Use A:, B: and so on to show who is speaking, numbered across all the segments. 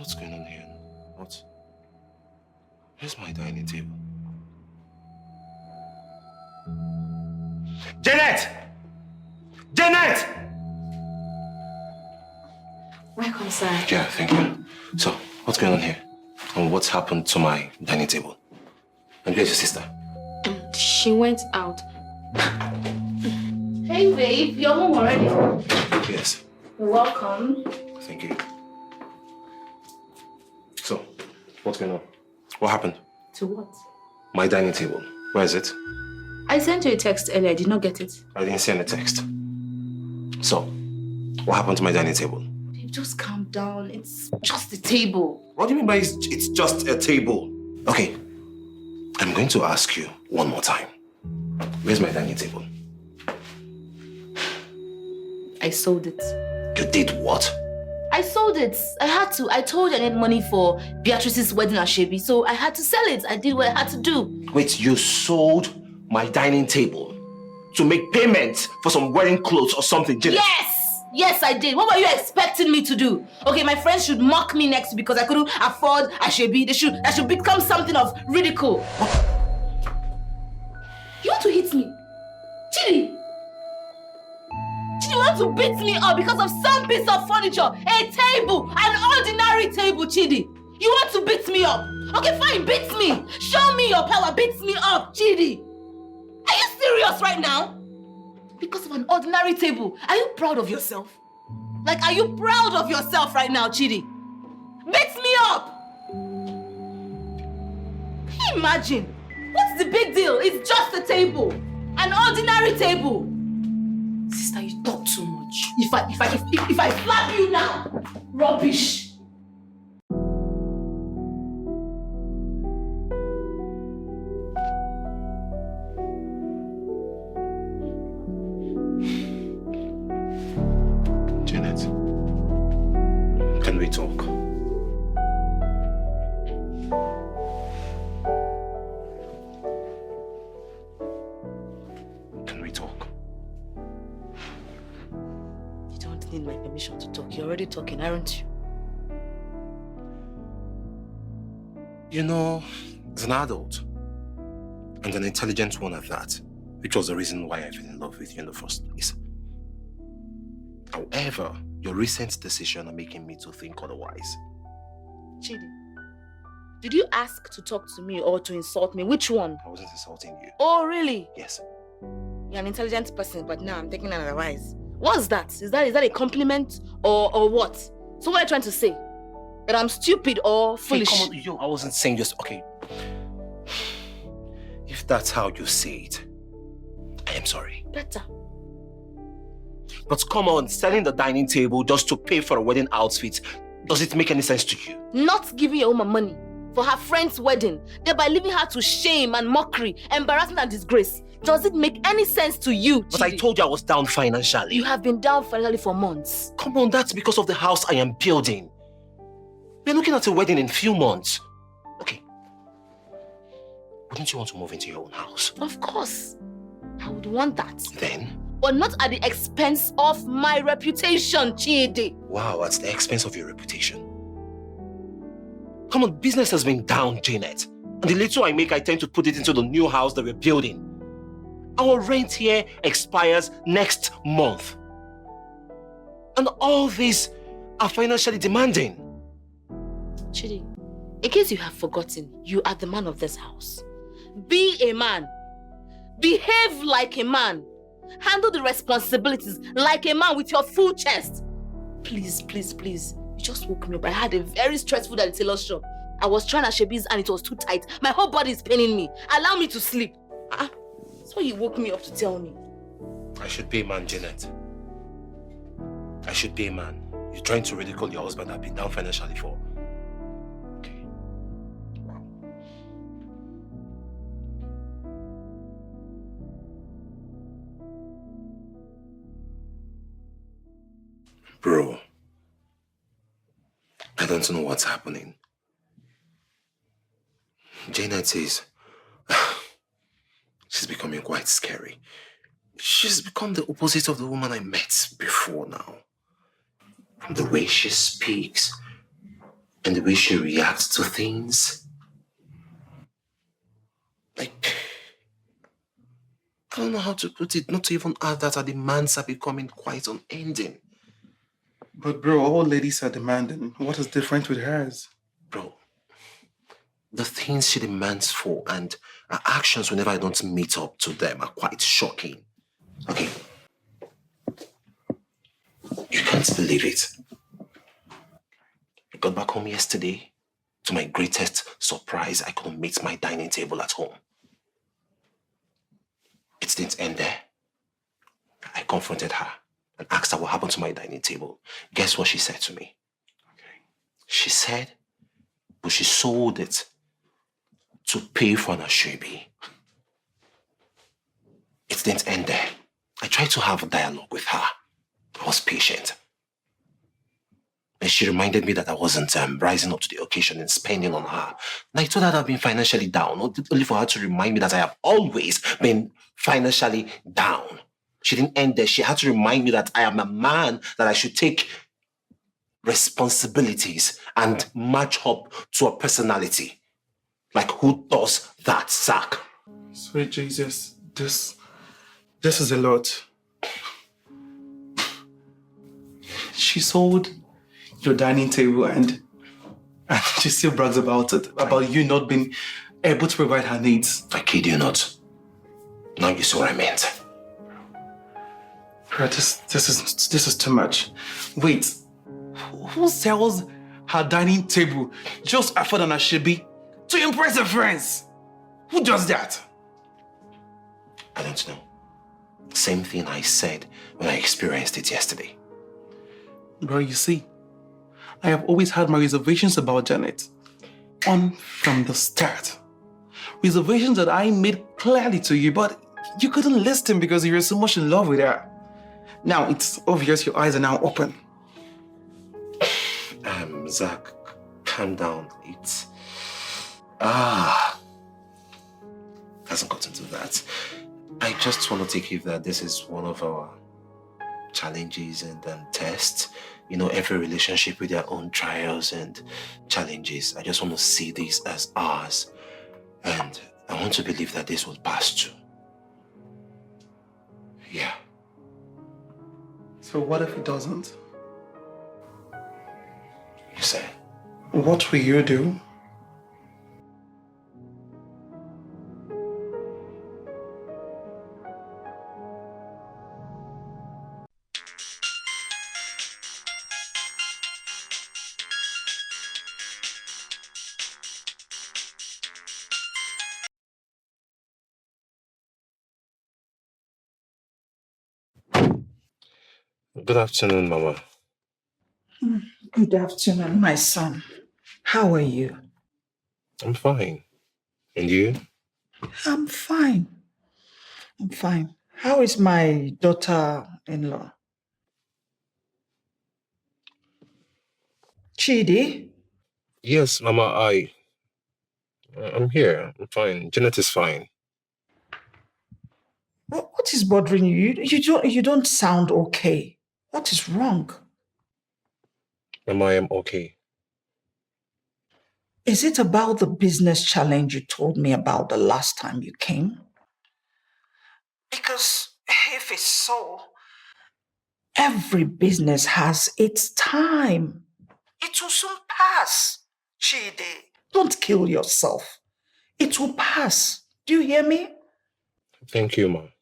A: What's going on here? What? Where's my dining table? Janet! Janet!
B: Welcome, sir.
A: Yeah, thank you. So, what's going on here? And what's happened to my dining table? And where's your sister?
B: She went out. Hey, babe, you're home already?
A: Yes.
B: You're welcome.
A: Thank you. So, what's going on? What happened?
B: To what?
A: My dining table. Where is it?
B: I sent you a text earlier. I did not get it.
A: I didn't send a text. So, what happened to my dining table?
B: Babe, just calm down. It's just a table.
A: What do you mean by it's just a table? Okay, I'm going to ask you one more time. Where's my dining table?
B: I sold it.
A: You did what?
B: I sold it. I had to. I told you I need money for Beatrice's wedding at Shebi, so I had to sell it. I did what I had to do.
A: Wait, you sold my dining table to make payment for some wedding clothes or something, Janet?
B: Yes! Yes, I did. What were you expecting me to do? Okay, my friends should mock me next because I couldn't afford Ashebi. That should become something of ridicule. What? You want to hit me? Chidi! Chidi, you want to beat me up because of some piece of furniture? A table! An ordinary table, Chidi! You want to beat me up? Okay, fine, beat me! Show me your power, beat me up, Chidi! Are you serious right now? Because of an ordinary table. Are you proud of yourself? Like, are you proud of yourself right now, Chidi? Beat me up! Can you imagine? What's the big deal? It's just a table. An ordinary table. Sister, you talk too much. If I slap you now, rubbish.
A: Can we talk? Can we talk?
B: You don't need my permission to talk. You're already talking, aren't you?
A: You know, as an adult, and an intelligent one at that, which was the reason why I fell in love with you in the first place. However, your recent decision are making me to think otherwise.
B: Chidi, did you ask to talk to me or to insult me? Which one?
A: I wasn't insulting you.
B: Oh, really?
A: Yes.
B: You're an intelligent person, but now I'm taking it otherwise. What's that? Is that a compliment or what? So what are you trying to say? That I'm stupid or foolish?
A: Hey, come on, yo, I wasn't saying just, okay. If that's how you say it, I am sorry.
B: Better.
A: But come on, selling the dining table just to pay for a wedding outfit, does it make any sense to you?
B: Not giving your woman money for her friend's wedding, thereby leaving her to shame and mockery, embarrassment and disgrace. Does it make any sense to you, Chidi?
A: But I told you I was down financially.
B: You have been down financially for months.
A: Come on, that's because of the house I am building. We're looking at a wedding in a few months. Okay. Wouldn't you want to move into your own house?
B: Of course. I would want that.
A: Then?
B: But not at the expense of my reputation, Chidi.
A: Wow, at the expense of your reputation. Come on, business has been down, Janet. And the little I make, I tend to put it into the new house that we're building. Our rent here expires next month. And all these are financially demanding.
B: Chidi, in case you have forgotten, you are the man of this house. Be a man. Behave like a man. Handle the responsibilities like a man with your full chest. Please, please, please. You just woke me up. I had a very stressful day at the tailor shop. I was trying Ashebi's and it was too tight. My whole body is paining me. Allow me to sleep. That's what you woke me up to tell me.
A: I should be a man, Janet. I should be a man. You're trying to ridicule your husband I've been down financially for. Okay. Wow. Bro, I don't know what's happening. Janet is... she's becoming quite scary. She's become the opposite of the woman I met before now. From the way she speaks, and the way she reacts to things. Like, I don't know how to put it, not to even add that her demands are becoming quite unending.
C: But bro, all ladies are demanding. What is different with hers?
A: Bro, the things she demands for and her actions whenever I don't meet up to them are quite shocking. Okay. You can't believe it. I got back home yesterday. To my greatest surprise, I couldn't meet my dining table at home. It didn't end there. I confronted her and asked her what happened to my dining table. Guess what she said to me? Okay. She said, but she sold it to pay for an ashwebi. It didn't end there. I tried to have a dialogue with her. I was patient. And she reminded me that I wasn't rising up to the occasion and spending on her. And I told her that I've been financially down, only for her to remind me that I have always been financially down. She didn't end there. She had to remind me that I am a man, that I should take responsibilities and match up to a personality. Like, who does that, Zach?
C: Sweet Jesus, this is a lot. She sold your dining table and she still brags about it, about you not being able to provide her needs.
A: I kid you not. Now you see what I meant.
C: Bro, this is too much. Wait, who sells her dining table just for an ashwebi to impress her friends? Who does that?
A: I don't know. Same thing I said when I experienced it yesterday.
C: Bro, you see, I have always had my reservations about Janet. From the start. Reservations that I made clearly to you, but you couldn't listen because you were so much in love with her. Now it's obvious your eyes are now open.
A: Zach, calm down. It's... hasn't gotten to that. I just want to take it that this is one of our challenges and tests. You know, every relationship with their own trials and challenges. I just want to see this as ours. And I want to believe that this will pass too. Yeah.
C: So what if it doesn't?
A: You say?
C: What will you do?
A: Good afternoon, Mama.
D: Good afternoon, my son. How are you?
A: I'm fine. And you?
D: I'm fine. I'm fine. How is my daughter-in-law? Chidi?
A: Yes, Mama, I'm here. I'm fine. Janet is fine.
D: What is bothering you? You don't sound okay. What is wrong?
A: Mama, I am okay.
D: Is it about the business challenge you told me about the last time you came? Because if it's so, every business has its time. It will soon pass. Chidi, don't kill yourself. It will pass. Do you hear me?
A: Thank you, Mom.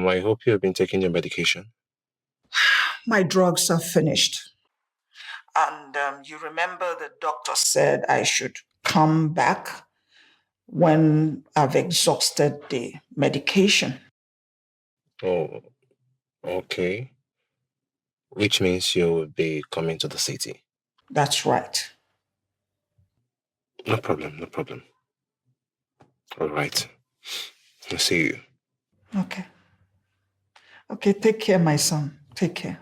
A: I hope you have been taking your medication.
D: My drugs are finished. And you remember the doctor said I should come back when I've exhausted the medication.
A: Oh, okay. Which means you will be coming to the city.
D: That's right.
A: No problem, no problem. All right. I'll see you.
D: Okay. Okay, take care, my son. Take care.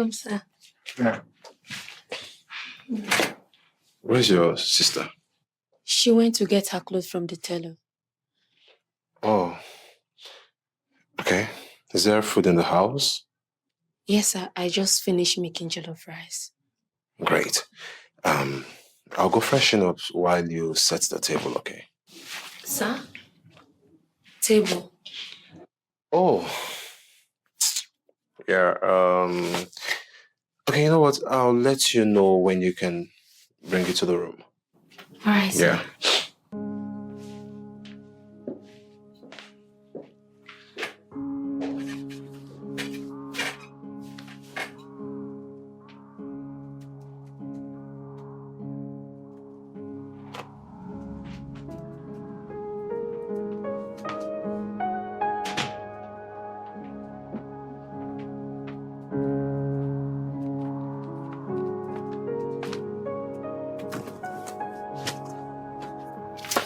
B: problem, sir.
C: Yeah.
A: Where's your sister?
E: She went to get her clothes from the tailor.
A: Oh. Okay. Is there food in the house?
E: Yes, sir. I just finished making jollof rice.
A: Great. I'll go freshen up while you set the table, okay?
E: Sir? Table.
A: Oh. Yeah, okay, you know what? I'll let you know when you can bring it to the room.
E: All right, sir.
A: Yeah.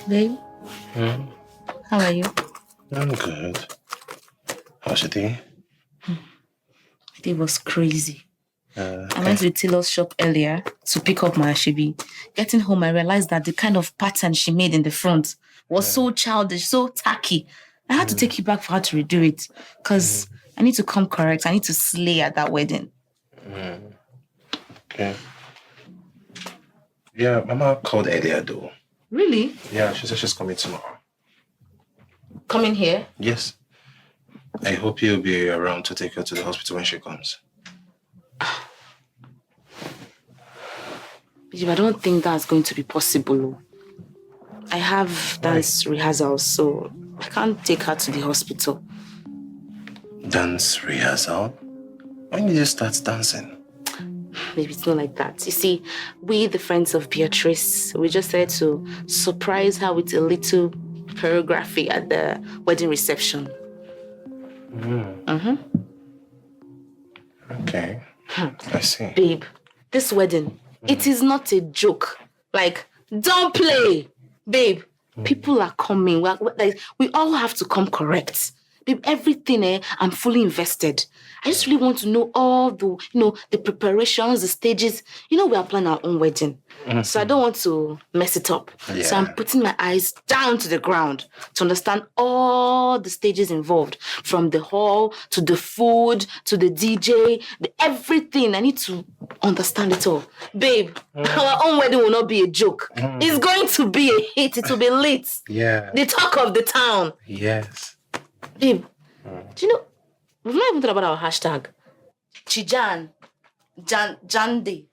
B: Babe, how are you?
A: I'm good. How's your day?
B: It was crazy. I went to the tailor's shop earlier to pick up my ashebi. Getting home, I realized that the kind of pattern she made in the front was so childish, so tacky. I had to take it back for her to redo it because I need to come correct. I need to slay at that wedding.
A: Okay. Yeah, Mama called earlier though.
B: Really?
A: Yeah, she said she's coming tomorrow.
B: Coming here?
A: Yes. I hope you'll be around to take her to the hospital when she comes.
B: Babe, I don't think that's going to be possible. I have dance rehearsals, so I can't take her to the hospital.
A: Dance rehearsal? When did you start dancing?
B: Maybe it's not like that. You see, we, the friends of Beatrice, we just decided to surprise her with a little choreography at the wedding reception.
A: Okay. I see.
B: Babe, this wedding, it is not a joke. Like, don't play. Babe, people are coming. We all have to come correct. Babe, everything, I'm fully invested. I just really want to know all the, the preparations, the stages. We are planning our own wedding. So I don't want to mess it up.
A: Yeah.
B: So I'm putting my eyes down to the ground to understand all the stages involved. From the hall, to the food, to the DJ, everything. I need to understand it all. Babe, our own wedding will not be a joke. It's going to be a hit. It will be lit.
A: Yeah.
B: The talk of the town.
A: Yes.
B: Babe, do you know, we've not even thought about our hashtag. Chijan, Jandi,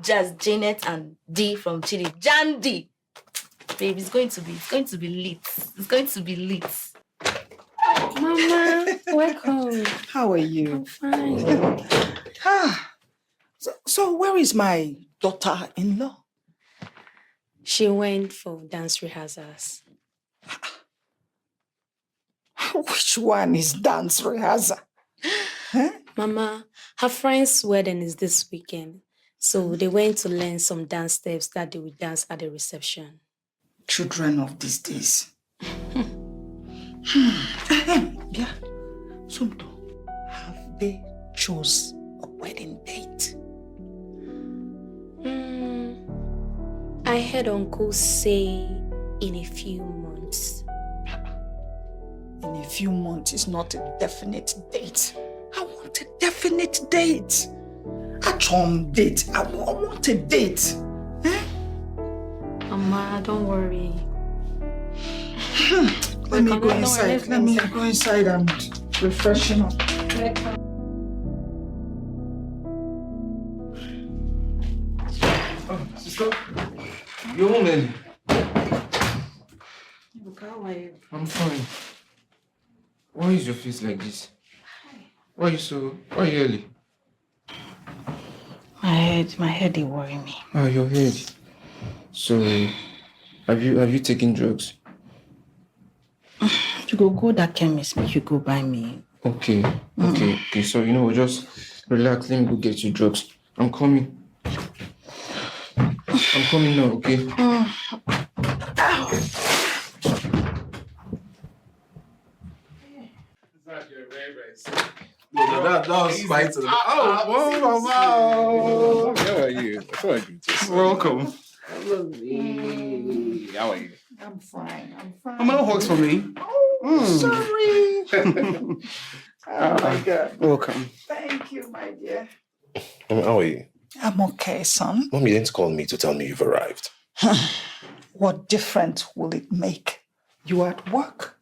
B: Jazz, Janet, and D from Chile. Jandi. Babe, it's going to be lit. It's going to be lit.
E: Mama, welcome.
D: How are you?
E: I'm fine.
D: So where is my daughter-in-law?
E: She went for dance rehearsals.
D: Which one is dance rehearsal? Huh?
E: Mama, her friend's wedding is this weekend. So they went to learn some dance steps that they will dance at the reception.
D: Children of these days. Yeah. Sumto, have they chose a wedding date?
E: I heard Uncle say in a few months.
D: In a few months is not a definite date. I want a definite date. A charm date. I want a date.
E: Mama, don't worry.
D: Let me go inside. Let me go inside and refreshen up.
C: Oh, sister, you're home early.
D: How are you?
C: I'm fine. Why is your face like this? Why are you early?
B: My head, they worry me.
C: Oh, your head. So, have you taken drugs?
B: You go that chemist, make you go buy me.
C: Okay. So, just relax. Let me go get you drugs. I'm coming. I'm coming now, okay? That was quite.
F: Wow. How are you? How are you?
C: Welcome.
F: How are you?
D: I'm fine.
C: Mama, no hugs for me.
D: Sorry. Oh my God.
C: Welcome.
D: Thank you, my dear.
A: How are you?
D: I'm okay, son.
A: Mom, you didn't call me to tell me you've arrived.
D: What difference will it make? You are at work.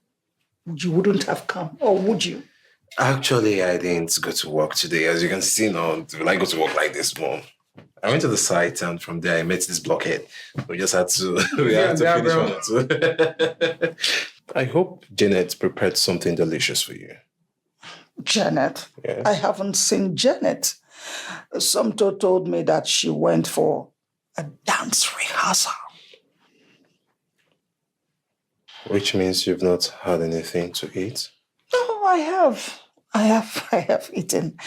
D: You wouldn't have come, or would you?
A: Actually, I didn't go to work today. As you can see now, will I go to work like this, Mom? I went to the site and from there I met this blockhead. We just had to, finish one or two. I hope Janet prepared something delicious for you.
D: Janet?
A: Yeah.
D: I haven't seen Janet. Somto told me that she went for a dance rehearsal.
A: Which means you've not had anything to eat?
D: No, I have eaten.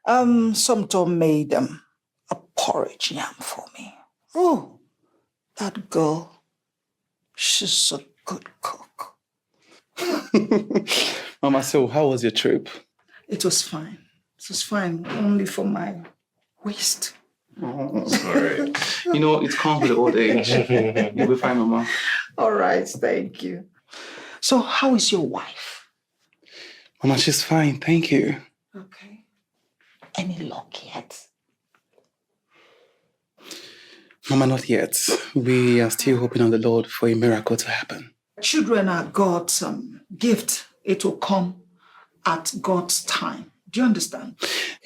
D: Somto made a porridge yam for me. Oh, that girl, she's a good cook.
C: Mama, so how was your trip?
D: It was fine. It was fine, only for my waist.
C: Oh, sorry. You know, it comes with old age. You'll be fine, Mama.
D: All right, thank you. So, how is your wife?
C: Mama, she's fine. Thank you.
D: Okay. Any luck yet?
C: Mama, not yet. We are still hoping on the Lord for a miracle to happen.
D: Children are God's gift. It will come at God's time. Do you understand?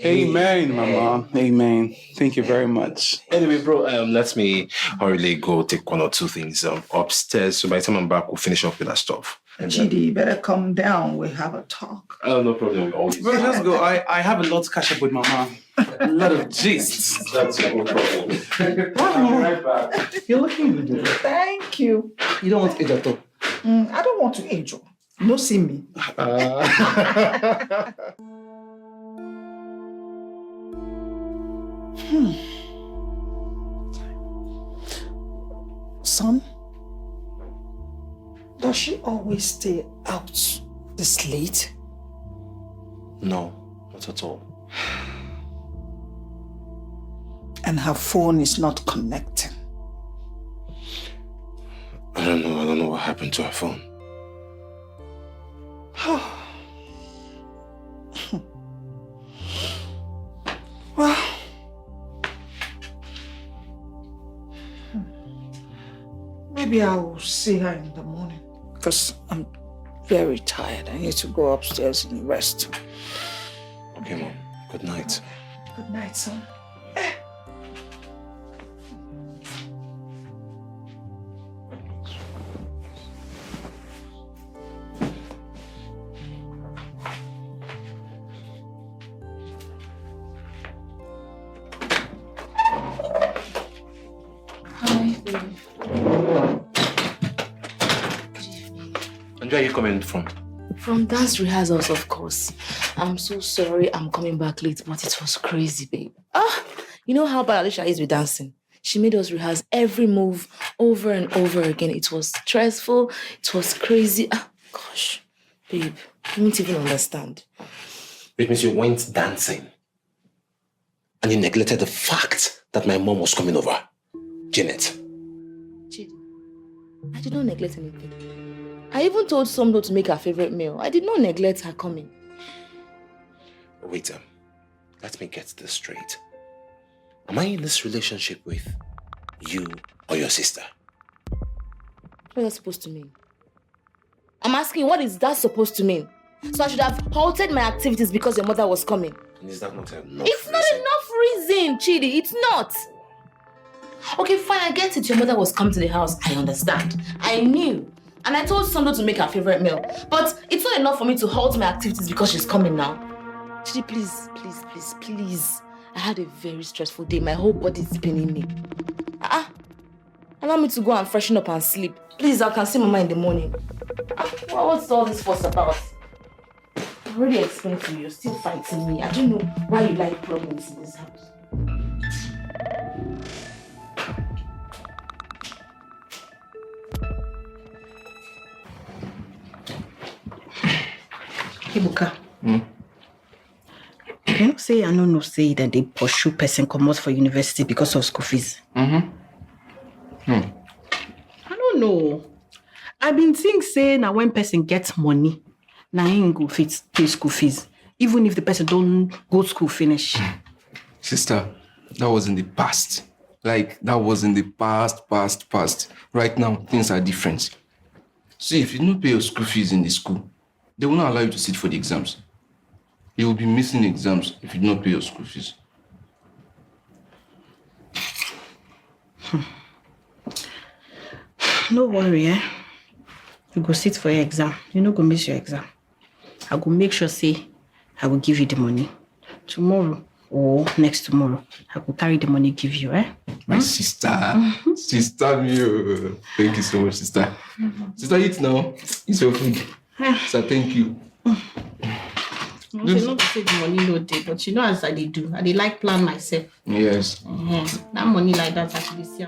C: Amen, Mama. Amen. Thank you very much.
A: Anyway, bro, let me hurriedly go take one or two things upstairs. So by the time I'm back, we'll finish up with that stuff.
D: GD, you better come down. We'll have a talk.
A: Oh, no problem.
C: Bro, let's go. I have a lot to catch up with Mama. A lot of gists.
A: That's no problem.
C: I'll be right back. You're looking good.
D: Thank you.
C: You don't want age at all.
D: I don't want to age you. No, see me. Son, does she always stay out this late?
A: No, not at all.
D: And her phone is not connecting.
A: I don't know what happened to her phone.
D: Well, maybe I will see her in the morning because I'm very tired. I need to go upstairs and rest.
A: Okay, Mom. Good night.
D: Good night, son.
A: And where are you coming from?
B: From dance rehearsals, of course. I'm so sorry I'm coming back late, but it was crazy, babe. You know how bad Alicia is with dancing? She made us rehearse every move over and over again. It was stressful. It was crazy. Gosh, babe, you don't even understand.
A: It means you went dancing. And you neglected the fact that my mom was coming over. Janet.
B: Chidi, I did not neglect anything. I even told Somdo to make her favorite meal. I did not neglect her coming.
A: Wait, let me get this straight. Am I in this relationship with you or your sister?
B: What is that supposed to mean? I'm asking, what is that supposed to mean? So I should have halted my activities because your mother was coming.
A: And is that not enough?
B: It's not enough reason, Chidi. It's not. Okay, fine, I get it. Your mother was coming to the house. I understand. I knew. And I told Sondo to make her favorite meal. But it's not enough for me to halt my activities because she's coming now. Chidi, please. I had a very stressful day. My whole body is paining me. Allow me to go and freshen up and sleep. Please, I can see Mama in the morning. What's all this fuss about? I already explained to you. You're still fighting me. I don't know why you like problems in this house.
D: Ibuka, You know, say I no say that they pursue person come out for university because of school fees. I don't know. I've been think say now when person gets money, now him go fit pay school fees, even if the person don't go school finish.
G: Sister, that was in the past. Like, that was in the past. Right now, things are different. See, if you don't pay your school fees in the school, they will not allow you to sit for the exams. You will be missing exams if you do not pay your school fees.
D: No worry, You go sit for your exam. You no go miss your exam. I go make sure say I will give you the money. Tomorrow or next tomorrow, I will carry the money give you,
G: My sister. Sister, me. Thank you so much, sister. Sister, eat now. Eat your food. Sister, thank you.
D: No, say not to say the money no day, but you know as I do. I like plan myself.
G: Yes.
D: That money like that I should see.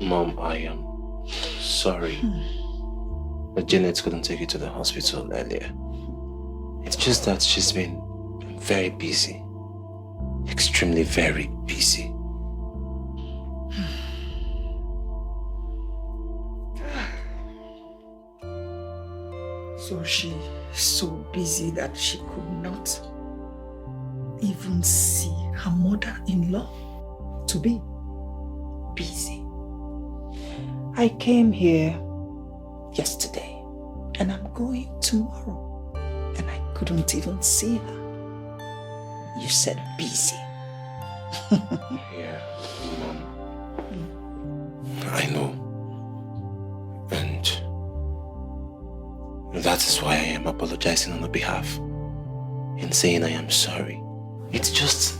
A: Mom, I am sorry that Janet couldn't take you to the hospital earlier. It's just that she's been very busy. Extremely very busy.
D: So she's so busy that she could not even see her mother-in-law to be busy. I came here yesterday and I'm going tomorrow and I couldn't even see her. You said busy.
A: Yeah, Mom. I know. And that is why I am apologizing on her behalf and saying I am sorry. It's just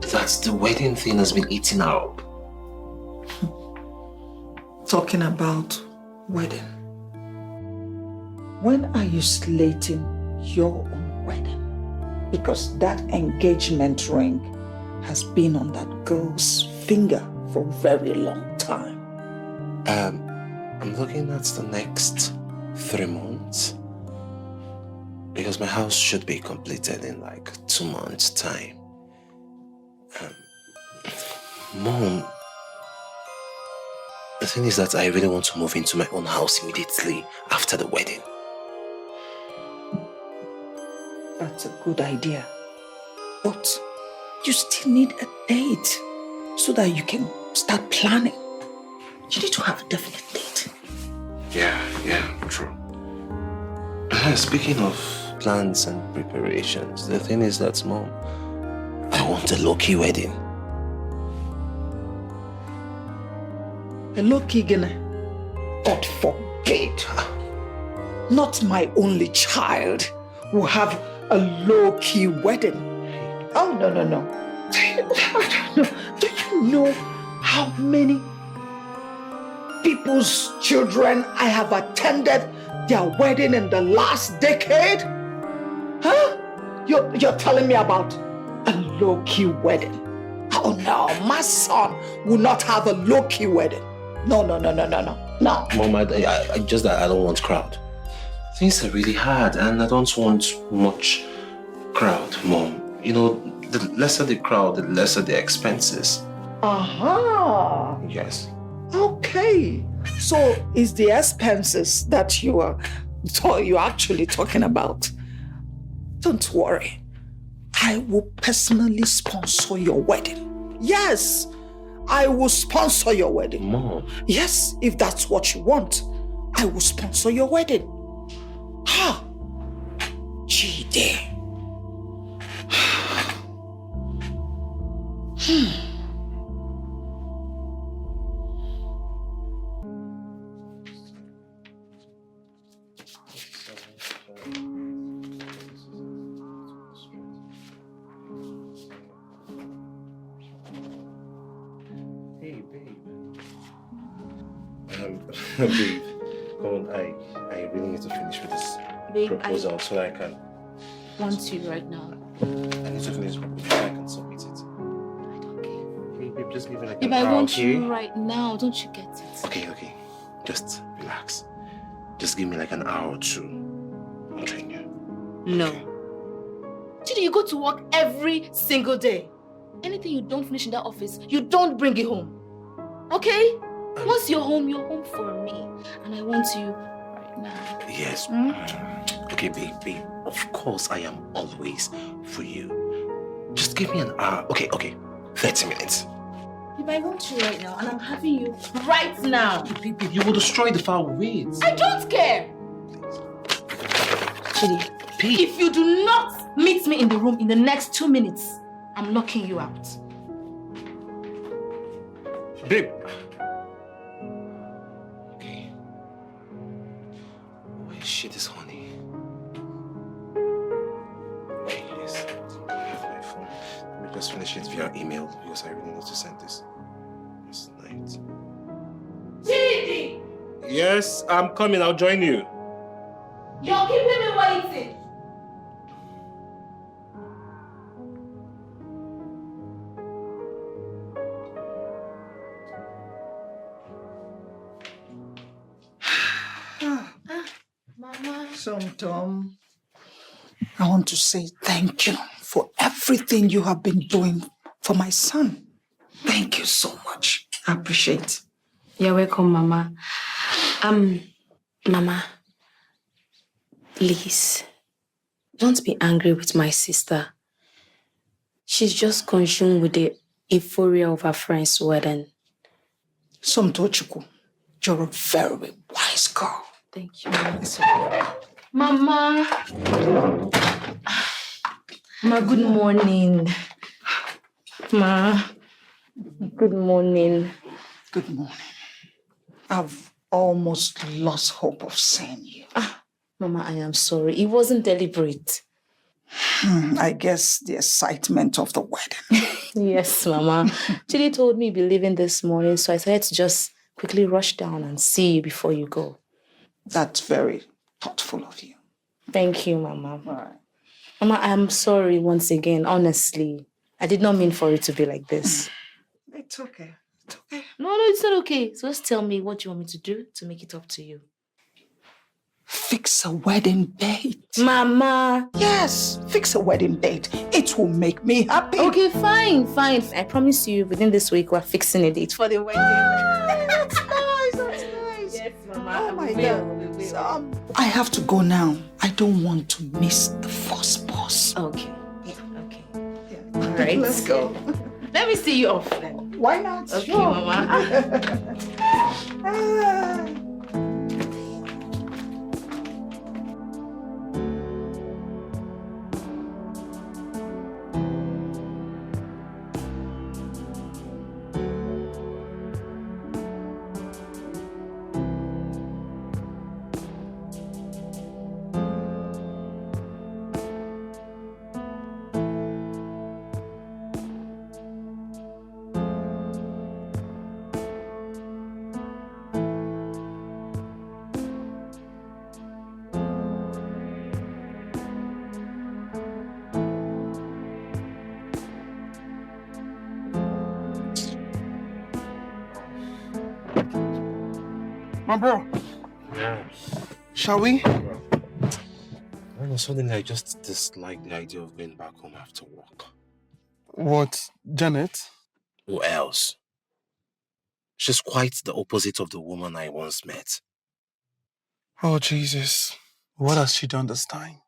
A: that the wedding thing has been eating her up.
D: Talking about wedding. When are you slating your own wedding? Because that engagement ring has been on that girl's finger for a very long time.
A: I'm looking at the next 3 months. Because my house should be completed in like 2 months' time. Mom, the thing is that I really want to move into my own house immediately after the wedding.
D: That's a good idea. But you still need a date so that you can start planning. You need to have a definite date.
A: Yeah, true. Speaking of plans and preparations, the thing is that, Mom, I want a low-key wedding.
D: A low-key gonna? God forbid. Not my only child will have a low-key wedding. Oh, no. I don't know. Do you know how many people's children I have attended their wedding in the last decade? Huh? You're telling me about a low-key wedding? Oh no, my son will not have a low-key wedding. No.
A: Mom, I don't want crowd. Things are really hard and I don't want much crowd, Mom. You know, the lesser the crowd, the lesser the expenses.
D: Aha!
A: Yes.
D: Okay. So it's the expenses that you're actually talking about. Don't worry. I will personally sponsor your wedding. Yes, I will sponsor your wedding.
A: Mom.
D: Yes, if that's what you want, I will sponsor your wedding. Ha! Jide.
A: Hey, babe. Babe, come on, I really need to finish with this proposal so that I can...
B: Want you right now.
A: I need to finish this proposal so I can submit it.
B: I don't care.
A: Hey, babe, just give me like
B: If
A: an
B: I
A: hour,
B: want
A: okay?
B: you right now, don't you get it?
A: Okay. Just relax. Just give me like an hour or two. I'll join you.
B: No. Chidi, you go to work every single day. Anything you don't finish in that office, you don't bring it home. Okay? Once you're home for me. And I want you right now.
A: Yes. Okay, babe. Of course I am always for you. Just give me an hour. Okay. 30 minutes.
B: If I want you right now, and I'm having you right now.
A: Babe, you will destroy the file. Wait.
B: I don't care. Chidi, if you do not meet me in the room in the next 2 minutes, I'm locking you out.
A: Babe. Okay. Where is she, this honey? Okay, yes. I have my phone. Let me just finish it via email because I really need to send this night.
B: Chidi!
A: Yes, I'm coming. I'll join you.
B: You're keeping me waiting. Mama.
D: So, Tom, I want to say thank you for everything you have been doing for my son. Thank you so much. I appreciate it.
E: You're welcome, Mama. Mama, please, don't be angry with my sister. She's just consumed with the euphoria of her friend's wedding.
D: Somtochukwu, you're a very wise girl.
E: Thank you, Mama.
B: Mama. Ma, good morning. Ma, good morning.
D: Good morning. I've almost lost hope of seeing you.
E: Mama, I am sorry. It wasn't deliberate.
D: I guess the excitement of the wedding.
E: Yes, Mama. Chidi told me you'd be leaving this morning, so I decided to just quickly rush down and see you before you go.
D: That's very thoughtful of you.
E: Thank you, Mama.
D: All right.
E: Mama, I'm sorry once again, honestly. I did not mean for it to be like this.
D: It's okay. It's okay.
B: No, it's not okay. So just tell me what you want me to do to make it up to you.
D: Fix a wedding date.
E: Mama.
D: Yes, fix a wedding date. It will make me happy.
E: Okay, fine. I promise you within this week we're fixing a date for the wedding.
D: That's nice. That's nice.
E: Yes, Mama.
D: Oh my God. So, I have to go now. I don't want to miss the first bus.
E: Okay. Yeah, okay.
D: Yeah.
E: All right.
D: Let's go.
B: Let me see you off then.
D: Why not?
B: Okay,
D: Sure.
B: Mama.
D: Ah.
C: My bro,
A: Yeah.
C: shall we?
A: I don't know, suddenly I just dislike the idea of going back home after work.
C: What, Janet?
A: Who else? She's quite the opposite of the woman I once met.
C: Oh, Jesus. What has she done this time?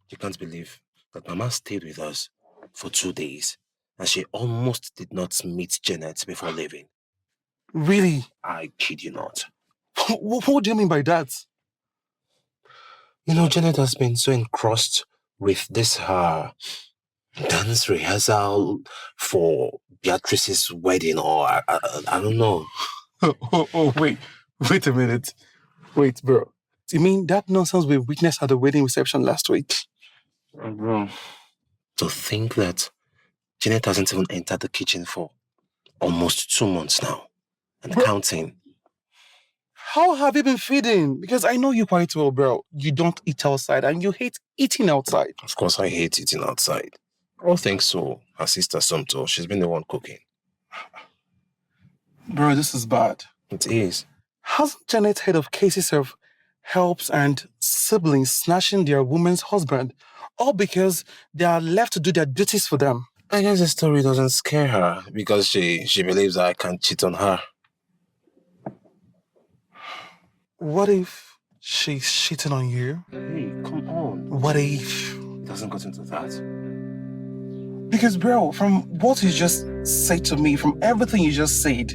A: You can't believe that Mama stayed with us for 2 days and she almost did not meet Janet before leaving.
C: Really?
A: I kid you not.
C: What do you mean by that?
A: You know, Janet has been so engrossed with this her dance rehearsal for Beatrice's wedding, or I don't know.
C: Wait a minute. Wait, bro. You mean that nonsense we witnessed at the wedding reception last week?
A: Bro, to think that Janet hasn't even entered the kitchen for almost 2 months now and counting.
C: How have you been feeding? Because I know you quite well, bro. You don't eat outside and you hate eating outside.
A: Of course, I hate eating outside. All thanks to her sister Somto. She's been the one cooking.
C: Bro, this is bad.
A: It is.
C: Hasn't Janet heard of cases of helps and siblings snatching their woman's husband, all because they are left to do their duties for them.
A: I guess the story doesn't scare her because she believes I can't cheat on her.
C: What if she's cheating on you?
A: Hey, come on.
C: What if?
A: It doesn't get into that.
C: Because, bro, from what you just said to me, from everything you just said,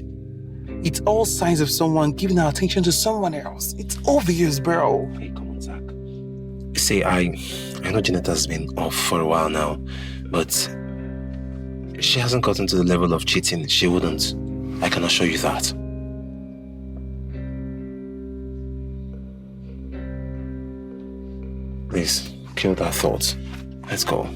C: it's all signs of someone giving her attention to someone else. It's obvious, bro.
A: Hey, come on, Zach. See, I know Janetta's been off for a while now, but she hasn't gotten to the level of cheating. She wouldn't. I can assure you that. Please, kill that thought. Let's go.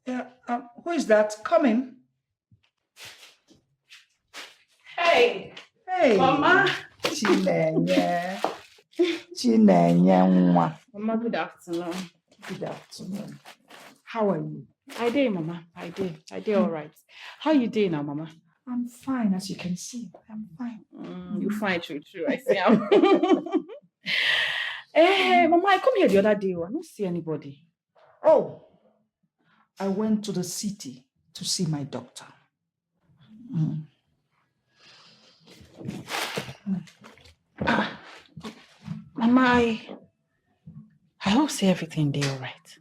D: Yeah, who is that coming?
B: Hey,
D: Hey,
B: Mama.
D: Chinenye. Chinenye nwa.
B: Mama, good afternoon.
D: Good afternoon. How are you?
H: I did, Mama. I did all right. How you doing now, Mama?
D: I'm fine, as you can see. I'm fine.
H: You fine, true. I see. Hey, Mama, I come here the other day. I don't see anybody.
D: Oh, I went to the city to see my doctor.
H: Mama, I hope say everything there all right.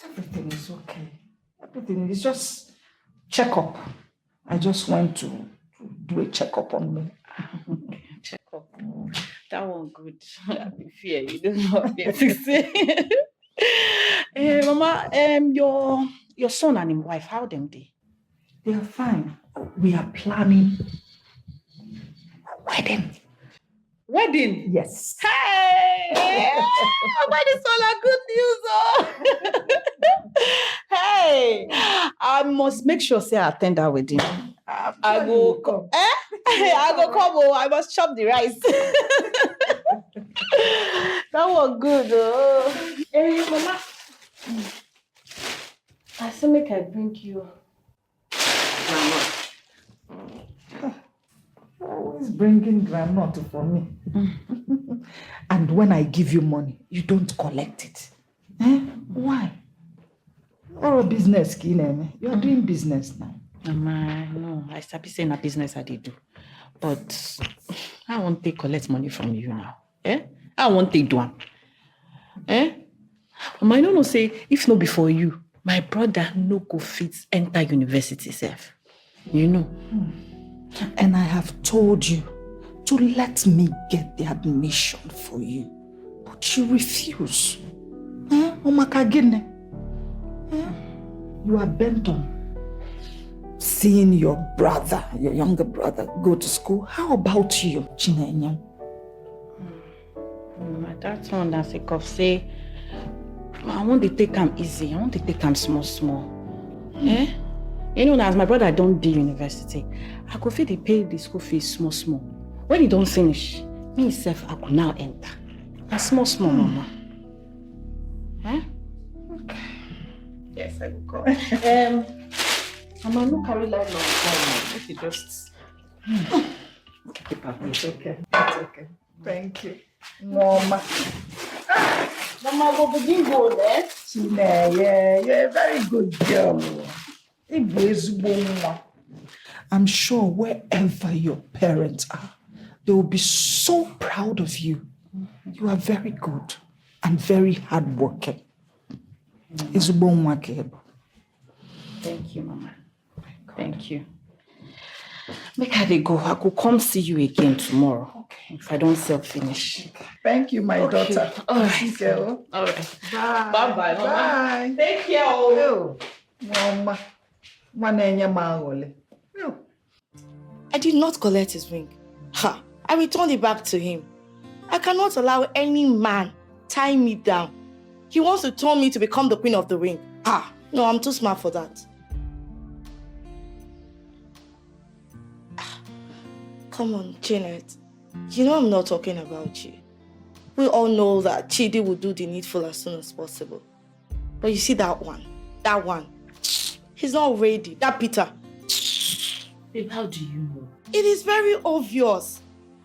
D: Everything is okay. Everything is just checkup. I just went to do a checkup on me.
H: Okay, check up. That one good. I fear you don't know what to say. Mama, your son and his wife, how them they?
D: They are fine. We are planning a wedding.
H: Wedding?
D: Yes.
H: Hey! Why this all a good news? Oh? Hey! I must make sure say I attend that wedding. I go come. I go come. Oh, I must chop the rice. That was good. Oh. Hey, Mama. I say make I bring you.
D: Always bringing grandmother for me. And when I give you money, you don't collect it. Why? Or a business, Kineme. You are doing business now.
H: Mama, no, I start saying a business I did do. But I won't take collect money from you now. I won't take one. Mama, I don't know say if not before you, my brother no go fit enter university self. You know.
D: And I have told you to let me get the admission for you. But you refuse. Omakagene. You are bent on seeing your brother, your younger brother, go to school. How about you, Chinenye?
H: That's one that's a of say, I want to take them easy. I want to take them small. You know, as my brother don't do university, I could feel they pay the school fees small. When he don't finish, me myself, I could now enter. A small, Mama.
D: Okay.
H: Yes, I will come. Mama, no carry like long time. If you just keep up.
D: It's okay. It's okay. Thank you. Mama.
H: Mama, what would you go there?
D: Chinenye, you're a very good girl. I'm sure wherever your parents are, they will be so proud of you. You are very good and very hardworking.
H: Thank you, Mama. Thank you. Make her go. I could come see you again tomorrow. Okay. If I don't self-finish.
D: Thank you, my daughter.
H: All right.
D: Girl.
H: All right.
D: Bye.
H: Bye-bye, Mama.
D: Bye.
H: Take care. Oh.
D: Mama. Mwanenya maole.
B: I did not collect his ring. Ha! I returned it back to him. I cannot allow any man tie me down. He wants to turn me to become the queen of the ring. Ah, no, I'm too smart for that. Come on, Janet. You know I'm not talking about you. We all know that Chidi will do the needful as soon as possible. But you see that one, he's not ready. That Peter.
H: Babe, how do you know?
B: It is very obvious.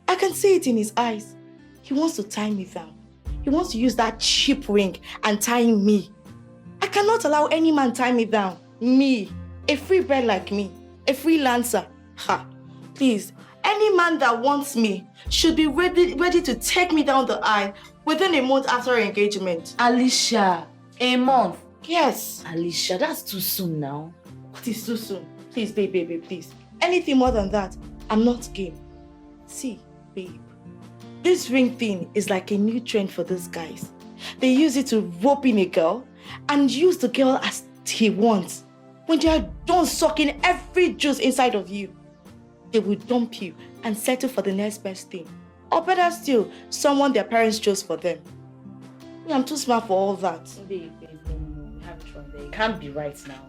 B: I can see it in his eyes. He wants to tie me down. He wants to use that cheap ring and tie me. I cannot allow any man tie me down. Me, a free bird like me, a freelancer. Ha! Please, any man that wants me should be ready to take me down the aisle within a month after our engagement.
H: Alicia, a month?
B: Yes.
H: Alicia, that's too soon now.
B: What is too soon? Please, babe, please. Anything more than that, I'm not game. See, babe, this ring thing is like a new trend for these guys. They use it to rope in a girl and use the girl as he wants. When they are done sucking every juice inside of you, they will dump you and settle for the next best thing. Or better still, someone their parents chose for them. I'm too smart for all that.
H: Babe, no, we have it wrong there. It can't be right now.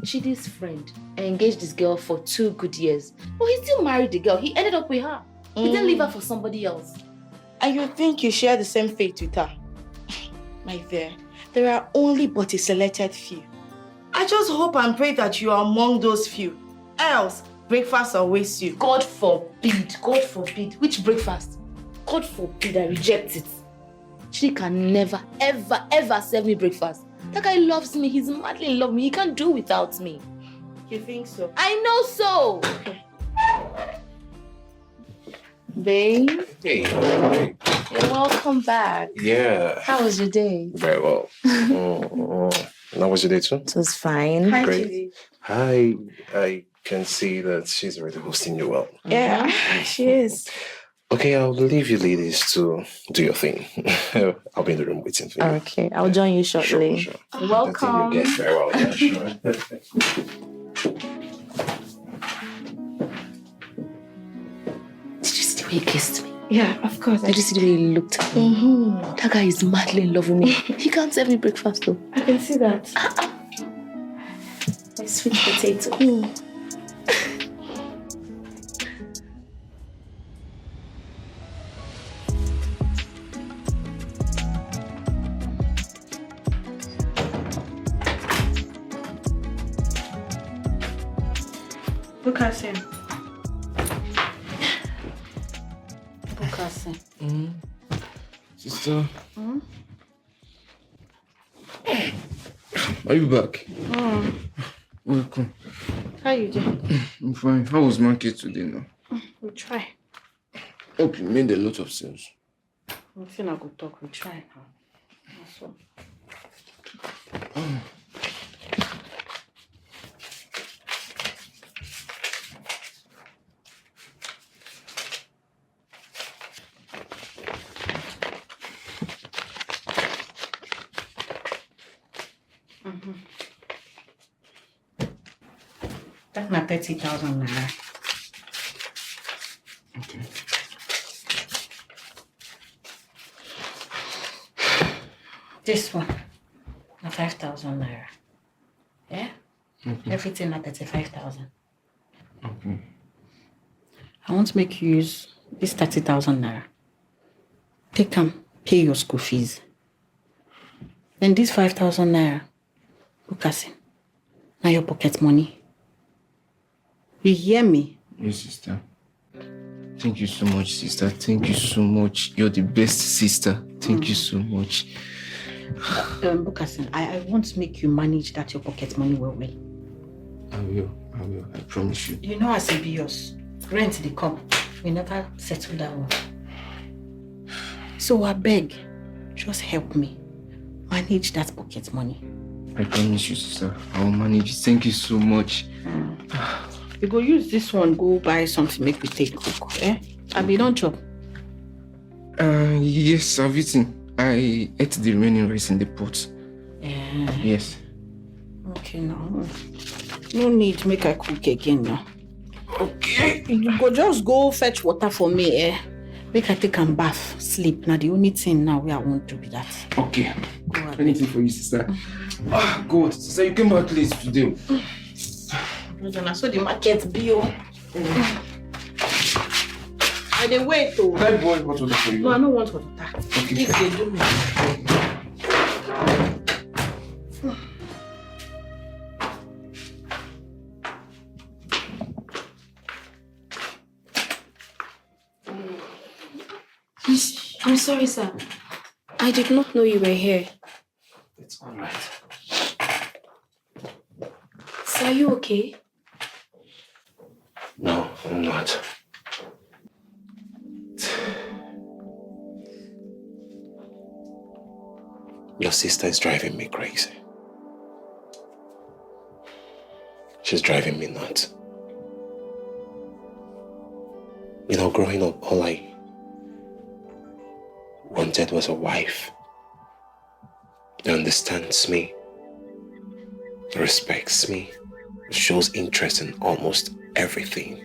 H: Chidi's friend engaged this girl for 2 good years. But he still married the girl. He ended up with her. He didn't leave her for somebody else.
B: And you think you share the same fate with her? My dear, there are only but a selected few. I just hope and pray that you are among those few. Else, breakfast awaits you.
H: God forbid. God forbid. Which breakfast? God forbid, I reject it. Chidi can never, ever, ever serve me breakfast. That guy loves me. He's madly in love with me. He can't do without me.
B: You think so?
H: I know so. Babe.
F: Hey.
H: You're welcome back.
F: Yeah.
H: How was your day?
F: Very well. How was your day too?
H: It was fine.
B: Hi,
F: Great.
B: Chidi.
F: Hi. I can see that she's already hosting you well.
B: Yeah, she is.
F: Okay, I'll leave you ladies to do your thing. I'll be in the room waiting for you.
H: Okay, I'll join you shortly.
F: Sure.
H: Welcome.
F: Yes, very well. Yeah, sure.
H: Did you see the way he kissed me?
B: Yeah, of course.
H: Did you see the way he looked at me? That guy is madly in love with me. He can't serve me breakfast though.
B: I can see that.
H: My sweet potato.
B: Look at him.
G: Sister. Are you back? Welcome.
B: How you doing?
G: I'm fine. How was market today now?
B: We'll try.
G: Hope you made a lot of sales.
B: I'm feeling I could talk. We'll try now. That's all.
H: That's not 30,000 naira.
G: Okay.
H: This one, na 5,000 naira. Yeah?
G: Okay.
H: Everything at 35,000.
G: Okay.
H: I want to make you use this 30,000 naira. Take them, pay your school fees. Then this 5,000 naira, Bukasin, now your pocket money. You hear me?
G: Yes, sister. Thank you so much, sister. Thank you so much. You're the best sister. Thank you so much.
H: Bukasin, I want to make you manage that your pocket money well.
G: I will. I promise you.
H: You know, as a BIOS, rent the come. We never settle that one. So I beg, just help me manage that pocket money.
G: I promise you, sister. I will manage it. Thank you so much.
H: You go use this one, go buy something, make we take cook. I be don't chop.
G: Yes, I've eaten. I ate the remaining rice in the pot.
H: Yeah.
G: Yes.
H: Okay, now. No need to make I cook again now.
G: Okay.
H: You go just go fetch water for me, eh? Make I take and bath, sleep. Now the only thing now we I want to be that.
G: Okay.
H: Go ahead.
G: Anything for you, sister. Ah, God. Sister, you came back late today.
H: I saw the market bill. I dey wait though.
G: Can I boil hot water for you?
H: No, I don't want water.
G: Okay.
H: If they do me.
E: I'm sorry, sir. I did not know you were here.
G: It's all right.
E: Sir, are you okay?
A: No, I'm not. Your sister is driving me crazy. She's driving me nuts. You know, growing up, all I wanted was a wife that understands me, respects me, shows interest in almost everything.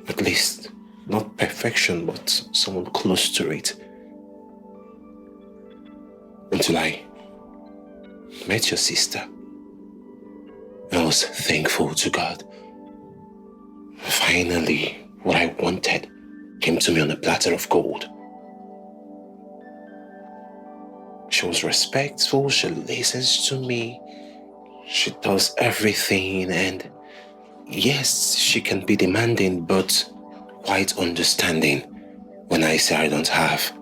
A: At least, not perfection, but someone close to it. Until I met your sister, I was thankful to God. Finally, what I wanted came to me on a platter of gold. She was respectful, she listens to me, she does everything, and yes, she can be demanding, but quite understanding when I say I don't have.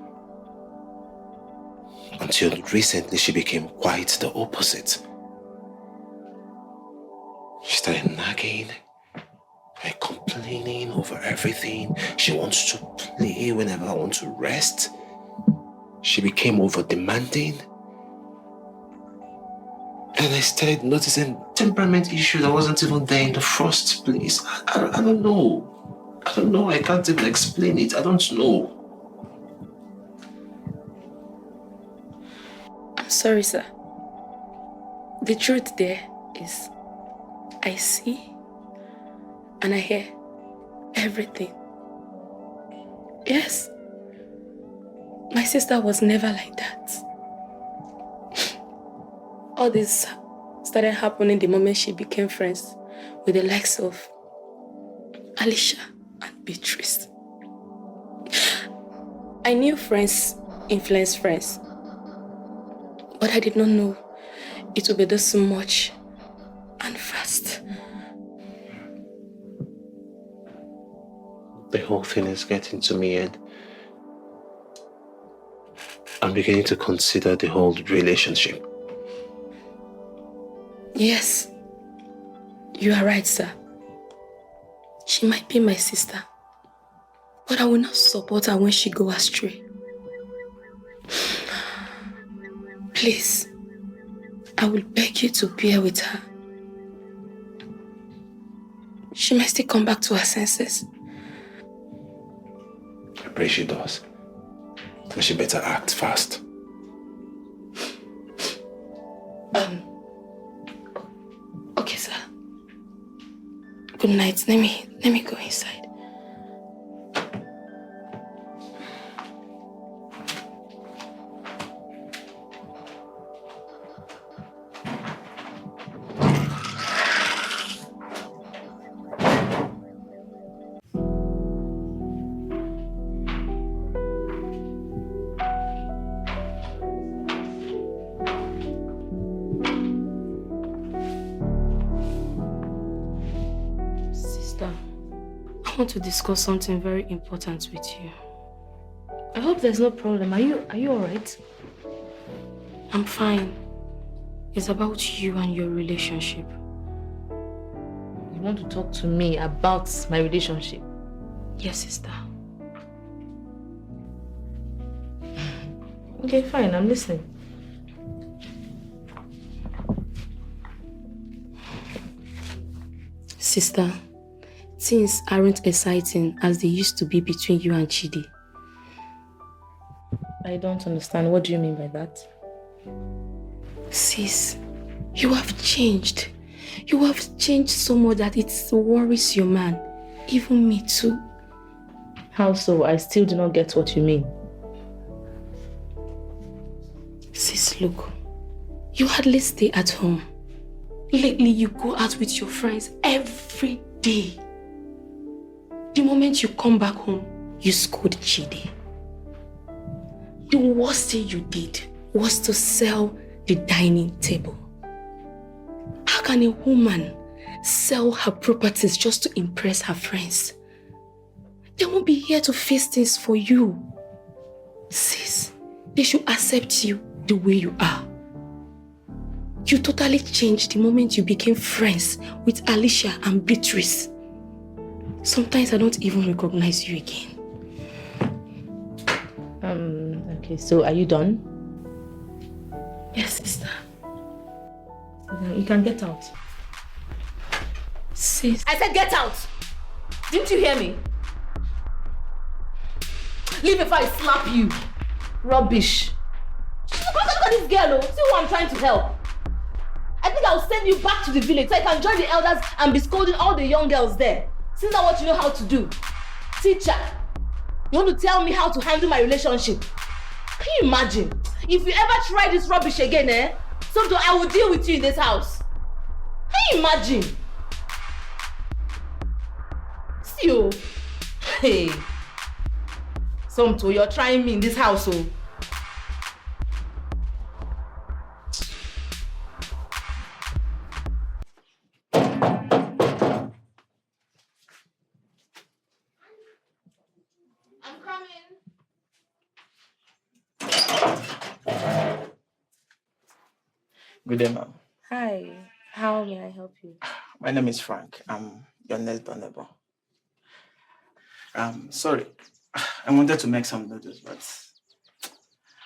A: Until recently, she became quite the opposite. She started nagging, like complaining over everything. She wants to play whenever I want to rest. She became over demanding. And I started noticing temperament issue that wasn't even there in the first place. I don't know. I don't know. I can't even explain it. I don't know.
E: I'm sorry, sir. The truth there is, I see and I hear everything. Yes. My sister was never like that. All this started happening the moment she became friends with the likes of Alicia and Beatrice. I knew friends influence friends, but I did not know it would be this much and fast.
A: The whole thing is getting to me, and I'm beginning to consider the whole relationship.
E: Yes, you are right, sir. She might be my sister, but I will not support her when she goes astray. Please, I will beg you to bear with her. She might still come back to her senses.
A: I pray she does. And she better act fast.
E: Okay, sir. Good night. Let me go inside. I want to discuss something very important with you. I hope there's no problem. Are you alright? I'm fine. It's about you and your relationship.
B: You want to talk to me about my relationship?
E: Yes, sister.
B: Okay, fine, I'm listening.
E: Sister, things aren't exciting as they used to be between you and Chidi.
B: I don't understand. What do you mean by that?
E: Sis, you have changed. You have changed so much that it worries you, man. Even me too.
B: How so? I still do not get what you mean.
E: Sis, look. You hardly stay at home. Lately, you go out with your friends every day. The moment you come back home, you scold Chidi. The worst thing you did was to sell the dining table. How can a woman sell her properties just to impress her friends? They won't be here to face things for you. Sis, they should accept you the way you are. You totally changed the moment you became friends with Alicia and Beatrice. Sometimes I don't even recognize you again.
B: Okay, so are you done?
E: Yes, sister.
B: You can get out.
E: Sis.
B: I said get out! Didn't you hear me? Leave before I slap you. Rubbish. Look at this girl, oh. See who I'm trying to help. I think I'll send you back to the village so I can join the elders and be scolding all the young girls there. Isn't that what you know how to do? Teacher, you want to tell me how to handle my relationship? Can you imagine? If you ever try this rubbish again, someday I will deal with you in this house. Can you imagine? See you. Hey. Somto, you're trying me in this house, oh.
C: Good day, ma'am.
E: Hi, how may I help you?
C: My name is Frank. I'm your next door neighbor. Sorry, I wanted to make some noodles, but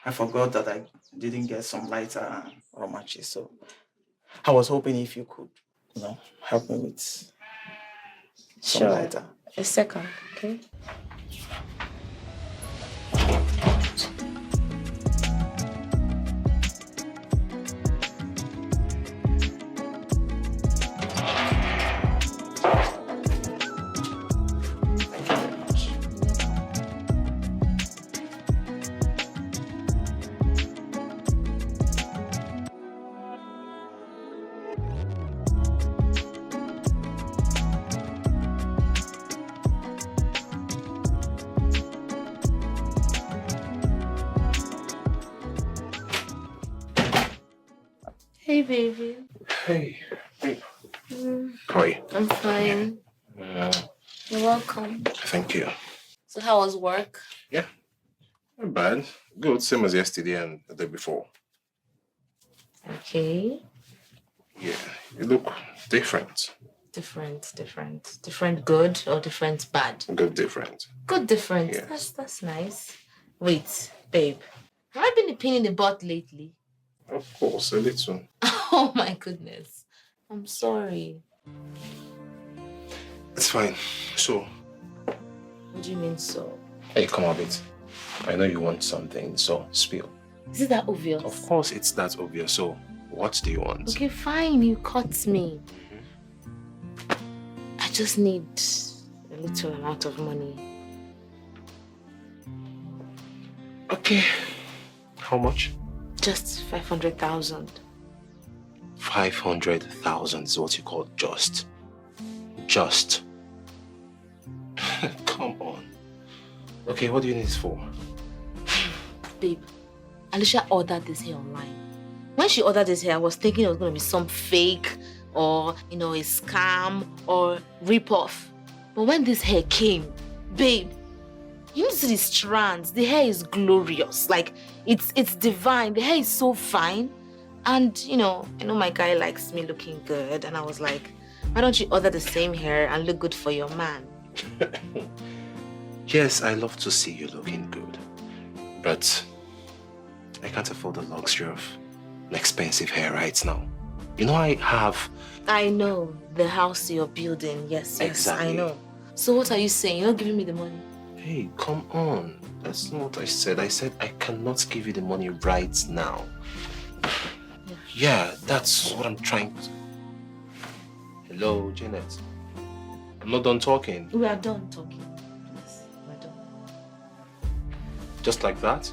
C: I forgot that I didn't get some lighter and raw matches. So I was hoping if you could, help me with some lighter.
E: A second, okay? Hey, baby.
F: Hey. How are you?
E: I'm fine. You're welcome.
F: Thank you.
E: So how was work?
F: Yeah. Not bad. Good. Same as yesterday and the day before.
E: Okay.
F: Yeah. You look different.
B: Different good or different bad?
F: Good different.
B: Good different.
F: Yeah.
B: That's nice. Wait, babe. Have I been a pain in the butt lately?
F: Of course, a little.
B: Oh my goodness. I'm sorry.
F: It's fine. So,
B: What do you mean so?
F: hey, come on, bit. I know you want something, so spill.
B: Is it that obvious?
F: Of course, it's that obvious. So, what do you want?
B: Okay, fine. You caught me. I just need a little amount of money.
F: Okay. How much?
B: Just 500,000.
A: 500,000 is what you call just. Just. Come on. Okay, what do you need this for?
B: Babe, Alicia ordered this hair online. When she ordered this hair, I was thinking it was going to be some fake or, a scam or rip-off. But when this hair came, babe, you see the strands. The hair is glorious. Like, it's divine. The hair is so fine. And, I know my guy likes me looking good. And I was like, why don't you order the same hair and look good for your man?
A: Yes, I love to see you looking good. But I can't afford the luxury of an expensive hair right now. I have...
B: I know. The house you're building. Yes,
A: Exactly.
B: I know. So what are you saying? You're not giving me the money?
A: Hey, come on. That's not what I said. I said I cannot give you the money right now. Yeah, that's what I'm trying to... Hello, Janet. I'm not done talking.
B: We are done talking. Please, we're done.
A: Just like that?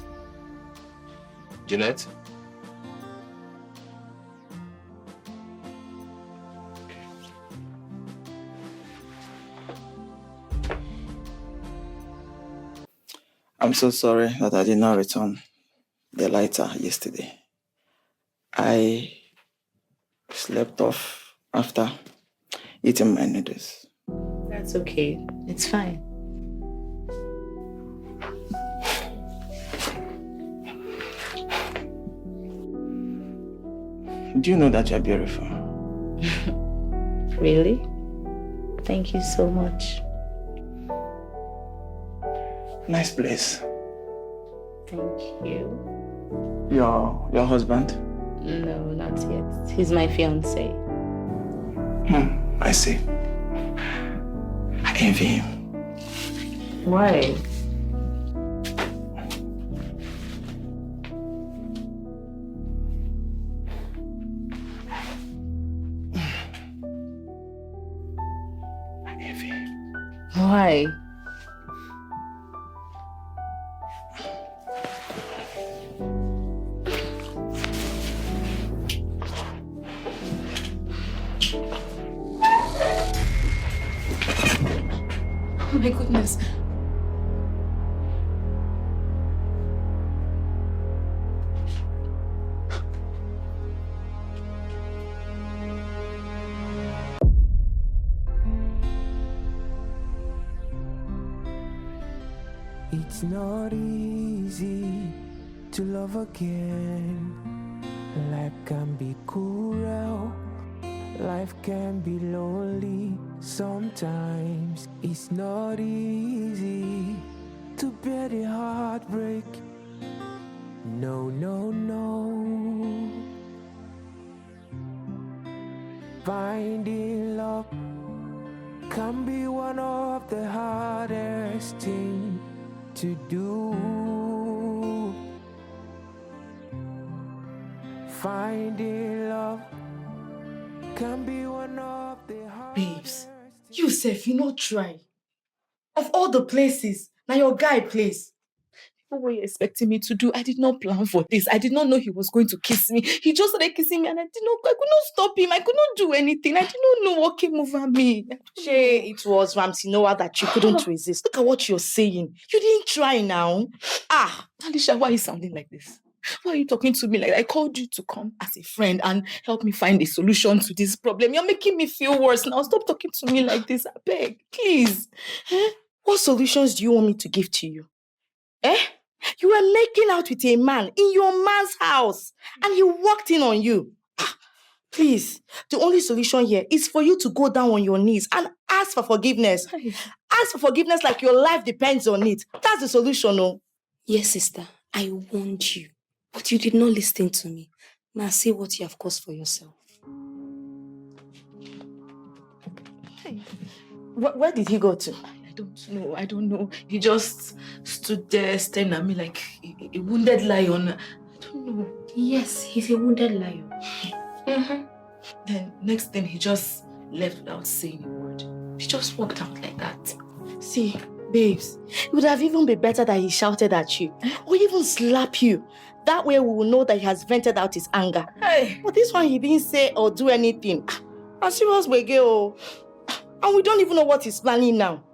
A: Janet?
I: I'm so sorry that I did not return the lighter yesterday. I slept off after eating my noodles.
B: That's okay. It's fine.
I: Do you know that you're beautiful?
B: Really? Thank you so much.
I: Nice place.
B: Thank you.
I: Your husband?
B: No, not yet. He's my fiancé.
I: I see. I envy him.
B: Why?
I: I envy him.
B: Why? Oh my goodness.
J: It's not easy to love again. Life can be cruel. Life can be lonely sometimes. It's not easy to bear the heartbreak. No, no, no. Finding love can be one of the hardest things to do. Finding love can be one of the
B: Babes, you sef, you not try. Of all the places, now your guy place. What were you expecting me to do? I did not plan for this. I did not know he was going to kiss me. He just started kissing me and I could not stop him. I could not do anything. I did not know what came over me. Shay, it was Ramsey Noah that you couldn't resist. Look at what you're saying. You didn't try now. Alicia, why are you sounding like this? Why are you talking to me like that? I called you to come as a friend and help me find a solution to this problem. You're making me feel worse now. Stop talking to me like this. I beg, please. What solutions do you want me to give to you? You were making out with a man in your man's house and he walked in on you. Please, the only solution here is for you to go down on your knees and ask for forgiveness. Ask for forgiveness like your life depends on it. That's the solution, no?
E: Yes, sister, I warned you, but you did not listen to me. Now see what you have caused for yourself.
B: Where did he go to? I don't know. He just stood there staring at me like a wounded lion. I don't know.
E: Yes, he's a wounded lion.
B: Then next thing he just left without saying a word. He just walked out like that. See, babes, it would have even been better that he shouted at you or even slap you. That way we will know that he has vented out his anger. But this one he didn't say or do anything. I'm serious, Wege. And we don't even know what he's planning now.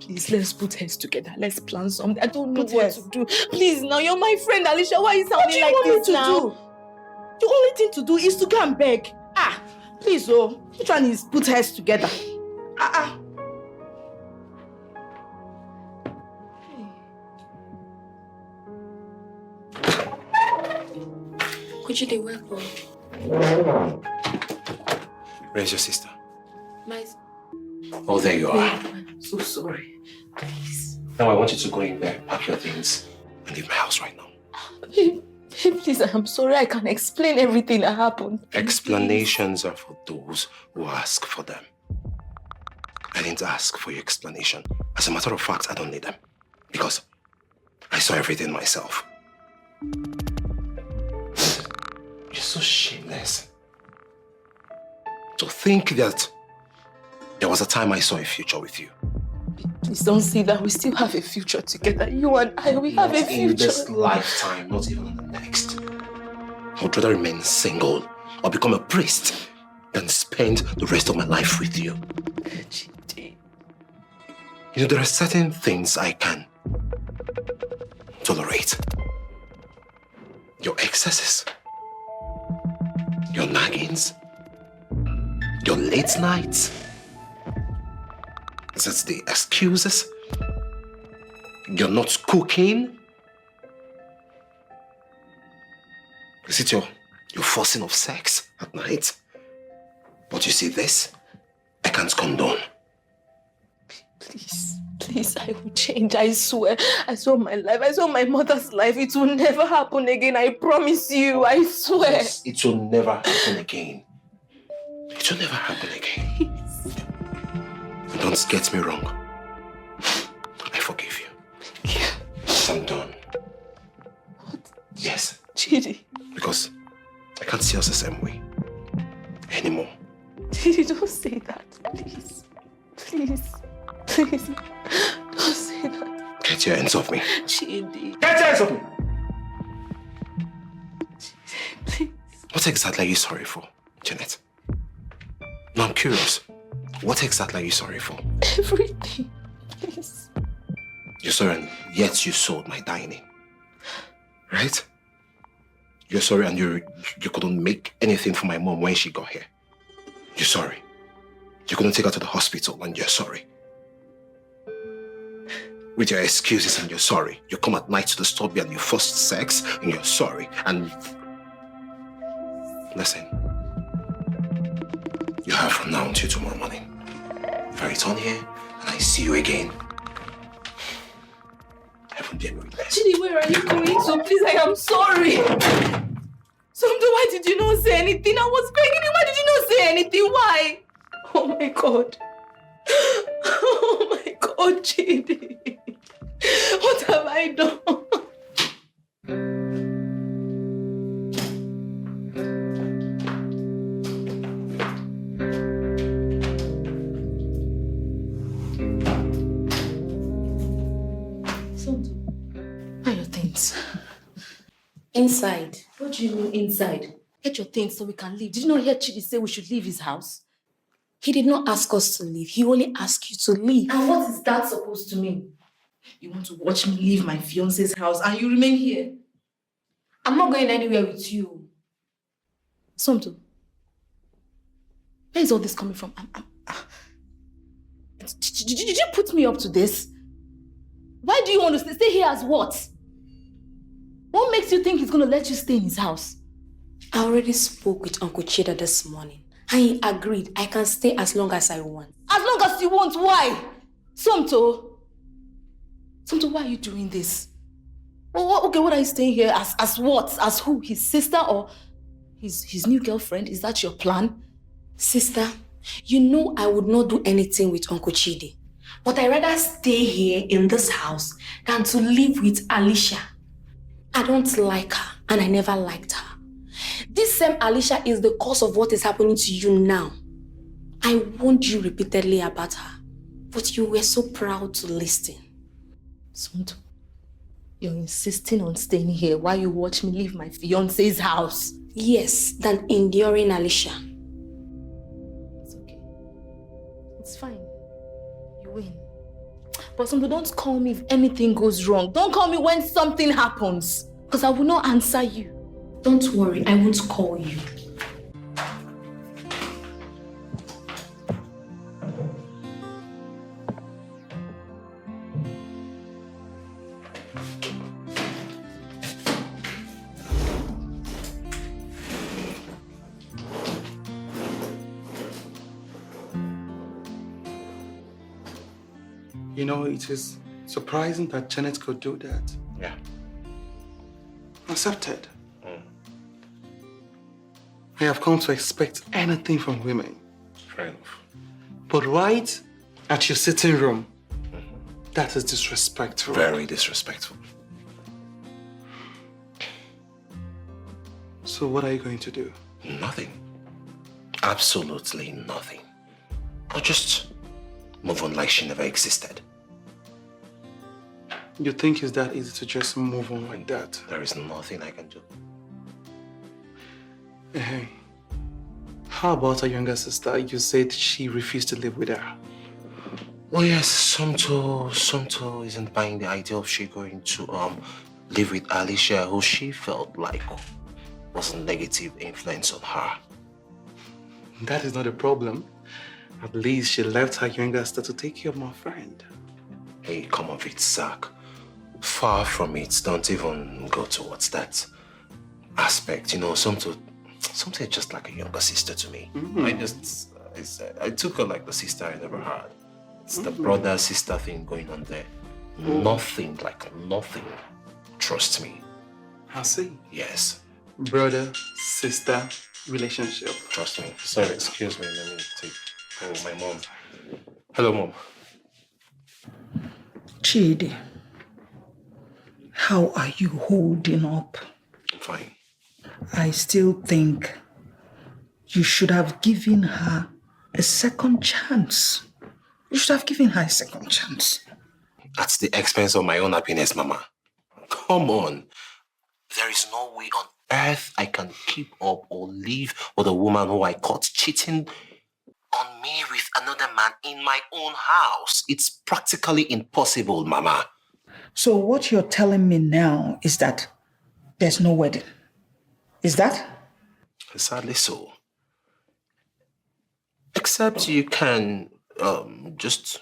B: Please, let's put heads together. Let's plan something. I don't know what to do. Please, now you're my friend, Alicia. Why are you sounding like this now? The only thing to do is to go and beg. Please, which one is put heads together?
E: Could you do welcome?
A: Where's your sister?
E: My...
A: Oh, there you are.
B: I'm so sorry. Please.
A: Now I want you to go in there, pack your things, and leave my house right now.
B: Please, I'm sorry. I can't explain everything that happened.
A: Explanations are for those who ask for them. I didn't ask for your explanation. As a matter of fact, I don't need them. Because I saw everything myself. You're so shameless. to think that there was a time I saw a future with you.
B: Please don't say that. We still have a future together. You and I, we have a
A: Not
B: future.
A: in this lifetime, not even in the next. I would rather remain single or become a priest than spend the rest of my life with you. You know, there are certain things I can tolerate. Your excesses, your naggings, your late nights. That's the excuses. You're not cooking. Is it your forcing of sex at night? But you see this, I can't condone.
B: Please, I will change. I swear. I saw my life. I saw my mother's life. It will never happen again. I promise you. I swear.
A: Yes, it will never happen again. It will never happen again. Don't get me wrong. I forgive you. I'm done.
B: What?
A: Yes.
B: Chidi.
A: Because I can't see us the same way anymore.
B: Chidi, don't say that. Please. Please. Please. Don't say that.
A: Get your hands off me.
B: Chidi.
A: Get your hands off me!
B: Please.
A: What exactly are you sorry for, Janet? No, I'm curious. What exactly are you sorry for?
B: Everything. Please.
A: You're sorry and yet you sold my dining. Right? You're sorry and you couldn't make anything for my mom when she got here. You're sorry. You couldn't take her to the hospital and you're sorry. With your excuses and you're sorry. You come at night to disturb me and you forced sex and you're sorry. And listen, you have from now until tomorrow morning. If I return here and I see you again, heaven be with me.
B: Chidi, where are you going to? Please, I am sorry. Somdo, why did you not say anything? I was begging you. Why did you not say anything? Why? Oh my God. Oh my God, Chidi. What have I done? Where are your things?
E: Inside.
B: What do you mean inside? Get your things so we can leave. Did you not hear Chidi say we should leave his house?
E: He did not ask us to leave. He only asked you to leave.
B: And what is that supposed to mean? You want to watch me leave my fiance's house and you remain here? I'm not going anywhere with you. Somto, where is all this coming from? Did you put me up to this? Why do you want to stay here as what? What makes you think he's going to let you stay in his house?
E: I already spoke with Uncle Chida this morning. And he agreed I can stay as long as I want.
B: As long as you want, why? Somto, why are you doing this? Okay, what are you staying here as what? As who? His sister or his new girlfriend? Is that your plan?
E: Sister, you know I would not do anything with Uncle Chidi. But I'd rather stay here in this house than to live with Alicia. I don't like her and I never liked her. This same Alicia is the cause of what is happening to you now. I warned you repeatedly about her, but you were so proud to listen.
B: Sonto, you're insisting on staying here while you watch me leave my fiance's house.
E: Yes, than enduring Alicia.
B: It's okay. It's fine. You win. But Sonto, don't call me if anything goes wrong. Don't call me when something happens, because I will not answer you.
E: Don't worry, I won't call you.
C: You know, it is surprising that Janet could do that.
A: Yeah.
C: Accepted. I have come to expect anything from women.
A: Fair enough.
C: But right at your sitting room, that is disrespectful.
A: Very disrespectful.
C: So what are you going to do?
A: Nothing. Absolutely nothing. I'll just move on like she never existed.
C: You think it's that easy to just move on like that?
A: There is nothing I can do.
C: Hey, how about her younger sister? You said she refused to live with her.
A: Oh yes, Somto isn't buying the idea of she going to live with Alicia, who she felt like was a negative influence on her.
C: That is not a problem. At least she left her younger sister to take care of my friend.
A: Hey, come of it, Zach. Far from it. Don't even go towards that aspect. You know, Somto is just like a younger sister to me. I took her like the sister I never had. It's the brother-sister thing going on there. Nothing. Trust me.
C: I see.
A: Yes.
C: Brother-sister relationship.
A: Trust me. Sorry, excuse me. Let me take... Oh, my mom. Hello, Mom.
D: Chidi, how are you holding up?
A: I'm fine.
D: I still think you should have given her a second chance. You should have given her a second chance.
A: At the expense of my own happiness, Mama. Come on. There is no way on earth I can keep up or live with a woman who I caught cheating on me with another man in my own house. It's practically impossible, Mama.
D: So what you're telling me now is that there's no wedding. Is that?
A: Sadly so. Except you can just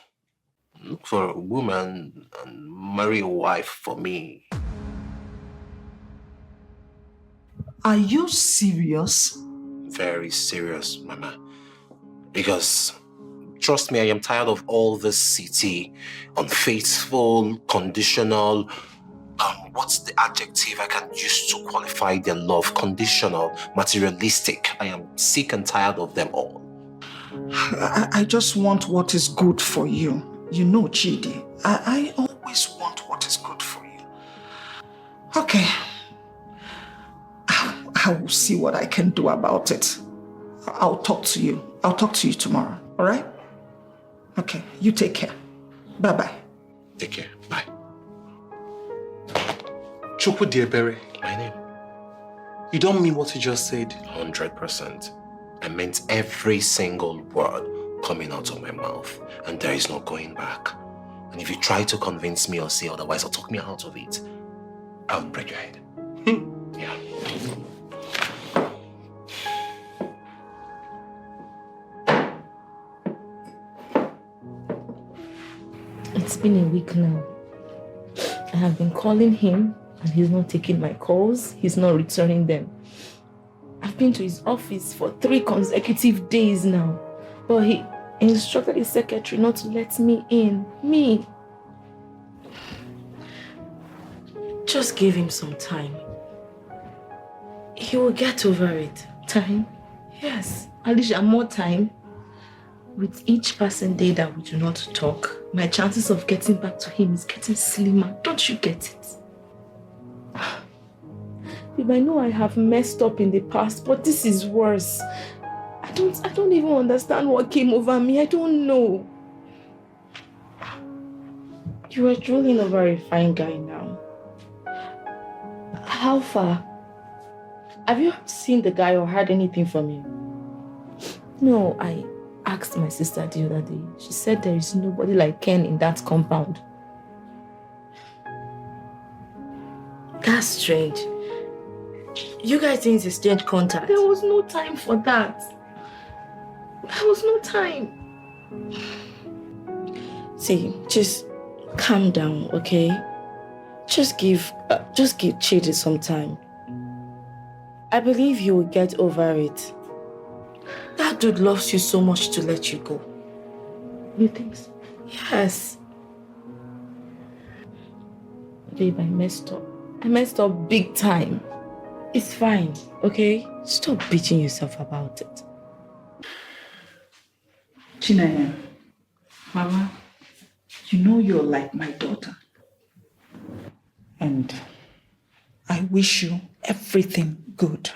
A: look for a woman and marry a wife for me.
D: Are you serious?
A: Very serious, Mama. Because, trust me, I am tired of all this city, unfaithful, conditional, what's the adjective I can use to qualify their love? Conditional, materialistic. I am sick and tired of them all.
D: I just want what is good for you. You know, Chidi, I always want what is good for you. Okay. I will see what I can do about it. I'll talk to you. I'll talk to you tomorrow, all right? Okay, you take care. Bye-bye.
A: Take care. Bye.
C: Chukwu Diebere.
A: My name?
C: You don't mean what you just said.
A: 100%. I meant every single word coming out of my mouth, and there is no going back. And if you try to convince me or say otherwise or talk me out of it, I'll break your head. Yeah.
E: It's been a week now. I have been calling him and he's not taking my calls. He's not returning them. I've been to his office for 3 consecutive days now. But he instructed his secretary not to let me in. Me. Just give him some time. He will get over it. Time? Yes. Alicia, more time. With each passing day that we do not talk, my chances of getting back to him is getting slimmer. Don't you get it? Babe, I know I have messed up in the past, but this is worse. I don't even understand what came over me. I don't know. You are drooling over a fine guy now. How far? Have you seen the guy or heard anything from him? No, I asked my sister the other day. She said there is nobody like Ken in that compound. That's strange. You guys didn't exchange contact. There was no time for that. There was no time. See, just calm down, okay? Just give Chidi some time. I believe you will get over it. That dude loves you so much to let you go. You think so? Yes. Babe, I messed up. I messed up big time. It's fine, okay? Stop beating yourself about it.
D: Chinaya, Mama, you know you're like my daughter. And I wish you everything good.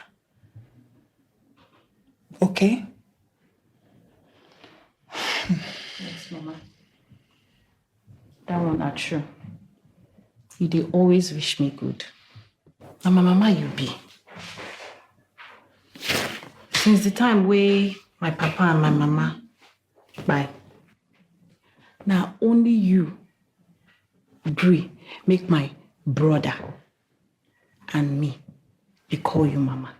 D: Okay?
H: That one are true. They always wish me good. And my mama you be. Since the time where my papa and my mama bye. Now only you agree make my brother and me they call you mama.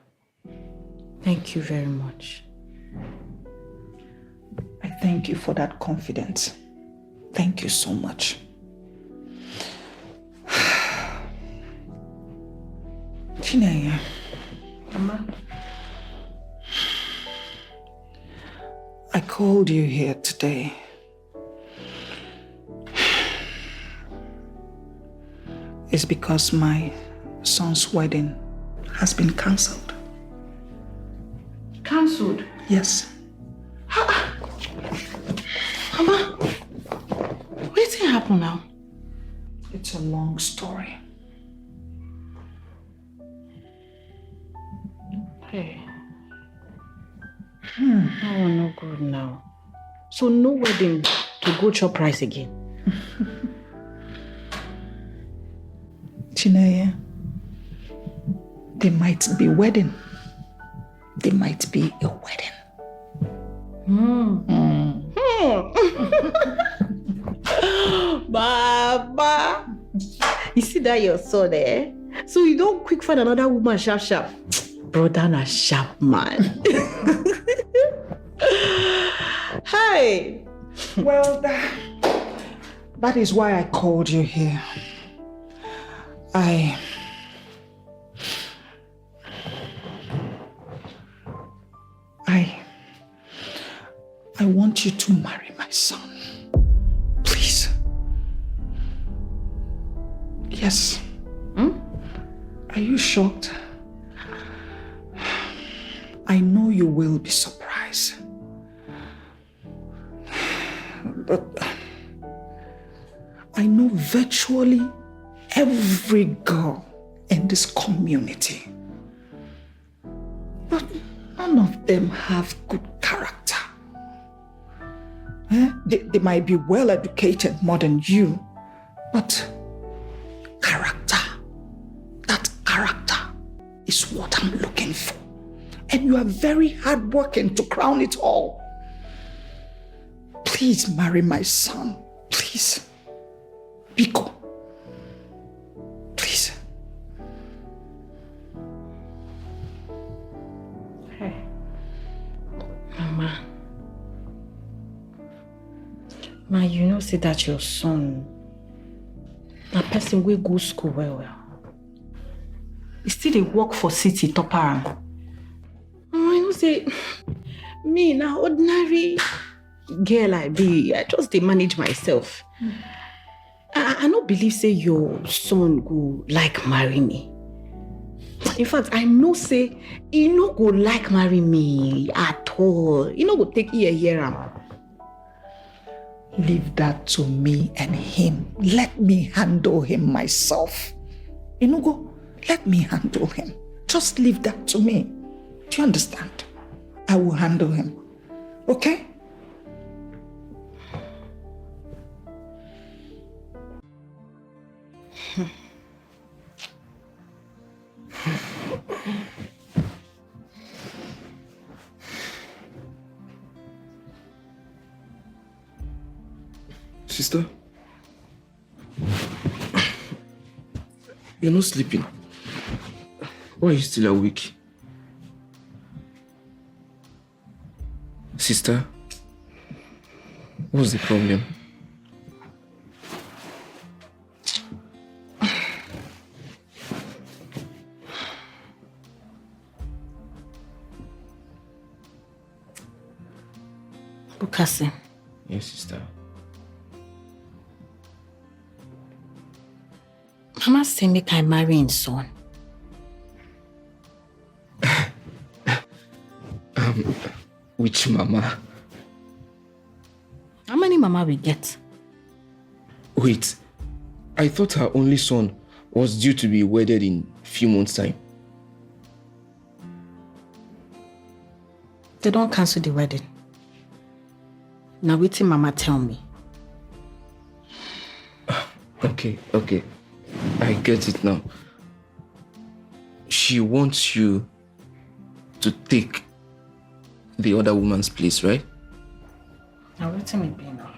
H: Thank you very much.
D: I thank you for that confidence. Thank you so much. Chinaya.
H: Mama.
D: I called you here today. It's because my son's wedding has been cancelled.
H: Cancelled?
D: Yes.
H: Mama, what's happen now?
D: It's a long story.
H: Hey. That one no good now. So no wedding to go chop rice again.
D: Chinaya, there might be wedding. There might be a wedding.
H: Baba, you see that your son eh? So you don't quick find another woman sharp. Brother na sharp man. Hi.
D: Well, that is why I called you here. I want you to marry my son. Please. Yes. Are you shocked? I know you will be surprised. But I know virtually every girl in this community. But none of them have good character. They might be well educated more than you, but character, that character is what I'm looking for. And you are very hardworking to crown it all. Please marry my son. Please. Biko. Please.
H: Hey. Mama. Ma, you know, say that your son, a person will go school well. He still dey work for city top around. You know, say, me na ordinary girl I be. I just dey manage myself. I don't believe say your son go like marry me. In fact, I know say he no go like marry me at all. He no go take hear am.
D: Leave that to me and him. Let me handle him myself. Inugo, let me handle him. Just leave that to me. Do you understand? I will handle him. Okay?
G: Sister? You're not sleeping. Why are you still awake? Sister? What's the problem?
H: Bukasi.
G: Yes, sister.
H: Mama say make I marry him son.
G: Which mama?
H: How many mama we get?
G: Wait, I thought her only son was due to be wedded in a few months' time.
H: They don't cancel the wedding. Now waiting mama tell me.
G: Okay. I get it now. She wants you to take the other woman's place, right?
H: Now, what's me be now?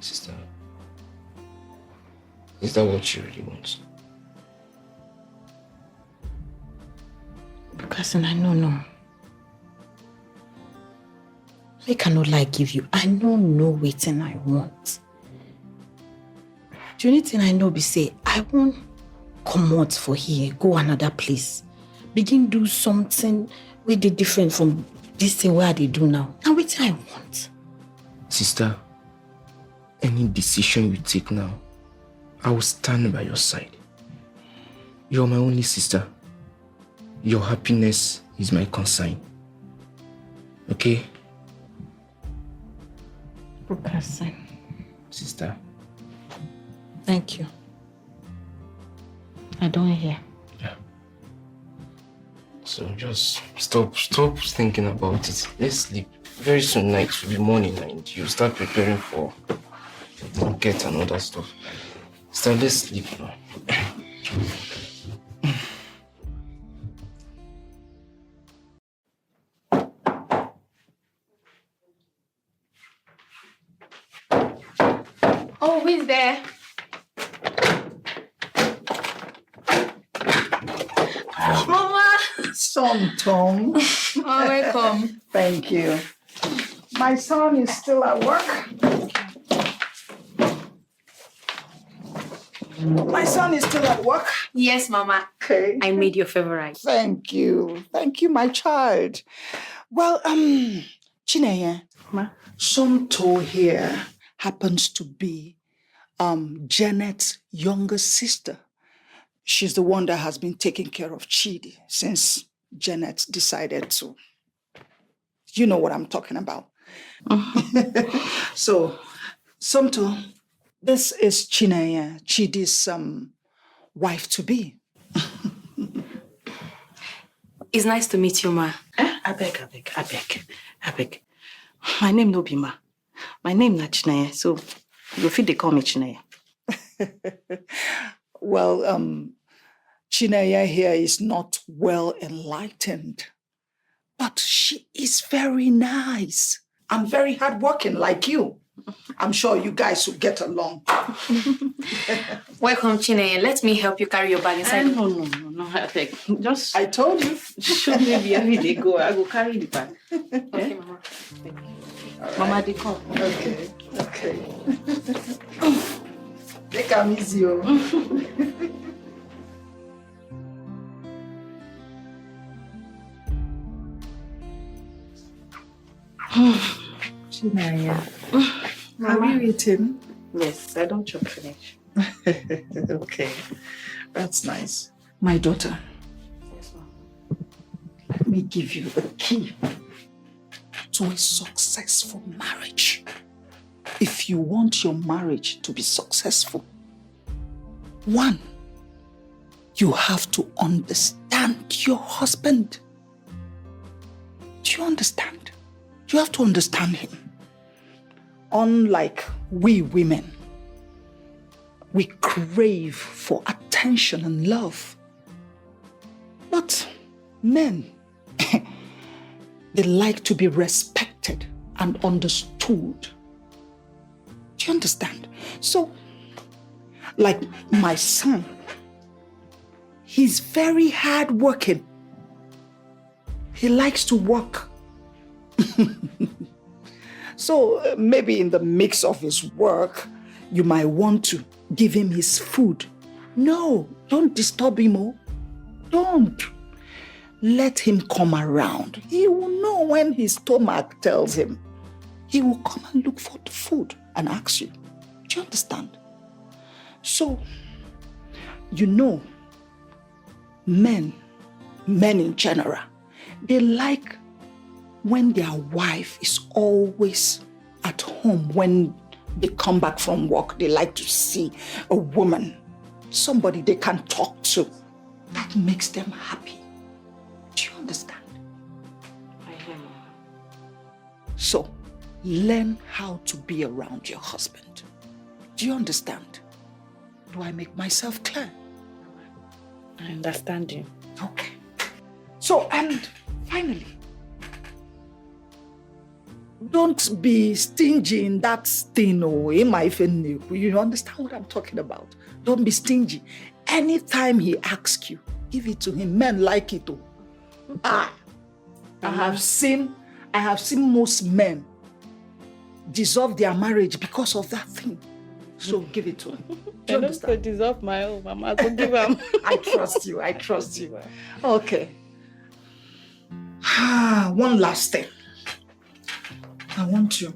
G: Sister, is that what she really wants?
H: Because I know. I cannot lie give you. I don't know wetin I want. The only thing I know be say I won't come out for here, go another place, begin do something wey dey different from this thing where they do now. Now wetin I want.
G: Sister, any decision you take now, I will stand by your side. You're my only sister. Your happiness is my concern. Okay?
H: Procrastinate.
G: Sister.
H: Thank you. I don't hear.
G: Yeah. So just stop thinking about it. Let's sleep. Very soon night will be morning and you start preparing for market and other stuff. So let's sleep now.
E: Oh, who is there? Mama!
D: Son Tom.
E: Oh, welcome.
D: Thank you. My son is still at work. My son is still at work.
E: Yes, Mama.
D: Okay.
E: I made your favorite.
D: Thank you. Thank you, my child. Well, Chineye,
H: Ma?
D: Somto here happens to be Janet's younger sister. She's the one that has been taking care of Chidi since Janet decided to. You know what I'm talking about. So, Somto, this is Chineye, Chidi's wife-to-be.
E: It's nice to meet you, Ma.
H: I beg. My name no be Ma. My name na Chineye, so you feel they call me Chineye.
D: Well, Chineye here is not well enlightened, but she is very nice and very hardworking like you. I'm sure you guys will get along.
E: Welcome, Chine. Let me help you carry your bag inside.
H: No, I beg. Just
D: I told you.
H: show me every day go. I go carry the bag.
E: Okay, Mama.
H: Right. Mama, they come.
D: Okay. Take am easy, oh. Chinaya, have you eaten?
H: Yes, I don't chop finish.
D: Okay, that's nice. My daughter,
H: Yes, ma'am.
D: let me give you the key to a successful marriage. If you want your marriage to be successful, one, you have to understand your husband. Do you understand? You have to understand him. Unlike we women, we crave for attention and love. But men, they like to be respected and understood. Do you understand? So, like my son, he's very hardworking. He likes to work. So maybe in the mix of his work, you might want to give him his food. No, don't disturb him. Oh. Don't. Let him come around. He will know when his stomach tells him. He will come and look for the food and ask you. Do you understand? So, you know, men in general, they like when their wife is always at home. When they come back from work, they like to see a woman, somebody they can talk to. That makes them happy. Do you understand?
H: I hear, Mama.
D: So, learn how to be around your husband. Do you understand? Do I make myself clear?
H: I understand you.
D: Okay. So, and finally, don't be stingy in that thing or in my family. You understand what I'm talking about? Don't be stingy. Anytime he asks you, give it to him. Men like it. I have seen most men dissolve their marriage because of that thing. So give it to him. Do you understand?
H: I don't dissolve my own, Mama. I go give him.
D: I trust you. Okay. One last thing. I want you.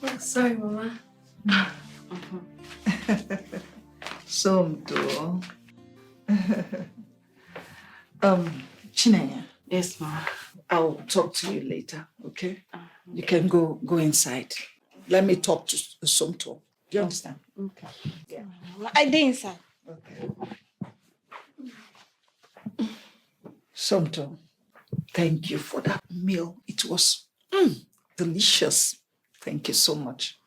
E: Oh, sorry, Mama.
D: Somto. Chinaya.
H: Yes, Mama.
D: I'll talk to you later, okay? You can go inside. Let me talk to Somto. Do you understand?
H: Okay.
D: Yeah.
H: I did inside.
D: Okay. Somto, thank you for that meal. It was delicious. Thank you so much.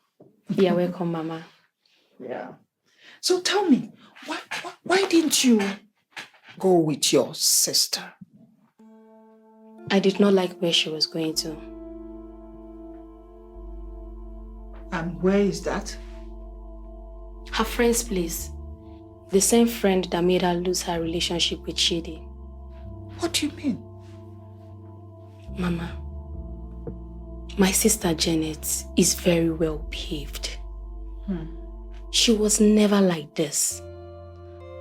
E: You're welcome, Mama.
D: Yeah. So tell me, why didn't you go with your sister?
E: I did not like where she was going to.
D: And where is that?
E: Her friend's place. The same friend that made her lose her relationship with Shady.
D: What do you mean?
E: Mama, my sister Janet is very well behaved. She was never like this.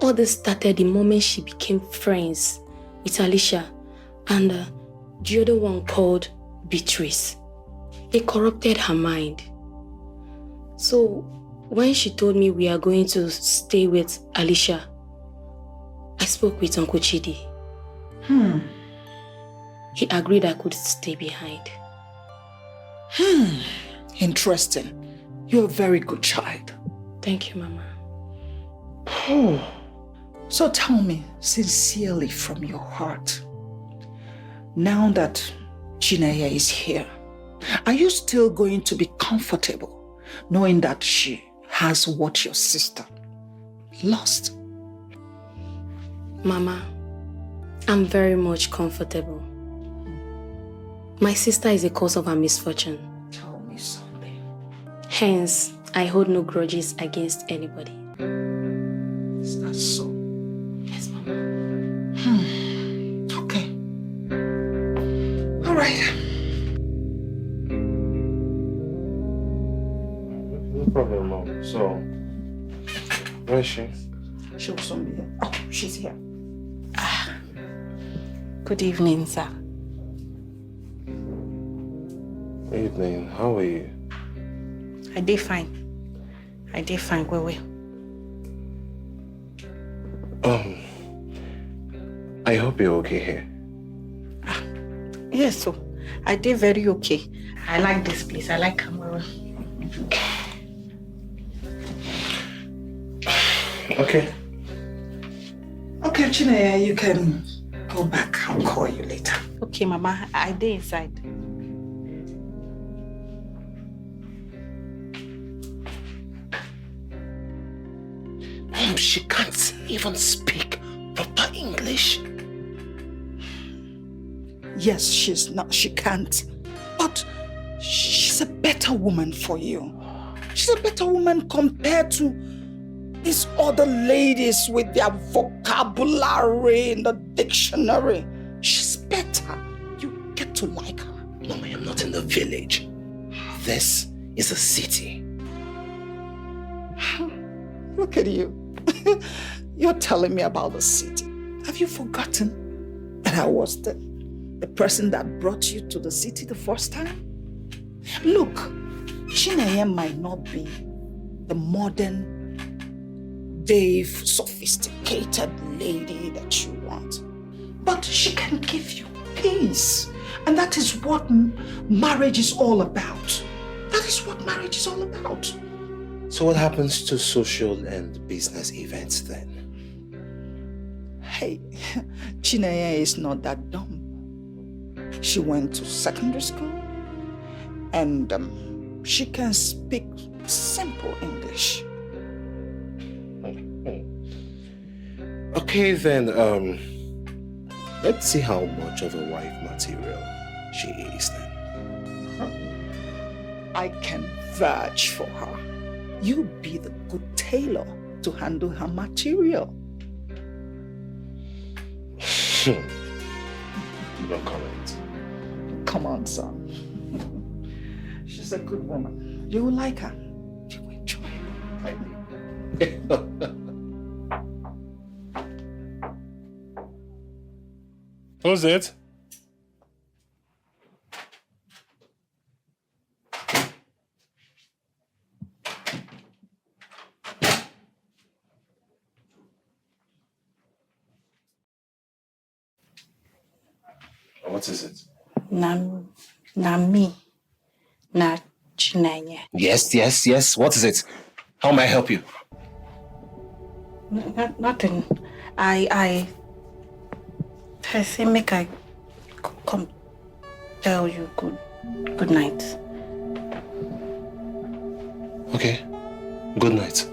E: All this started the moment she became friends with Alicia and the other one called Beatrice. They corrupted her mind. So when she told me we are going to stay with Alicia, I spoke with Uncle Chidi. He agreed I could stay behind.
D: Interesting. You're a very good child.
E: Thank you, Mama.
D: So tell me sincerely from your heart, now that Chinaya is here, are you still going to be comfortable knowing that she has what your sister lost?
E: Mama, I'm very much comfortable. My sister is a cause of her misfortune.
D: Tell me something.
E: Hence, I hold no grudges against anybody.
D: Is that so?
E: Yes, Mama.
D: Okay. All right.
F: No problem, Mom. So, where is she?
D: She'll soon be here. Oh, she's here.
H: Good evening, sir.
F: Evening. How are you?
H: I did fine. Well.
F: I hope you're okay here.
H: Yes, so I did very okay. I like this place. I like Cameroon.
F: Okay.
D: Okay, Chinaya, you can go back. I'll call you later.
H: Okay, Mama. I did inside.
A: She can't even speak proper English.
D: Yes, she can't. But she's a better woman for you. She's a better woman compared to these other ladies with their vocabulary in the dictionary. She's better. You get to like her.
A: Mama, I am not in the village. This is a city.
D: Look at you. You're telling me about the city. Have you forgotten that I was the person that brought you to the city the first time? Look, Chinaya might not be the modern, sophisticated lady that you want, but she can give you peace. And that is what marriage is all about. That is what marriage is all about.
A: So what happens to social and business events then?
D: Hey, Chinaya is not that dumb. She went to secondary school and she can speak simple English.
F: Okay then, let's see how much of a wife material she is then.
D: I can vouch for her. You be the good tailor to handle her material.
F: No comment.
D: Come on, son. She's a good woman. You will like her. You will enjoy her.
F: Who's it? What is it?
H: Na me. Na Chinenye.
A: Yes. What is it? How may I help you?
H: Nothing. I say make I come tell you good night.
A: Okay. Good night.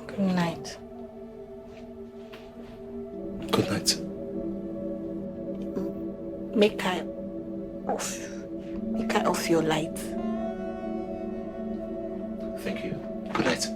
H: Good night.
A: Good night.
H: Make I off your light.
A: Thank you. Good night.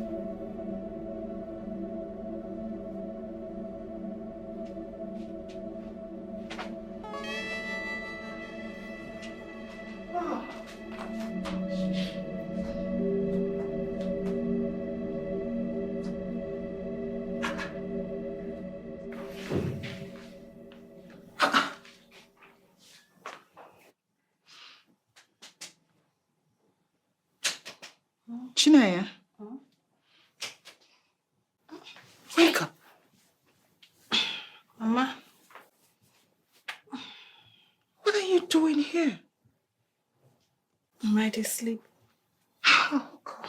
D: Chinaya, wake up.
H: Mama.
D: What are you doing here?
H: I'm ready to sleep.
D: Oh, God.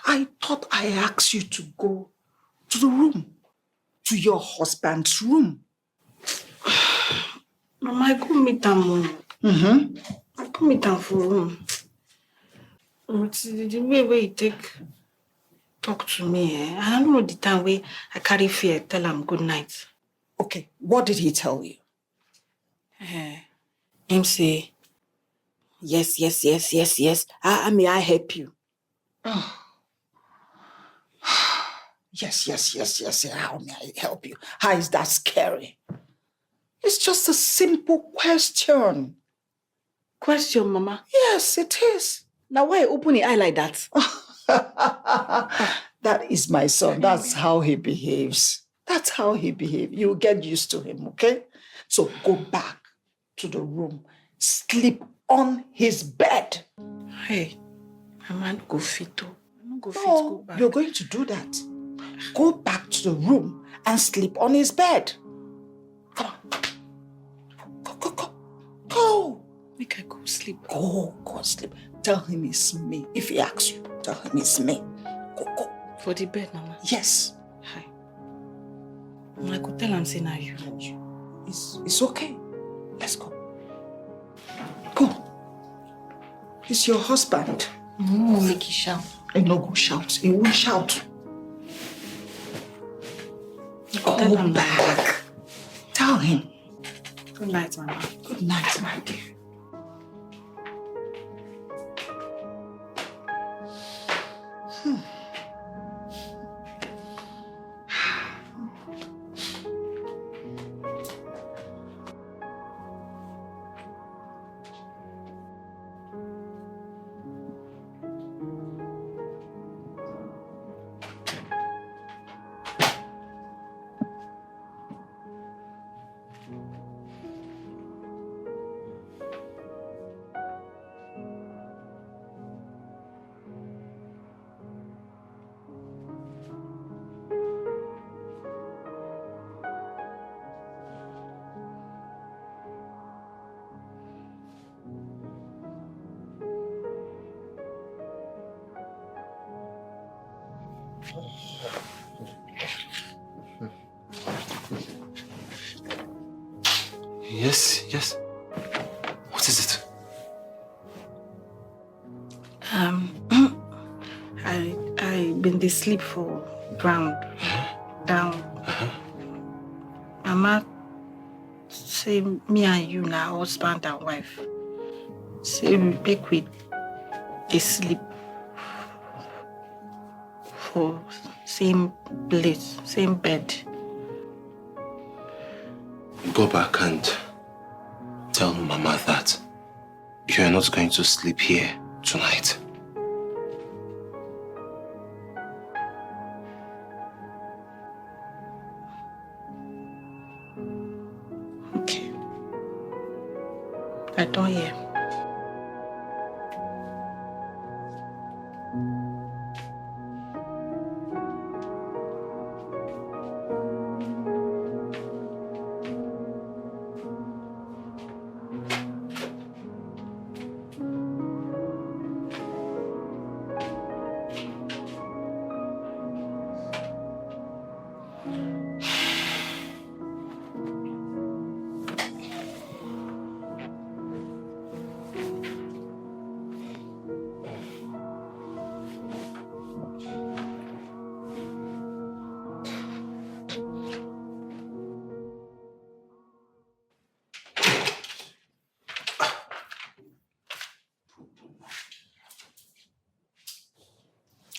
D: I thought I asked you to go to the room, to your husband's room.
H: Mama, I go meet him. I go meet him for room. But the way you talk to me, I don't know the time where I carry fear, tell him good night.
D: Okay, what did he tell you?
H: Him say, yes. May I help you?
D: Oh. Yes. How may I help you? How is that scary? It's just a simple question.
H: Question, Mama?
D: Yes, it is.
H: Now why you open your eye like that?
D: That is my son. That's how he behaves. You'll get used to him, okay? So go back to the room. Sleep on his bed.
H: Hey, I'm not go fit to. I'm not go fit
D: No,
H: go back.
D: you're going to do that. Go back to the room and sleep on his bed. Come on. Go.
H: Make I go sleep.
D: Go sleep. Tell him it's me. If he asks you, tell him it's me. Go.
H: For the bed, Mama?
D: Yes.
H: Hi. I could tell him say now you.
D: It's okay. Let's go. Go. He's your husband.
H: No, make you shout.
D: I no go shout. He won't shout. Go back. Tell him.
H: Good night, Mama.
D: Good night, my dear.
A: Yes. What is it?
H: been they sleep for ground, down. Mama say me and you now husband and wife. Say we make we they sleep for same place, same bed.
A: Go back and tell Mama that you're not going to sleep here tonight.
H: Okay. I don't hear.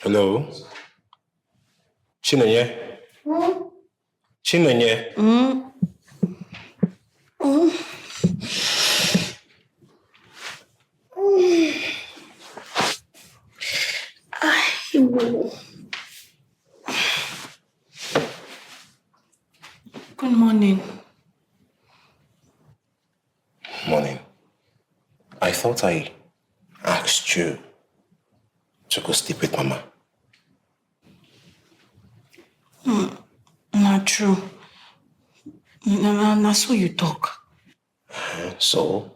A: Hello? Chinenye? Chinenye?
H: Good morning.
A: Morning. I thought I asked you to go sleep with Mama.
H: Not true. Not so you talk.
A: So?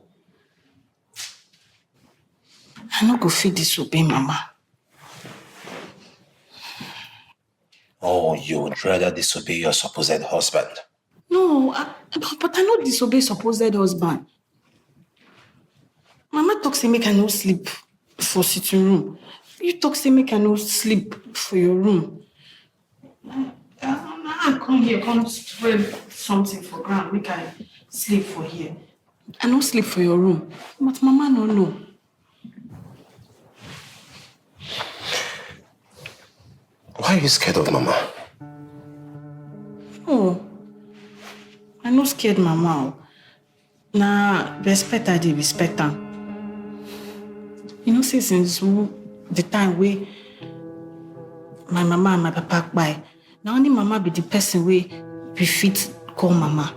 H: I no go fit disobey Mama.
A: Oh, you would rather disobey your supposed husband?
H: No, but I no disobey supposed husband. Mama talk say make I no sleep for sitting room. You talk say make I no sleep for your room. I come here, come spread something for ground, make I sleep for here. I no sleep for your room, but Mama no know.
A: Why are you scared of Mama?
H: Oh, I no scared Mama. Nah, respect I dey respect her. You know, say since the time where my Mama and my Papa buy, now only Mama be the person we fit call Mama.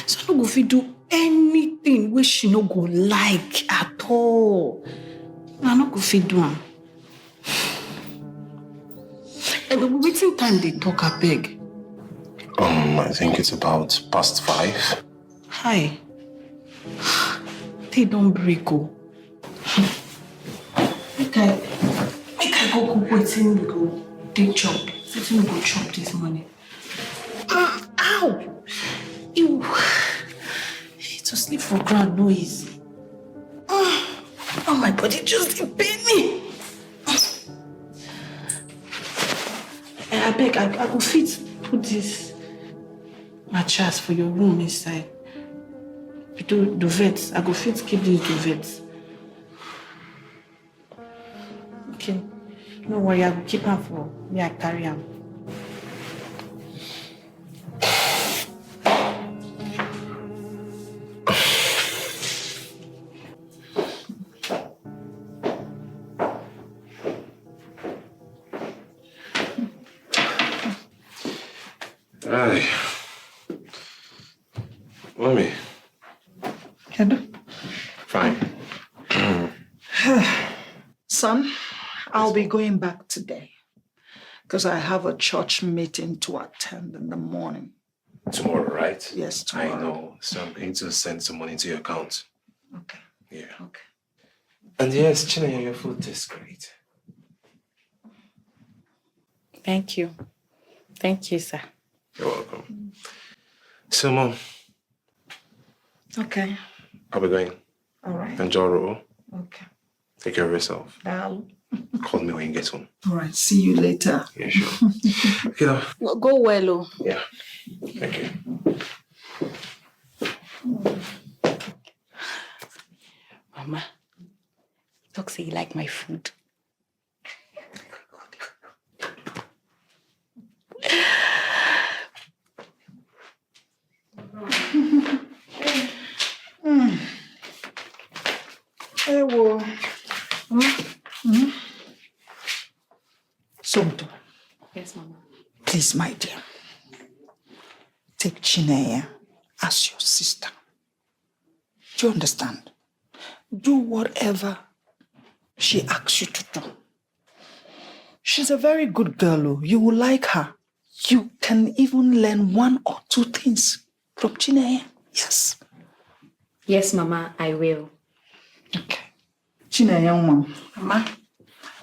H: So I no go fit do anything where she no go like at all. I no go fit do am. Waiting time they talk abeg.
A: I think it's about 5:30.
H: Hi. They don't break oh. Make I go cook wetin we go take chop. Wetin we go chop this morning. Ow! Ew. To sleep for ground no easy. Oh, my body just dey pain me. I beg, I go fit put this mattress for your room inside. Duvet. I go fit keep this duvet. Okay. No worry, I will keep her for me. I carry her.
A: Hi. Mommy.
D: Hello.
A: Fine.
D: Son, I'll be going back today because I have a church meeting to attend in the morning.
A: Tomorrow, right?
D: Yes, tomorrow.
A: I know. So I'm going to send some money to your account.
D: Okay.
A: Yeah.
D: Okay.
A: And yes, Chinenye, your food tastes great.
H: Thank you. Thank you, sir.
A: You're welcome. So, Mom.
D: Okay.
A: I'll be going.
D: All right.
A: Enjoy roll.
D: Okay.
A: Take care of yourself.
D: Dal.
F: Call me when you get home.
D: All right, see you later.
F: Yeah, sure. Okay, now.
H: Go well, oh.
F: Yeah. Thank you.
H: Mama, talk say you like my food.
D: Hey, whoa. Somto,
E: Yes, Mama.
D: please, my dear, take Chineye as your sister. Do you understand? Do whatever she asks you to do. She's a very good girl, oh. You will like her. You can even learn 1 or 2 things from Chineye. Yes.
E: Yes, Mama, I will.
D: Okay. Chineye, Mama,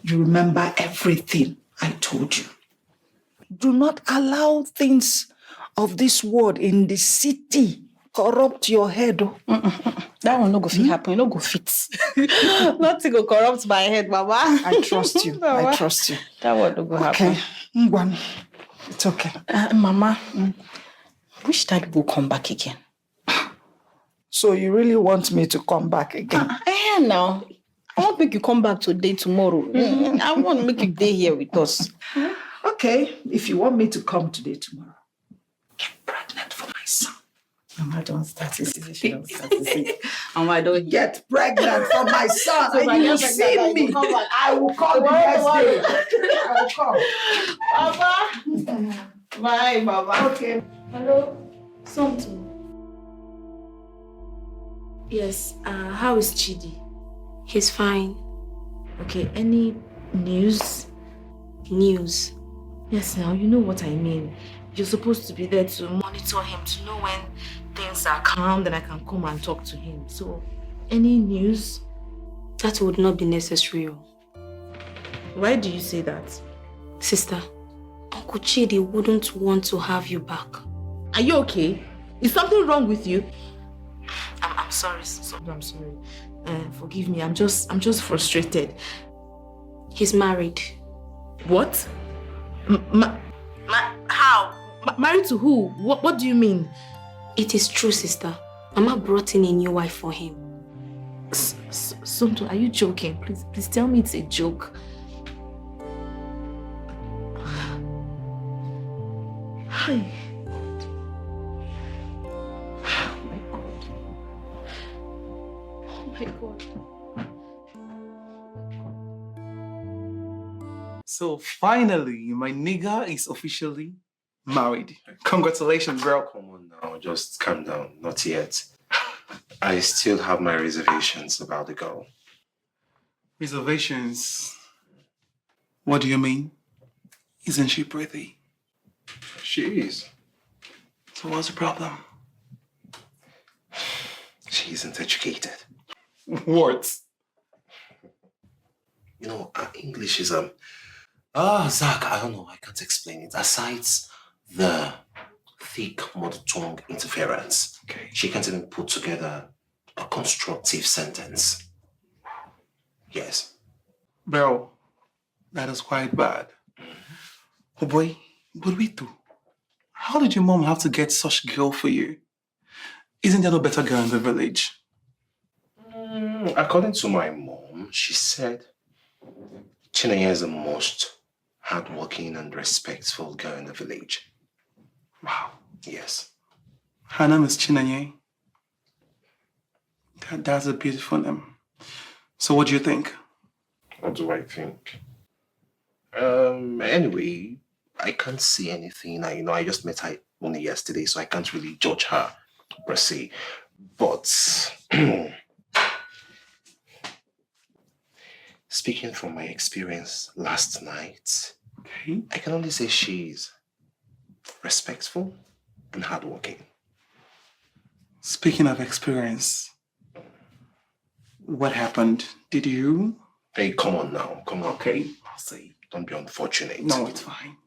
D: you remember everything I told you. Do not allow things of this world in the city corrupt your head. Oh.
H: That one no go fit happen, no go fit. Nothing go corrupt my head, Mama.
D: I trust you.
H: Mama.
D: I trust you.
H: That one no go happen.
D: Okay. Ngwan. It's okay.
H: Mama, which dad will come back again?
D: So you really want me to come back again?
H: Now. I want to make you come back today, tomorrow. I want to make you stay here with us.
D: Okay. If you want me to come today, tomorrow, get pregnant for my son.
H: Mama, don't start this. Mama, don't
D: Get pregnant for my son.
H: So if I
D: and you
H: get
D: see
H: pregnant,
D: me. I will come the next day. I will come.
H: Mama. Bye, Mama.
D: Okay.
E: Hello? Something. Yes, how is Chidi? He's fine. Okay, any news? News? Yes, now you know what I mean. You're supposed to be there to monitor him, to know when things are calm, then I can come and talk to him. So, any news? That would not be necessary. Why do you say that? Sister, Uncle Chidi wouldn't want to have you back. Are you okay? Is something wrong with you? I'm sorry. I'm sorry. Forgive me. I'm just frustrated. He's married. What? How? Married to who? What do you mean? It is true, sister. Mama brought in a new wife for him. Somto, are you joking? Please tell me it's a joke. Hi. Oh my God.
C: So finally, my nigga is officially married. Congratulations, bro.
F: Come on now, just calm down. Not yet. I still have my reservations about the girl.
C: Reservations? What do you mean? Isn't she pretty?
F: She is.
C: So what's the problem?
F: She isn't educated.
C: What?
F: You know, our English is Zach, I don't know, I can't explain it. Aside the thick mother tongue interference,
C: Okay.
F: she can't even put together a constructive sentence. Yes.
C: Bro, that is quite bad. Oh boy, but wait too. How did your mom have to get such girl for you? Isn't there no better girl in the village?
F: According to my mom, she said Chineye is the most hardworking and respectful girl in the village.
C: Wow.
F: Yes.
C: Her name is Chineye. That's a beautiful name. So what do you think?
F: What do I think? Anyway, I can't see anything. I just met her only yesterday, so I can't really judge her per se. But speaking from my experience last night,
C: Okay.
F: I can only say she's respectful and hardworking.
C: Speaking of experience, what happened? Did you?
F: Hey, come on now, come on.
C: Okay, I'll say.
F: Don't be unfortunate.
C: No, it's fine.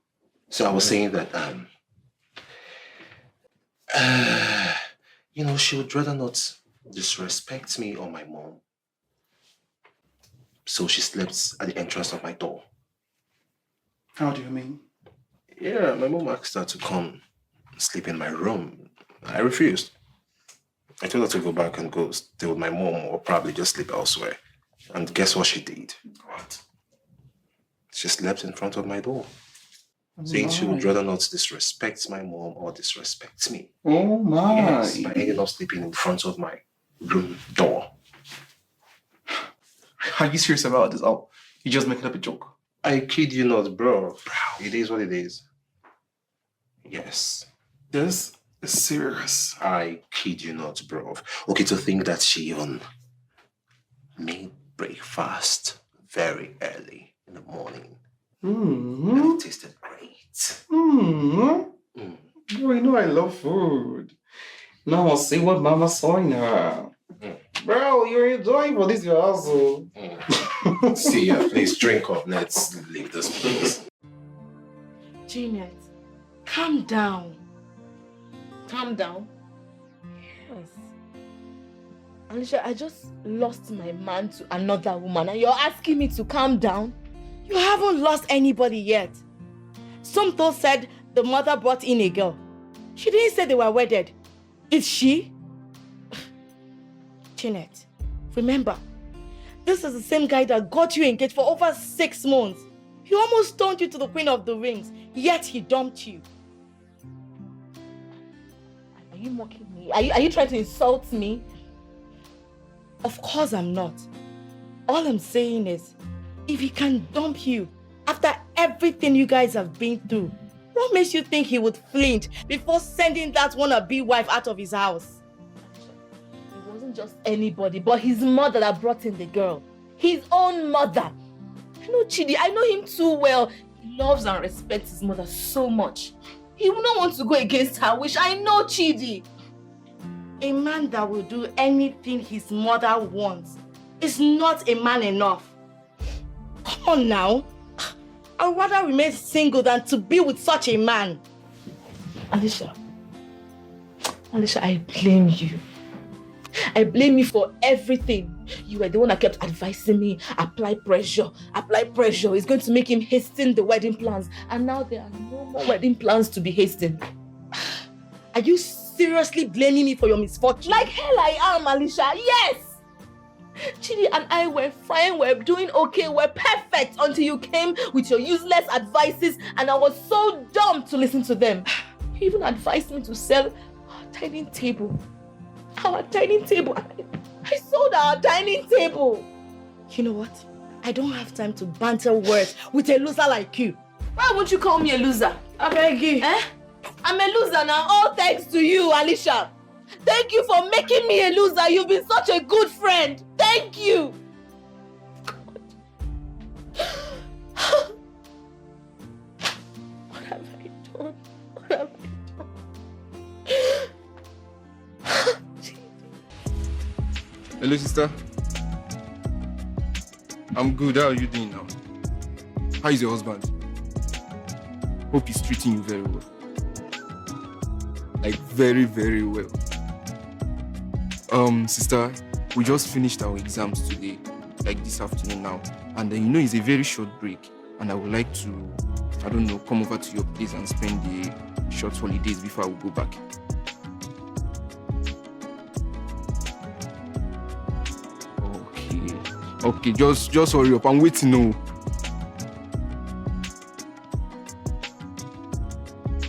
F: So I was saying that, she would rather not disrespect me or my mom. So she slept at the entrance of my door.
C: How do you mean?
F: Yeah, my mom asked her to come sleep in my room. I refused. I told her to go back and go stay with my mom or probably just sleep elsewhere. And guess what she did?
C: What?
F: She slept in front of my door. Saying she would rather not disrespect my mom or disrespect me.
C: Oh my.
F: Yes, by ending up sleeping in front of my room door.
C: Are you serious about this? Oh, you just making up a joke.
F: I kid you not, bro. It is what it is. Yes.
C: This is serious.
F: I kid you not, bro. Okay, to think that she even made breakfast very early in the morning.
C: Mm-hmm.
F: And it tasted great.
C: Mm-hmm. Bro, you know I love food. Now I'll see what Mama saw in her. Bro, you're enjoying for this your hustle.
F: See ya, please drink up. Let's leave this place.
B: Janet, calm down. Calm down? Yes. Alicia, I just lost my man to another woman and you're asking me to calm down? You haven't lost anybody yet. Somto said the mother brought in a girl. She didn't say they were wedded. Did she? Janet, remember, this is the same guy that got you engaged for over 6 months. He almost turned you to the queen of the rings, yet he dumped you. Are you mocking me? Are you trying to insult me? Of course I'm not. All I'm saying is, if he can dump you after everything you guys have been through, what makes you think he would flinch before sending that wannabe wife out of his house? It wasn't just anybody, but his mother that brought in the girl. His own mother. I know Chidi, I know him too well. He loves and respects his mother so much. He will not want to go against her wish. I know Chidi. A man that will do anything his mother wants is not a man enough. Come on now. I'd rather remain single than to be with such a man. Alicia, I blame you. I blame you for everything. You were the one that kept advising me, apply pressure. It's going to make him hasten the wedding plans. And now there are no more wedding plans to be hastened. Are you seriously blaming me for your misfortune? Like hell I am, Alicia, yes! Chidi and I were fine, we're doing okay, we're perfect until you came with your useless advices and I was so dumb to listen to them. You even advised me to sell our dining table. I sold our dining table. You know what? I don't have time to banter words with a loser like you. Why won't you call me a loser? I beg you. I'm a loser now, all thanks to you, Alicia. Thank you for making me a loser. You've been such a good friend. Thank you. What have I done?
G: Hello, sister. I'm good. How are you doing now? How is your husband? Hope he's treating you very well. Like, very, very well. Sister, we just finished our exams today, like this afternoon now. And then, it's a very short break. And I would like to, come over to your place and spend the short holidays before I will go back. Okay, just hurry up. I'm waiting now.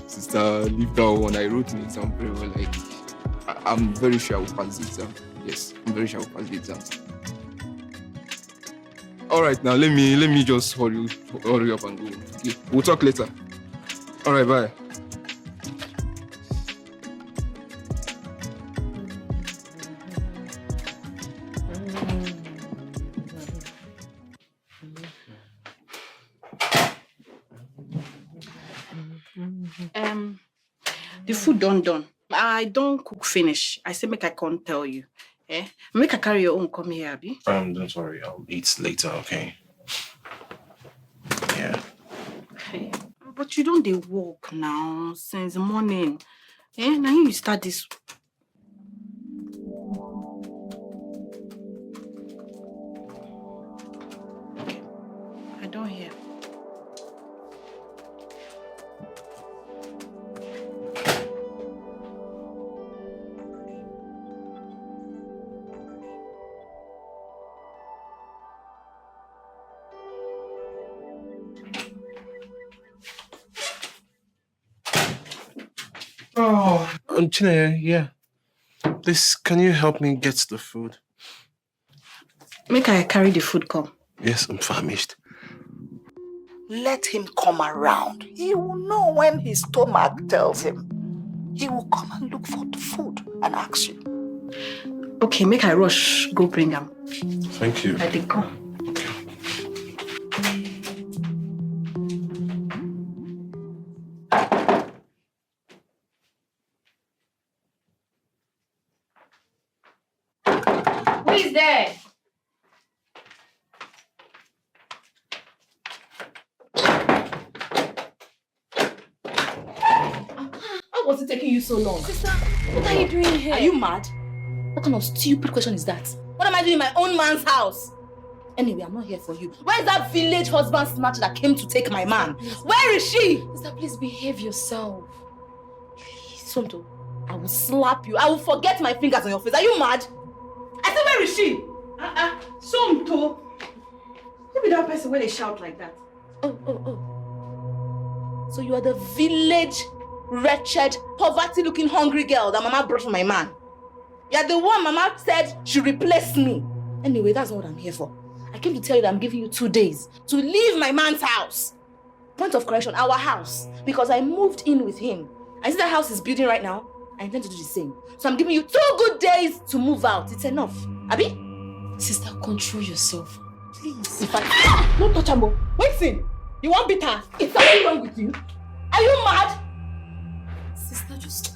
G: Sister, leave that one. I wrote an exam very well. I'm very sure I will pass the exam. Yes, I'm very sure I will pass the exam. All right, now let me just hurry up and go. Okay, we'll talk later. All right, bye.
H: The food done. I don't cook finish. I say make I can't tell you. Make I carry your own come here, Abby.
F: Don't worry, I'll eat later, okay? Yeah.
H: Hey, but you don't dey work now since the morning. Now you start this. I don't hear.
F: Oh, Chineye, yeah. Please, can you help me get the food?
H: Make I carry the food come.
F: Yes, I'm famished.
D: Let him come around. He will know when his stomach tells him. He will come and look for the food and ask you.
H: Okay, make I rush, go bring him.
F: Thank you.
H: I did come.
E: Who is there?
B: How was it taking you so long?
E: Sister, what are you doing here?
B: Are you mad? What kind of stupid question is that? What am I doing in my own man's house? Anyway, I'm not here for you. Where is that village husband snatcher that came to take my man? Where is she?
E: Sister, please behave yourself.
B: Sonto, I will slap you. I will forget my fingers on your face. Are you mad? I said, where is she?
H: Somto. Who be that person when they shout like that?
B: Oh. So you are the village, wretched, poverty-looking, hungry girl that Mama brought for my man. You are the one Mama said should replace me. Anyway, that's not what I'm here for. I came to tell you that I'm giving you 2 days to leave my man's house. Point of correction, our house. Because I moved in with him. I see that house is building right now. I intend to do the same. So I'm giving you 2 good days to move out. It's enough. Abi?
E: Sister, control yourself.
B: Please. In fact, no touch Ambo. Wait, you want bitter? Is something wrong with you? Are you mad?
E: Sister, just...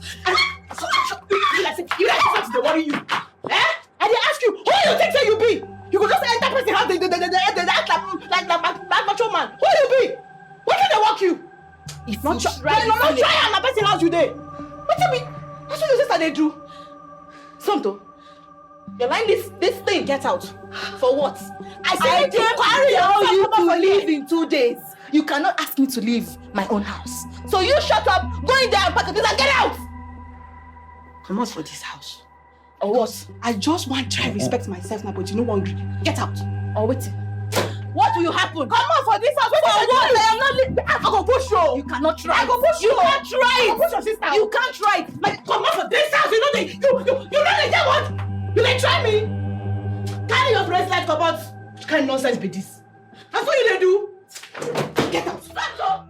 B: You like something to worry you. Eh? I didn't ask you, who you think you be? You could just enter person's house, they act like macho man. Who you be? What can they walk you?
E: If
B: Not try and my person's house you there. What you mean? That's what your sister they do. Sonto, you're lying this thing, get out. For what? I said to carry all you to leave in 2 days. You cannot ask me to leave my own house. So you shut up, go in there and pack it and get out.
H: Come on for this house.
B: Or what? I just want to try and respect myself now, but you know what? Get out. Or wait. What will happen? Come on for this house. For what? I am not leaving. I go push you. You cannot try. I go push you. You can't try it. Push your sister. You can't try it. Come on for this house. You know the you know the what? You may try me. Carry your bracelet, come out. What kind of nonsense be this? That's what you do. Get out. Stop, Stop,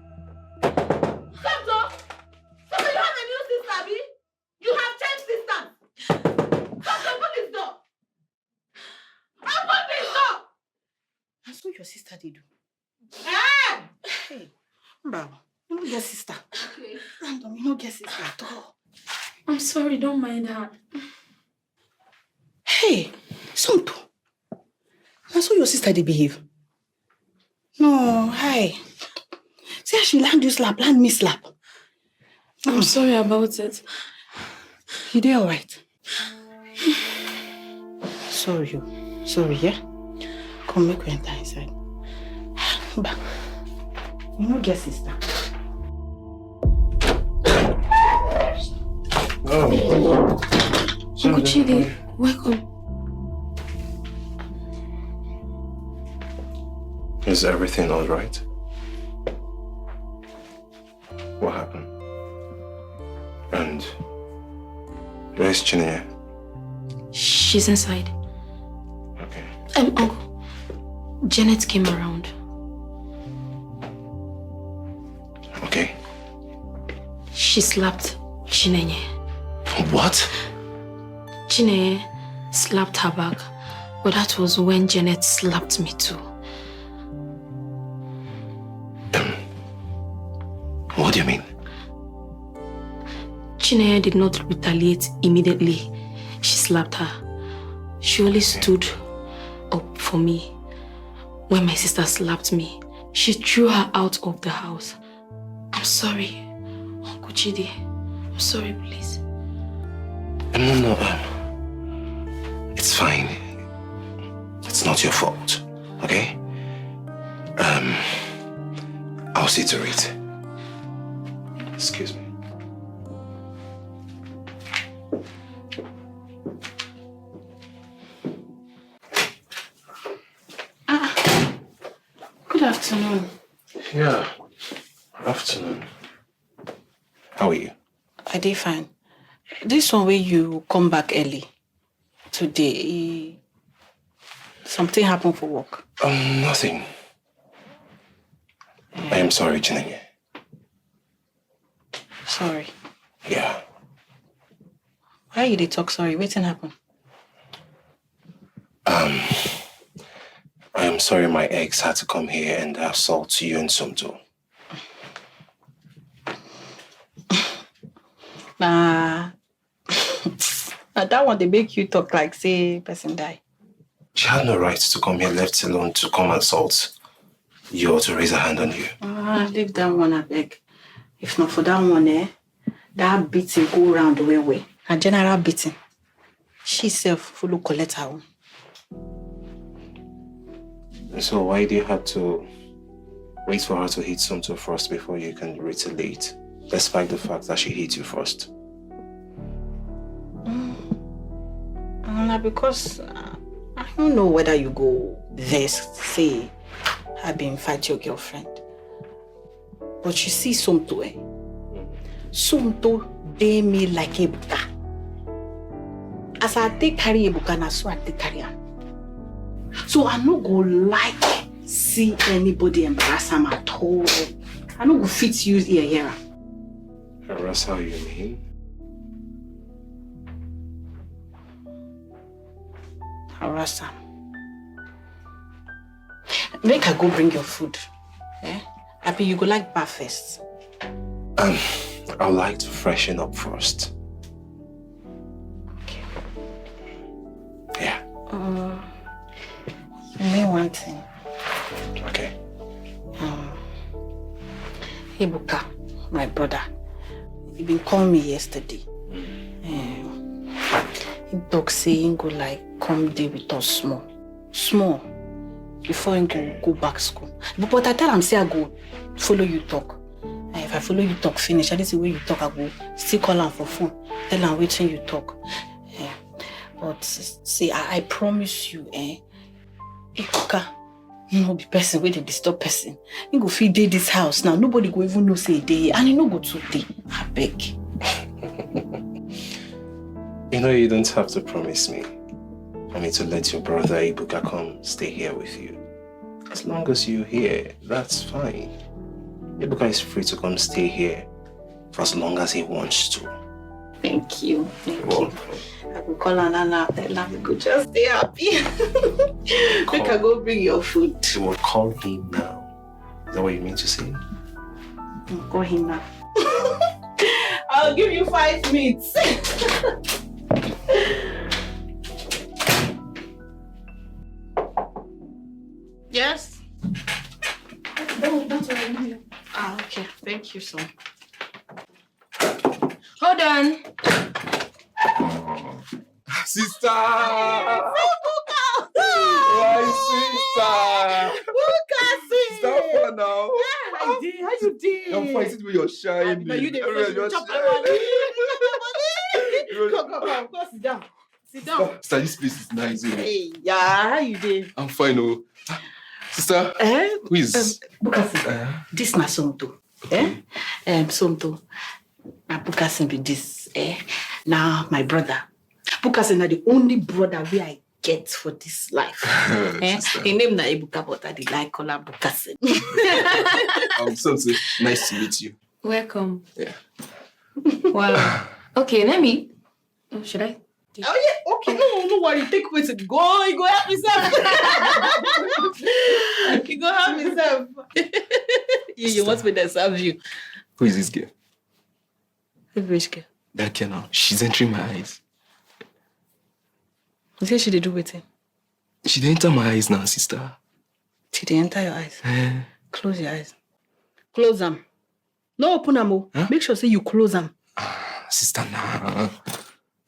B: so you have a new sister, Abby? You have changed sisters. Stop, open this door. Open this door.
H: That's what your sister did.
B: Ah!
H: Hey, bravo. You don't get sister.
E: Okay.
H: Random, you don't get sister at all.
E: I'm sorry, don't mind her.
H: Hey, Sonto. That's how your sister did behave. No, hi. See how she land you slap, land me slap.
E: I'm sorry about it.
H: You did alright. Sorry, yeah? Come, make we enter inside. Back. You know, get sister.
E: Uncle Chidi, welcome.
F: Is everything all right? What happened? And where's Chineye?
E: She's inside.
F: Okay.
E: Uncle, Janet came around.
F: Okay.
E: She slapped Chineye.
F: What?
E: Chineye slapped her back, but that was when Janet slapped me too.
F: What do you mean?
E: Chineye did not retaliate immediately. She slapped her. She only stood up for me. When my sister slapped me, she threw her out of the house. I'm sorry, Uncle Chidi. I'm sorry, please.
F: No. It's fine. It's not your fault, okay? I'll see to it. Excuse me.
H: Good afternoon.
F: Yeah. Afternoon. How are you?
H: I did fine. This one where you come back early today, something happened for work.
F: Nothing. I am sorry, Chinenye.
H: Sorry.
F: Yeah.
H: Why you did talk sorry? Waiting happen.
F: I am sorry my ex had to come here and assault you and Somto.
H: Nah. That one they make you talk like say person die.
F: She had no right to come here, left alone to come assault you or to raise a hand on you.
H: Leave that one, I beg. If not for that one, that beating go round the way. A general beating. She self follow collect her own.
F: So why do you have to wait for her to hit Somto first before you can retaliate, despite the fact that she hit you first?
H: Because I don't know whether you go there, say, I've been fight your girlfriend. But you see Somto, Somto, they me like Ebuka. As I take carry Ebuka, na so I take carry her. So I no go like see anybody embarrass him at all. I no go fit use ear here.
F: Harass how you mean?
H: Harass him. Make her go bring your food. Happy you go like bath first.
F: I'd like to freshen up first.
H: Okay.
F: Yeah.
H: Me one thing.
F: Okay.
H: Ebuka, my brother, he been calling me yesterday. He talk say he go like come day with us small, before he go back school. But I tell him say I go follow you talk. If I follow you talk finish, at least the way you talk I go still call him for phone. Tell him waiting you talk. But see, I promise you, Ebuka no be person where they disturb person. He go feed day this house now. Nobody go even know say day and he no go today. I beg.
F: You know you don't have to promise me. I need to let your brother Ebuka come stay here with you. As long as you're here, that's fine. Ebuka is free to come stay here for as long as he wants to.
H: Thank you. Thank you. I will call Anana, tell her we go just stay happy. Make her go bring your food.
F: You will call him now. Is that what you mean to say?
H: Call him now. I'll give you 5 minutes. Yes? That's what I need. Okay. Thank you, son.
E: Hold on.
G: Sister!
H: My
G: sister! Stop for now.
H: How you did?
G: I'm fighting with your shine.
H: You didn't chop my money. Come, sit down. Sit down.
G: Sister, this place is nice.
H: Hey, yeah, how you did?
G: I'm fine, oh. Sister, who is...
H: This na Somto.
G: Okay.
H: Somto. Na Bukasin be this. Now, my brother. Bukasin na the only brother we I get for this life. His name na Ebuka, but I did like call her Bukasin.
G: So nice to meet you.
E: Welcome.
G: Yeah.
E: Wow. Okay, let me... Oh, should I?
H: Oh, yeah, okay. No worry. Take away to go. You go help yourself. You go help yourself. You want me to serve you.
G: Who is this girl?
H: Which girl?
G: That girl now. She's entering my eyes.
H: You say she did do with him?
G: She didn't enter my eyes now, sister.
H: She did enter your eyes? Close your eyes. Close them. No open them. Huh? Make sure say you close them.
G: Sister, nah.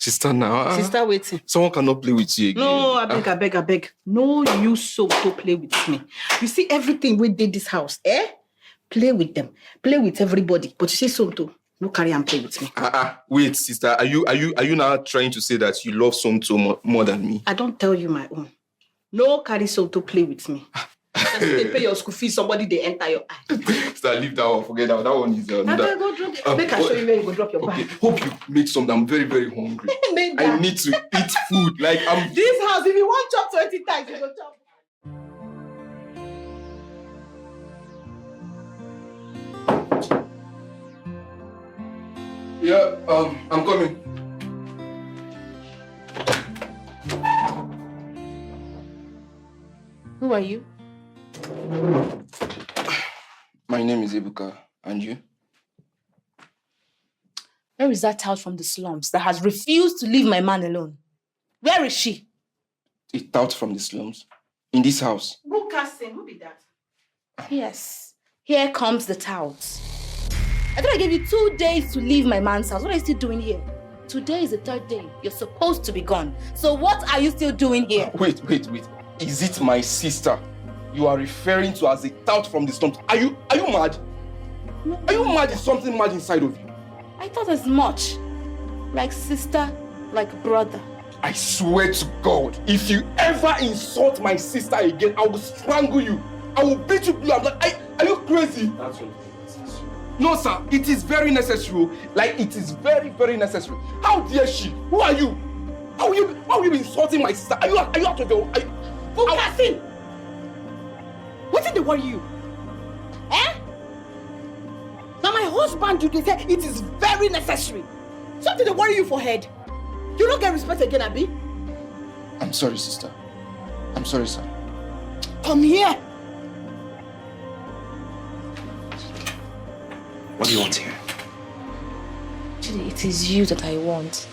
G: Sister, now.
H: Sister waiting.
G: Someone cannot play with you again.
H: No, I beg. No use so to play with me. You see everything we did this house, eh? Play with them. Play with everybody. But you say so to no carry and play with me.
G: Wait, sister. Are you now trying to say that you love Somto more than me?
H: I don't tell you my own. No carry so to play with me. Just they pay your school fees, somebody they enter your eye.
G: Sister, leave that one. Forget that one. That one is
H: Go drop it. Make I show you where you go drop your bag.
G: Hope you made something. I'm very, very hungry. I need to eat food. Like I'm.
H: This house, if you want chop 20 times, you go chop.
G: Yeah, I'm coming.
E: Who are you?
G: My name is Ebuka, and you?
B: Where is that child from the slums that has refused to leave my man alone? Where is she?
G: A tout from the slums. In this house.
H: Who casting? Who be that?
B: Yes. Here comes the tout. I thought I gave you 2 days to leave my man's house. What are you still doing here? Today is the 3rd day. You're supposed to be gone. So what are you still doing here?
G: Wait. Is it my sister you are referring to as a tout from the slums? Are you mad?
B: No.
G: Are you mad? Is something mad inside of you?
B: I thought as much. Like sister, like brother.
G: I swear to God, if you ever insult my sister again, I will strangle you. I will beat you blue. I'm like, are you crazy?
F: That's what
G: No, sir. It is very necessary. Like, it is very, very necessary. How dare she? Who are you? How are you insulting my sister? Are you out of your...
H: Fukasin! What did they worry you? Eh? Now my husband, you say it is very necessary. Something they worry you for head. You don't get respect again, Abi?
G: I'm sorry, sister. I'm sorry, sir.
H: Come here.
A: What do you want here?
B: Chidi, it is you that I want.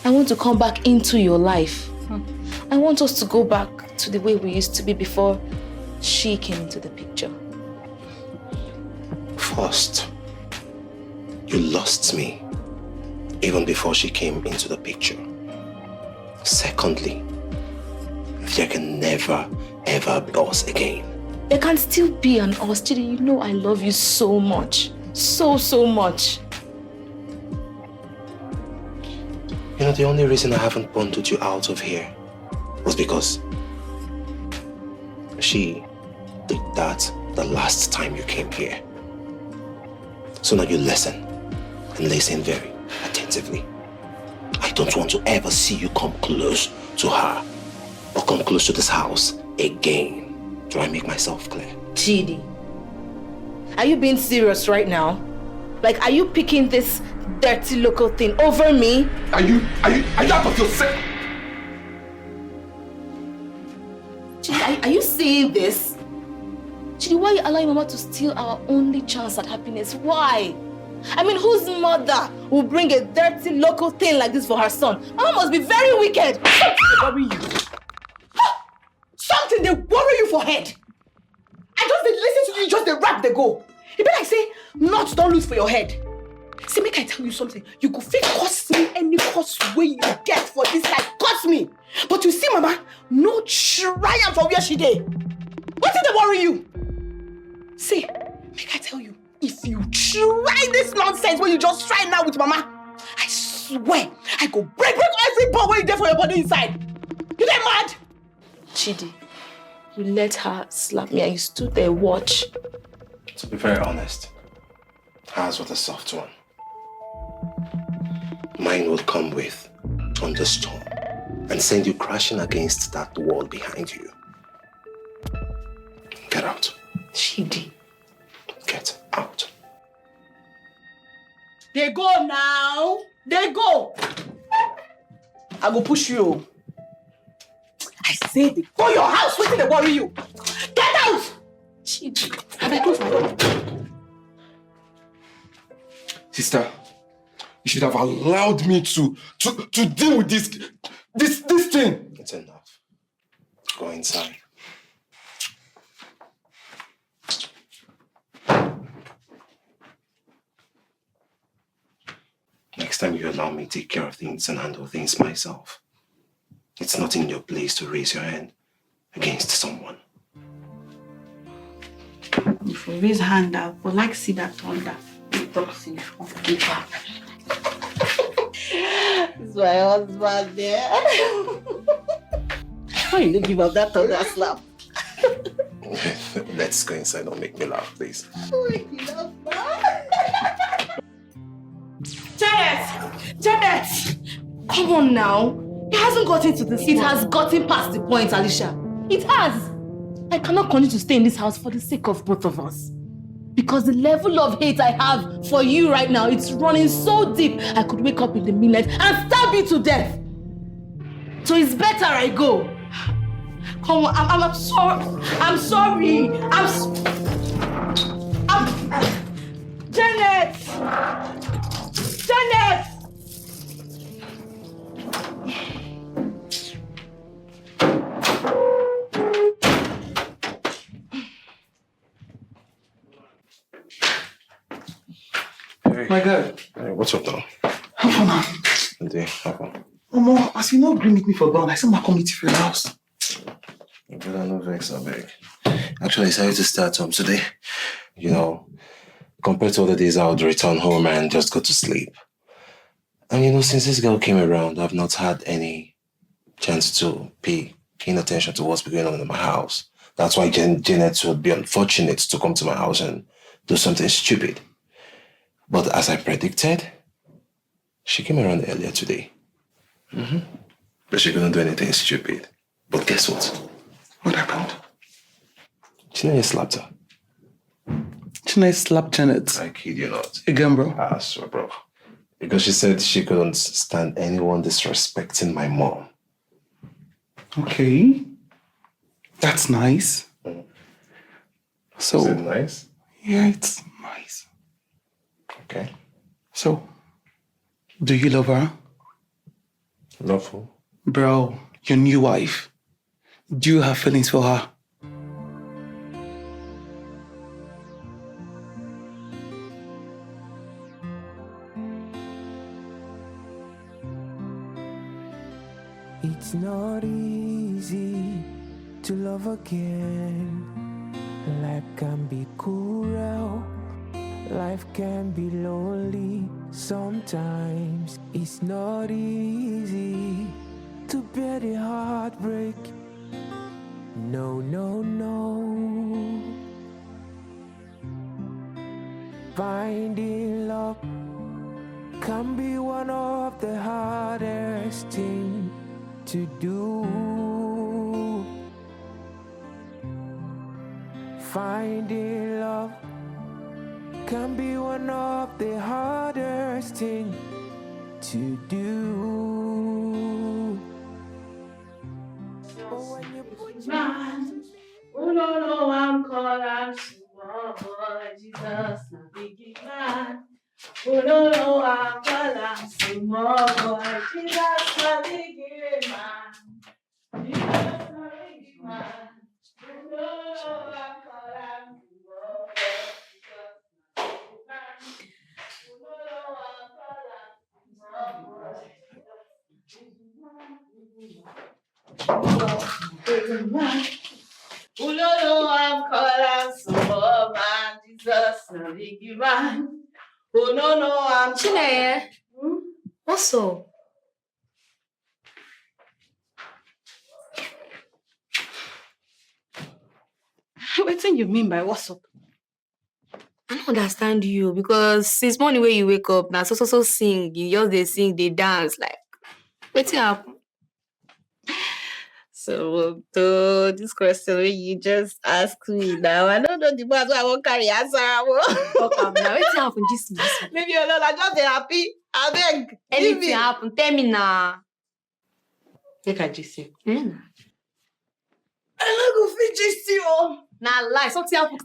B: I want to come back into your life. I want us to go back to the way we used to be before she came into the picture.
A: First, you lost me even before she came into the picture. Secondly, there can never, ever be us again.
B: There can still be an us. Chidi, you know I love you so much. So much.
A: You know, the only reason I haven't bundled you out of here was because she did that the last time you came here. So now you listen, and listen very attentively. I don't want to ever see you come close to her or come close to this house again. Do I make myself clear?
B: Chidi, are you being serious right now? Like, are you picking this dirty local thing over me?
G: Are you out of yourself?
B: Chidi, are you seeing this? Chidi, why are you allowing Mama to steal our only chance at happiness? Why? I mean, whose mother will bring a dirty local thing like this for her son? Mama must be very wicked.
H: Something they worry you. Something they worry you for head. I just they listen to you, just they rap, they go. You better say, not don't lose for your head. See, make I tell you something. You go fit cost me any cost way you get for this life. Cost me. But you see, Mama, no triumph for where she did. What did they worry you? See, make I tell you, if you try this nonsense when you just try now with Mama, I swear, I go break every bone where you there for your body inside. You get mad?
B: Chidi, you let her slap me and you stood there watch.
A: To be very honest, hers was a soft one. Mine will come with thunderstorm and send you crashing against that wall behind you. Get out.
B: Chidi.
A: Get out.
H: They go now. They go. I go push you. I say they go your house. What did they worry you? Get out.
B: Chidi.
H: Have I closed my door?
G: Sister, you should have allowed me to deal with this thing.
A: It's enough. Go inside. Next
F: next time you allow me to take care of things and handle things myself. It's not in your place to raise your hand against someone.
H: If you raise hand, I would like to see that thunder. It talks in front of paper.
B: This is my husband there. Why you don't give up that thunder slap?
F: Let's go inside. Don't make me laugh, please.
B: Janet! Come on now. It hasn't gotten to this. It has gotten past the point, Alicia. It has. I cannot continue to stay in this house for the sake of both of us. Because the level of hate I have for you right now, it's running so deep, I could wake up in the midnight and stab you to death. So it's better I go. Come on, I'm sorry. I'm sorry. Janet! Janet!
C: My God.
F: Hey, what's up now?
C: How far now?
F: Indeed, how far?
C: Omo, as you know, agree meet me for ground. I said my committee for your house.
F: But I know vex, I beg. Actually, I decided to start home today. You know, compared to other days, I would return home and just go to sleep. And you know, since this girl came around, I've not had any chance to pay keen attention to what's been going on in my house. That's why Janet would be unfortunate to come to my house and do something stupid. But as I predicted, she came around earlier today. But she couldn't do anything stupid. But guess what?
C: What happened?
F: Chineye slapped her.
C: Chineye slapped Janet.
F: I kid you not.
C: Again, bro.
F: I swear, bro. Because she said she couldn't stand anyone disrespecting my mom.
C: Okay. That's nice. So,
F: Is it nice?
C: yeah, it's nice.
F: Okay.
C: So, do you love her?
F: Love who?
C: Bro, your new wife. Do you have feelings for her?
J: It's not easy to love again. Life can be cruel. Life can be lonely sometimes. It's not easy to bear the heartbreak. No, no, no. Finding love can be one of the hardest things to do. Finding love can be one of the hardest things to do. But when you put your
B: Man, oh no, no, I'm calling small boy, Jesus, a big man. Oh no, no, I'm calling small boy, Jesus, a big man. Jesus, a big man. Oh no, no, I'm calling small boy, Jesus, a big man. Oh no, no, I'm calling small boy, Jesus, a big man. Oh no, no, I'm calling small man, Jesus, a big man. Oh no, no, I'm
E: Chineye, what's up?
H: What do you mean by what's up?
E: I don't understand you because since morning when you wake up, now so sing, you just they sing, they dance, like, what's happen? So, to this question where you just ask me now, I don't know the words I won't carry answer. Okay, now what's happen this week?
B: Leave you alone, I just be happy. I beg.
E: Anything happen, tell me now.
H: Make I just say.
B: I don't go fit just you.
E: Nah, lie, something happen.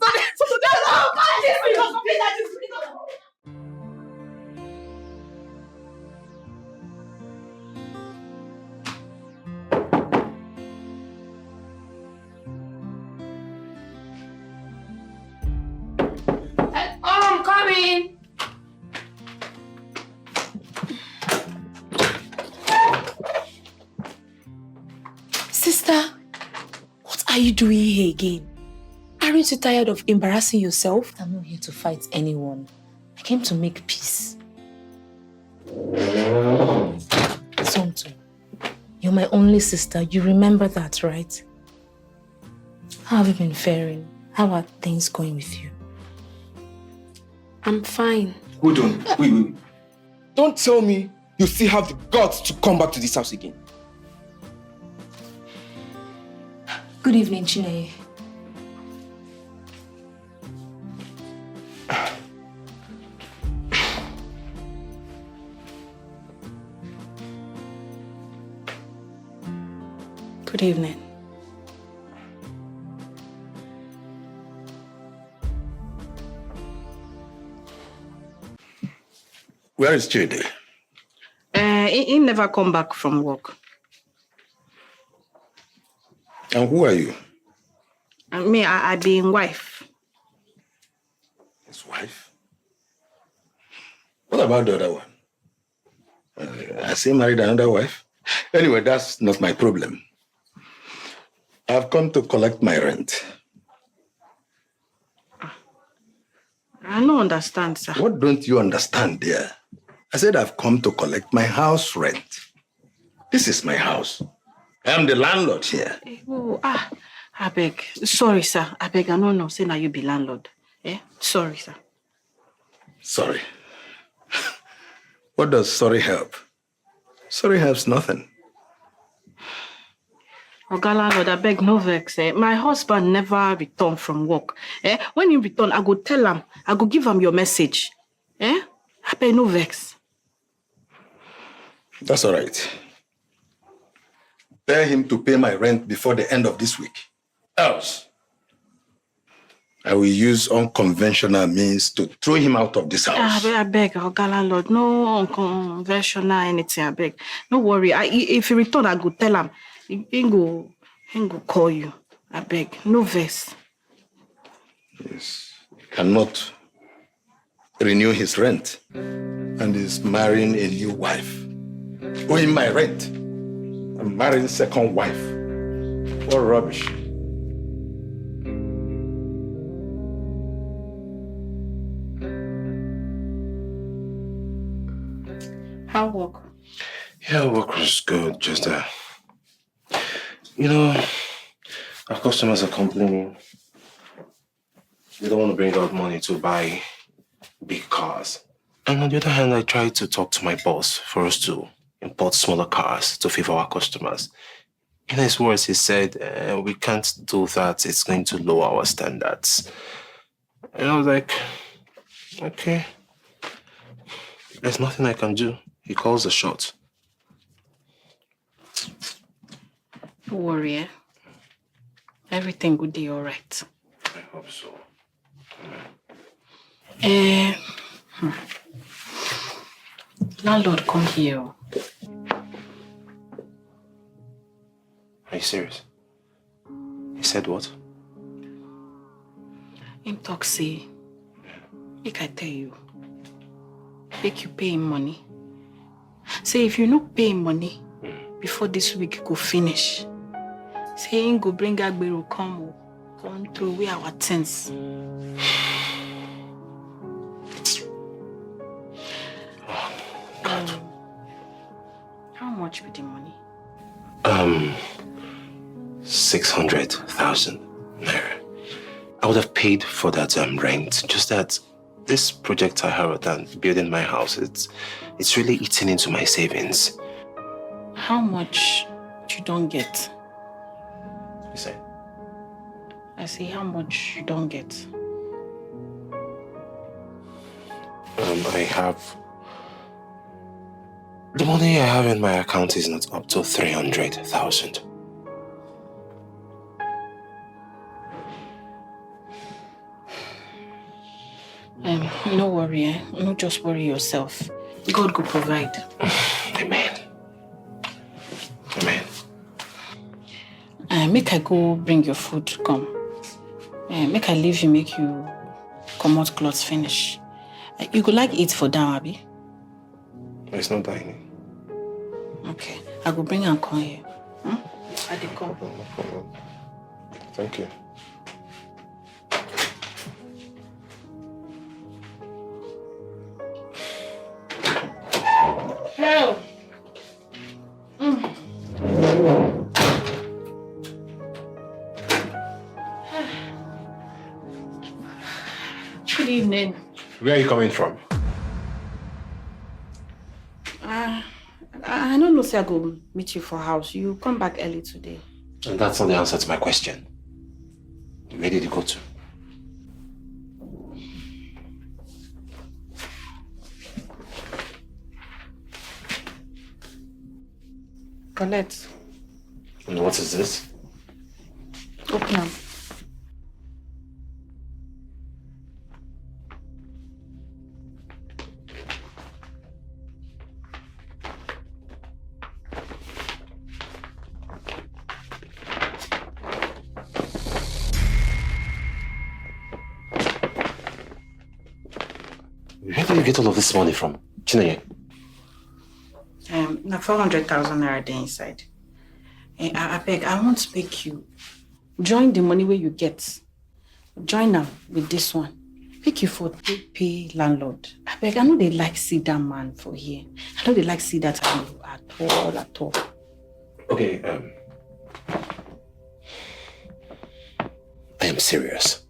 E: I'm coming.
B: are you doing here again? Aren't you tired of embarrassing yourself?
E: I'm not here to fight anyone. I came to make peace. Sonto, you're my only sister. You remember that, right? How have you been faring? How are things going with you?
B: I'm fine.
G: Hold on. Wait. Don't tell me you still have the guts to come back to this house again.
E: Good evening, Chineye.
B: Good evening.
K: Where is Chidi?
H: He never come back from work.
K: And who are you?
H: Me, I be his wife.
K: His wife? What about the other one? Has he married another wife? Anyway, that's not my problem. I've come to collect my rent.
H: I don't understand, sir.
K: What don't you understand, dear? I said I've come to collect my house rent. This is my house. I am the landlord here.
H: I beg. Sorry, sir. I beg. I don't know. Say now you be landlord. Sorry, sir.
K: Sorry. What does sorry help? Sorry helps nothing.
H: Oga landlord, I beg no vex. My husband never returned from work. When he return, I go tell him. I go give him your message. I beg no vex.
K: That's all right. Bear him to pay my rent before the end of this week. Else, I will use unconventional means to throw him out of this house.
H: I beg, Oga landlord, no unconventional anything. I beg. No worry. If he return, I go tell him. He go call you. I beg. No vex.
K: Yes. He cannot renew his rent and is marrying a new wife. Owing my rent. I'm marrying second wife. What rubbish.
H: How work?
F: Yeah, work was good. Just our customers are complaining. They don't want to bring out money to buy big cars. And on the other hand, I tried to talk to my boss for us to import smaller cars to favor our customers. In his words, he said, we can't do that. It's going to lower our standards. And I was like, okay. There's nothing I can do. He calls the shots.
H: Don't worry, Everything will be all right.
F: I hope so.
H: Landlord, come here.
F: Are you serious? He said what?
H: Him talk say, make I tell you, make you pay him money. Say if you no pay him money, before this week go finish, say him go bring Agbero come throw away our things. How much with the money?
F: 600,000 naira. I would have paid for that rent. Just that this project I heard and building my house, it's really eating into my savings.
H: How much you don't get?
F: You say?
H: I say how much you don't get.
F: I have... The money I have in my account is not up to 300,000.
H: No worry, No just worry yourself. God will provide.
F: Amen. Amen.
H: Make I go bring your food, come. Make I leave you, make you come out clothes finish. You go like eat for down, Abi?
F: It's not dining.
H: Okay, I go bring and come here. I dey come.
F: No problem. Thank you.
E: Hello. Good evening.
F: Where are you coming from?
H: I don't know, say I go meet you for house. You come back early today.
A: And that's not the answer to my question. Where did you go to?
H: Colette.
A: And what is this?
H: Open up.
A: Where did you get all of this money from, Chinenye?
H: Now 400,000 naira there inside. I beg, I want to make you join the money where you get. Join now with this one. Make you for pay landlord. I beg, I know they like see that man for here. I know they like see that at all.
A: Okay, I am serious.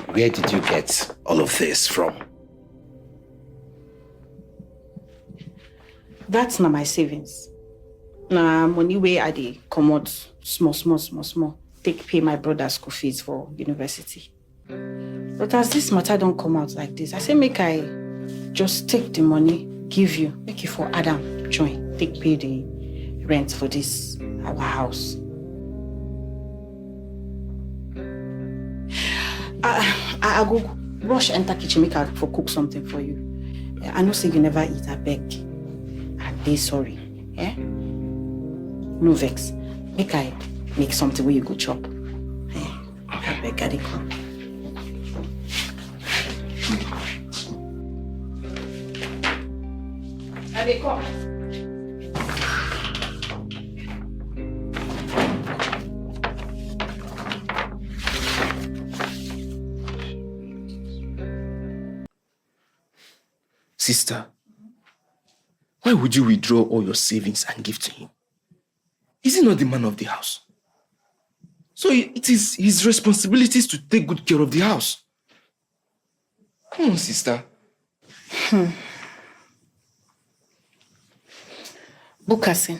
A: Where did you get all of this from?
H: That's not my savings. Nah, money where I dey comot small. Take pay my brother's school fees for university. But as this matter don't come out like this, I say make I just take the money, give you, make you for Adam join, take pay the rent for this our house. I go rush enter kitchen, make I for cook something for you. I know say you never eat, I beg. And they sorry. Eh? No vex. Make I make something where you go chop. Eh? Okay. I beg, I dey come. I dey come.
G: Sister, why would you withdraw all your savings and give to him? Is he not the man of the house? So it is his responsibilities to take good care of the house. Come on, sister.
H: Bukasin,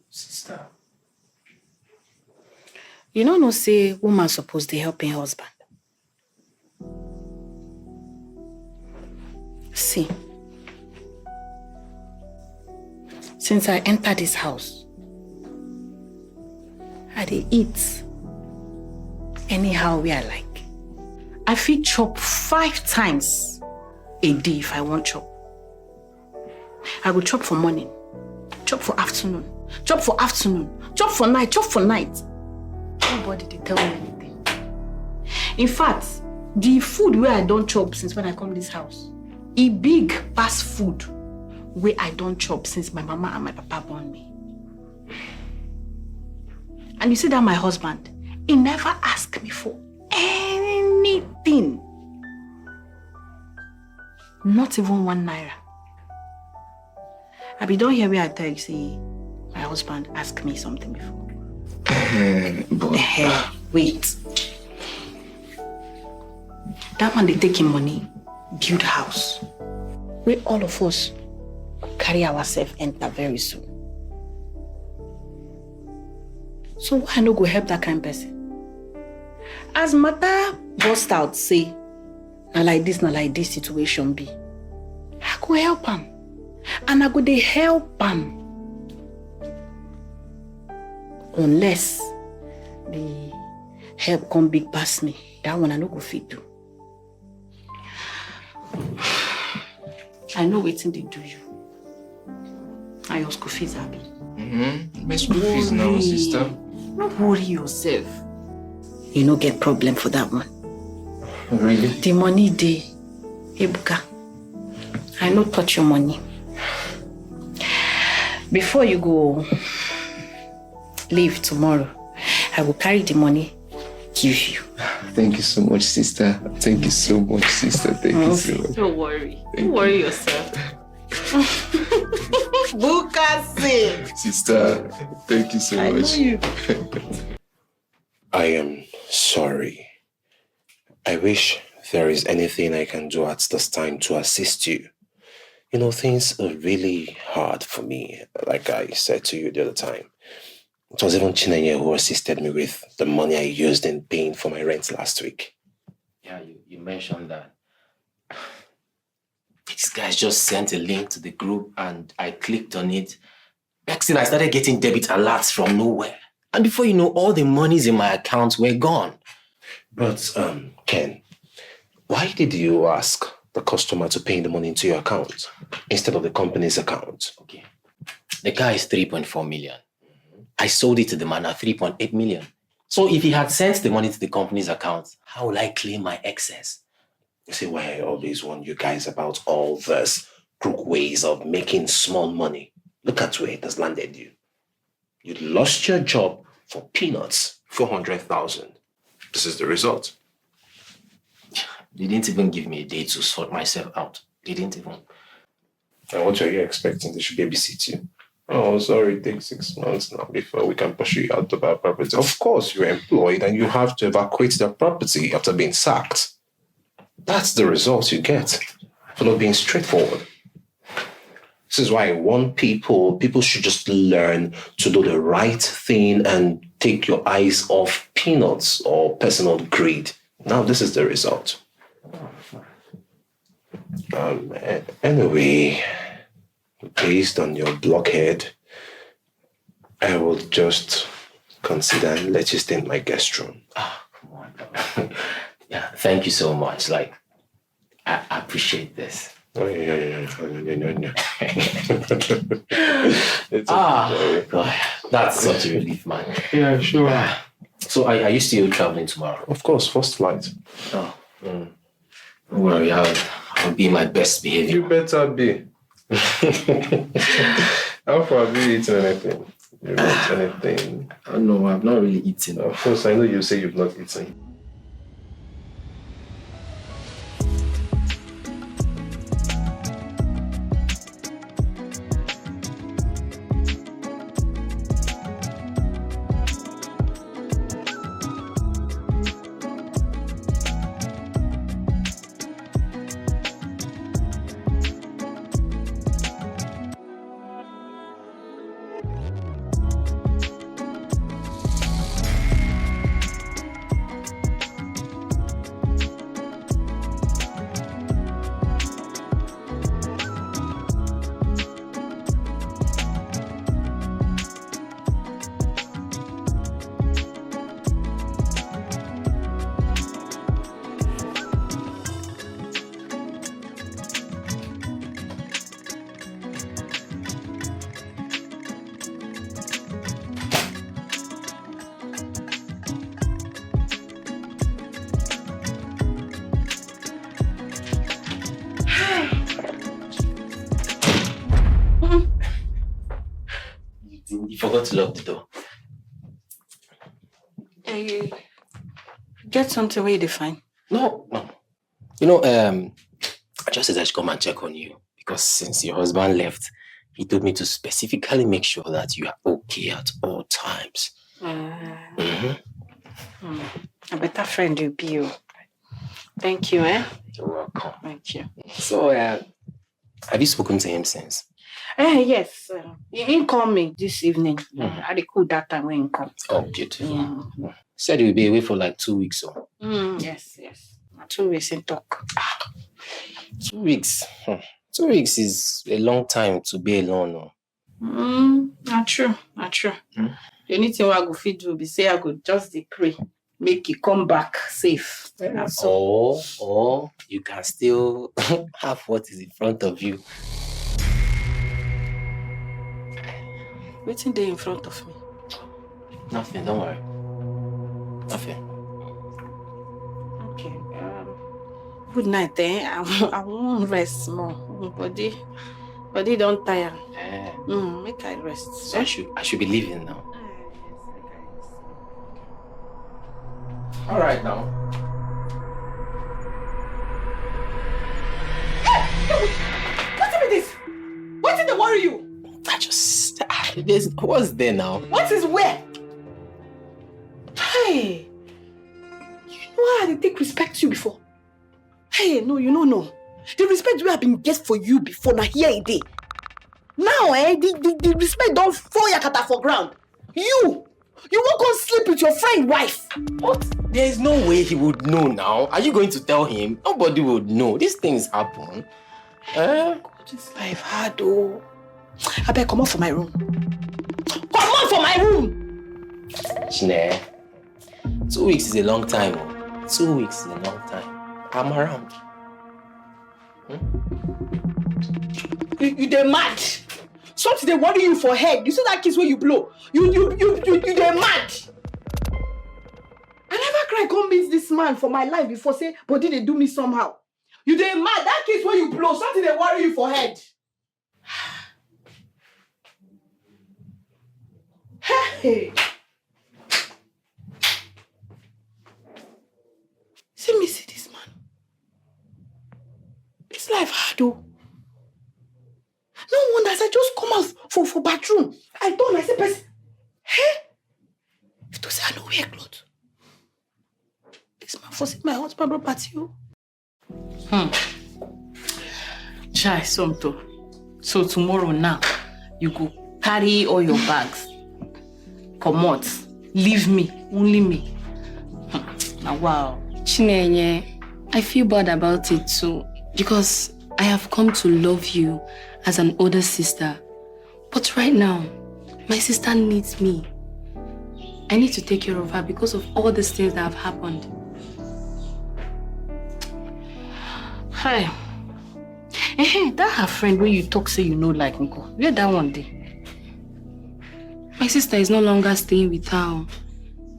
G: Sister.
H: you know no say woman supposed to help her husband. See, since I entered this house, I dey eat anyhow where I like. I fit chop 5 times a day if I want chop. I go chop for morning, chop for afternoon, chop for afternoon, chop for night, chop for night. Nobody dey tell me anything. In fact, the food where I don't chop since when I come this house, e big pass food where I don't chop since my mama and my papa born me. And you see that my husband, he never asked me for anything. Not even 1 naira. I be don't hear where I tell you, say, my husband asked me something before. Wait. That man, they take him money, build house. We all of us carry ourselves enter very soon. So why no go help that kind of person? As matter burst out, say, na like this situation be, I go help him. And I go dey help him. Unless the help come big past me, that one I no go fit do. I know wetin dey do you. And your school fees happy.
G: My school fees now, sister.
H: Don't worry yourself. You no get problem for that one.
G: Really?
H: The money dey. Ebuka, I no touch your money. Before you go leave tomorrow, I will carry the money, give you.
G: Thank you so much, sister. Thank you so much, sister. Thank you so much.
H: Don't worry. Don't worry yourself. Bukasi.
G: Sister, thank you so
H: I know
G: much.
H: you.
A: I am sorry. I wish there is anything I can do at this time to assist you. You know, things are really hard for me, like I said to you the other time. It was even Chinenye who assisted me with the money I used in paying for my rent last week.
L: Yeah, you mentioned that. These guys just sent a link to the group and I clicked on it. Next thing I started getting debit alerts from nowhere. And before you know, all the monies in my account were gone.
A: But, Ken, why did you ask the customer to pay the money into your account instead of the company's account?
L: Okay. The car is 3.4 million. I sold it to the man at 3.8 million. So if he had sent the money to the company's account, how will I claim my excess?
A: You see why I always warn you guys about all this crook ways of making small money. Look at where it has landed you. You lost your job for peanuts, 400,000. This is the result.
L: They didn't even give me a day to sort myself out. They didn't even.
A: And what are you expecting? They should babysit you. Oh, sorry, it takes 6 months now before we can pursue you out of our property. Of course, you're employed and you have to evacuate the property after being sacked. That's the result you get for not being straightforward. This is why I want people should just learn to do the right thing and take your eyes off peanuts or personal greed. Now, this is the result. Anyway, based on your blockhead, I will just consider and let you stay in my guest room.
L: Oh, come on. Yeah, thank you so much. Like, I appreciate this.
A: Oh, yeah. It's
L: God, that's such a relief, man.
A: Yeah, sure.
L: So are you still traveling tomorrow?
A: Of course, first flight.
L: Oh. Don't worry, I'll be my best behavior.
A: You better be. How far have you eaten anything? You eat anything?
L: Oh, no, I've not really eaten.
A: Of course, I know you say you've not eaten.
L: You forgot to lock the door.
H: You get something where you define.
L: No. You know, I just said I should come and check on you because since your husband left, he told me to specifically make sure that you are okay at all times.
H: A better friend you'll be. You. Thank you, eh?
L: You're welcome.
H: Thank you.
L: So, have you spoken to him since?
H: Yes. He didn't call me this evening. I had a cool that time when he come.
L: Oh, beautiful.
H: Yeah.
L: Said you'll be away for like 2 weeks or?
H: Yes. 2 weeks in talk.
L: 2 weeks. 2 weeks is a long time to be alone.
H: Not true. The only thing I go fit do be say I go just pray, make you come back safe.
L: Or you can still have what is in front of you.
H: Waiting there in front of me.
L: Nothing, don't worry. Nothing.
H: Okay. Good night, eh? I won't rest more. Body don't tire. Make I rest.
L: So I should be leaving now. All right now.
D: What is this? What did they worry you?
L: What's there now?
D: What is where? Hey, you know how they take respect to you before? Hey, no, you know no. The respect we have been get for you before, now here it is. Now, the respect don't fall yakata for ground. You won't go sleep with your friend wife.
L: What? There is no way he would know now. Are you going to tell him? Nobody would know. These things happen.
D: This life hard, oh. I better come out from my room. Come out from my room!
L: Chine, 2 weeks is a long time. 2 weeks is a long time. I'm around.
D: You dey mad. Something they worry you for head. You see that kiss where you blow. You dey mad. I never cry come meet this man for my life before say, but did they do me somehow? You dey mad. That kiss where you blow. Something they worry you for head. Hey. See me see this man. This life hard though. No wonder as I just come out for bathroom. I don't I say person. Hey? If to say I no wear clothes. This man for see my husband brought party you.
H: Chai, Somto. So tomorrow now, you go carry all your bags. Come out. Leave me. Only me. Now, wow.
E: Chinenye, I feel bad about it too, because I have come to love you as an older sister. But right now, my sister needs me. I need to take care of her because of all these things that have happened.
H: Hey. That her friend when you talk say you know like Nko. Where that one day?
E: My sister is no longer staying with her.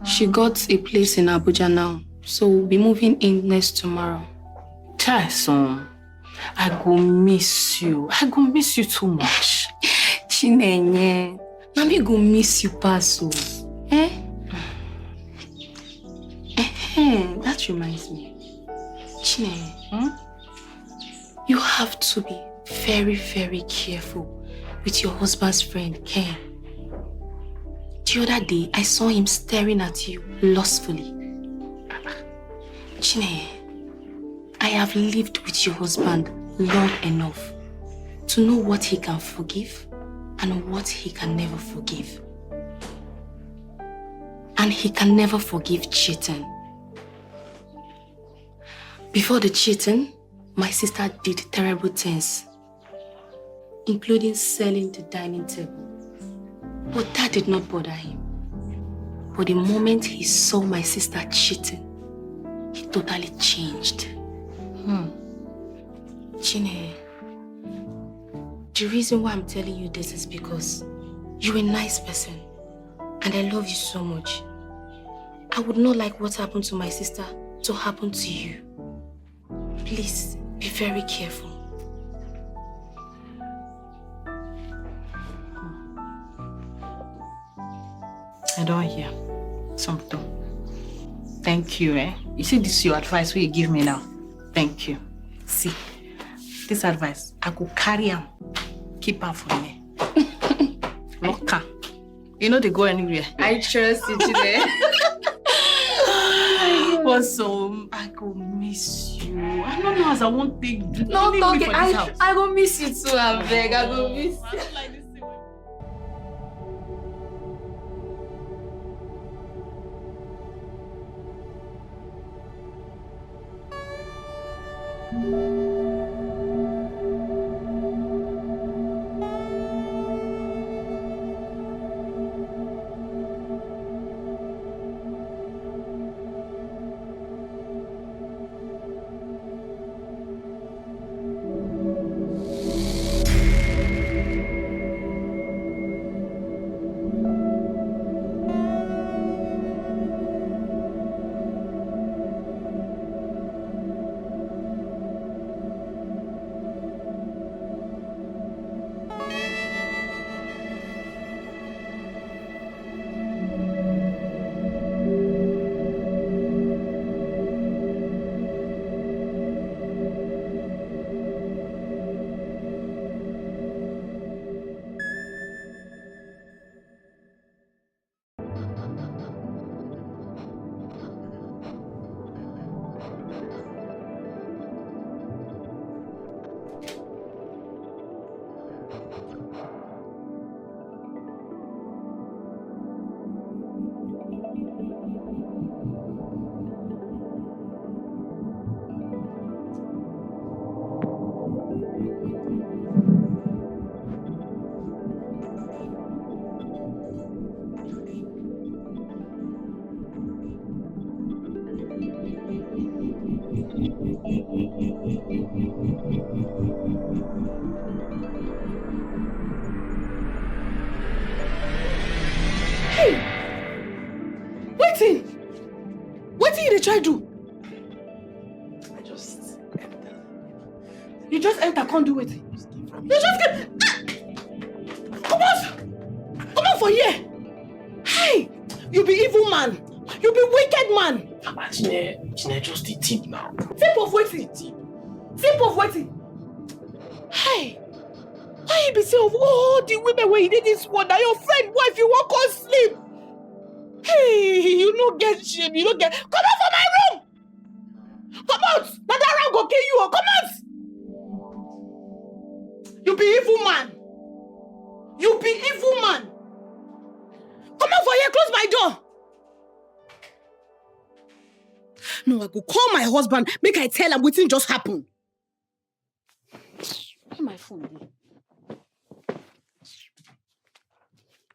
E: She got a place in Abuja now, so we'll be moving in next tomorrow.
H: Chai, son. I go miss you. I go miss you too much.
E: Chinenye, Mami go miss you pass. That reminds me. Chinenye, you have to be very, very careful with your husband's friend, Ken. The other day, I saw him staring at you lustfully. Chinenye, I have lived with your husband long enough to know what he can forgive and what he can never forgive. And he can never forgive cheating. Before the cheating, my sister did terrible things, including selling the dining table. But that did not bother him. But the moment he saw my sister cheating, he totally changed. Chine, the reason why I'm telling you this is because you're a nice person and I love you so much. I would not like what happened to my sister to happen to you. Please, be very careful.
H: I don't hear. Something. Thank you, You see, this is your advice what you give me now. Thank you. See, this advice, I could carry him. Keep her for me. Look her. You know they go anywhere.
E: I trust you today.
H: But so, I go miss you. I don't know as I won't take...
E: No, okay, I go miss you too, I beg. I go miss you.
H: Hey! Waiting! Waiting you dey try do?
L: I just entered.
H: You just enter, can't do it. You just get... Come on! Come on for here! Hey! You be evil man! You be wicked man!
L: Papa, Chine, just the tip now.
H: Tip of waiting! Tip of waiting! Hey! Why you be say of all the women where you did this one, that your friend wife you won't call sleep? Hey! You don't get shame, you don't get... Come out from my room! Come out! Now that round go kill you! Come out! You be evil man! You be evil man! Come out for here, close my door! No, I go call my husband, make I tell him wetin just happen. Where my phone dey?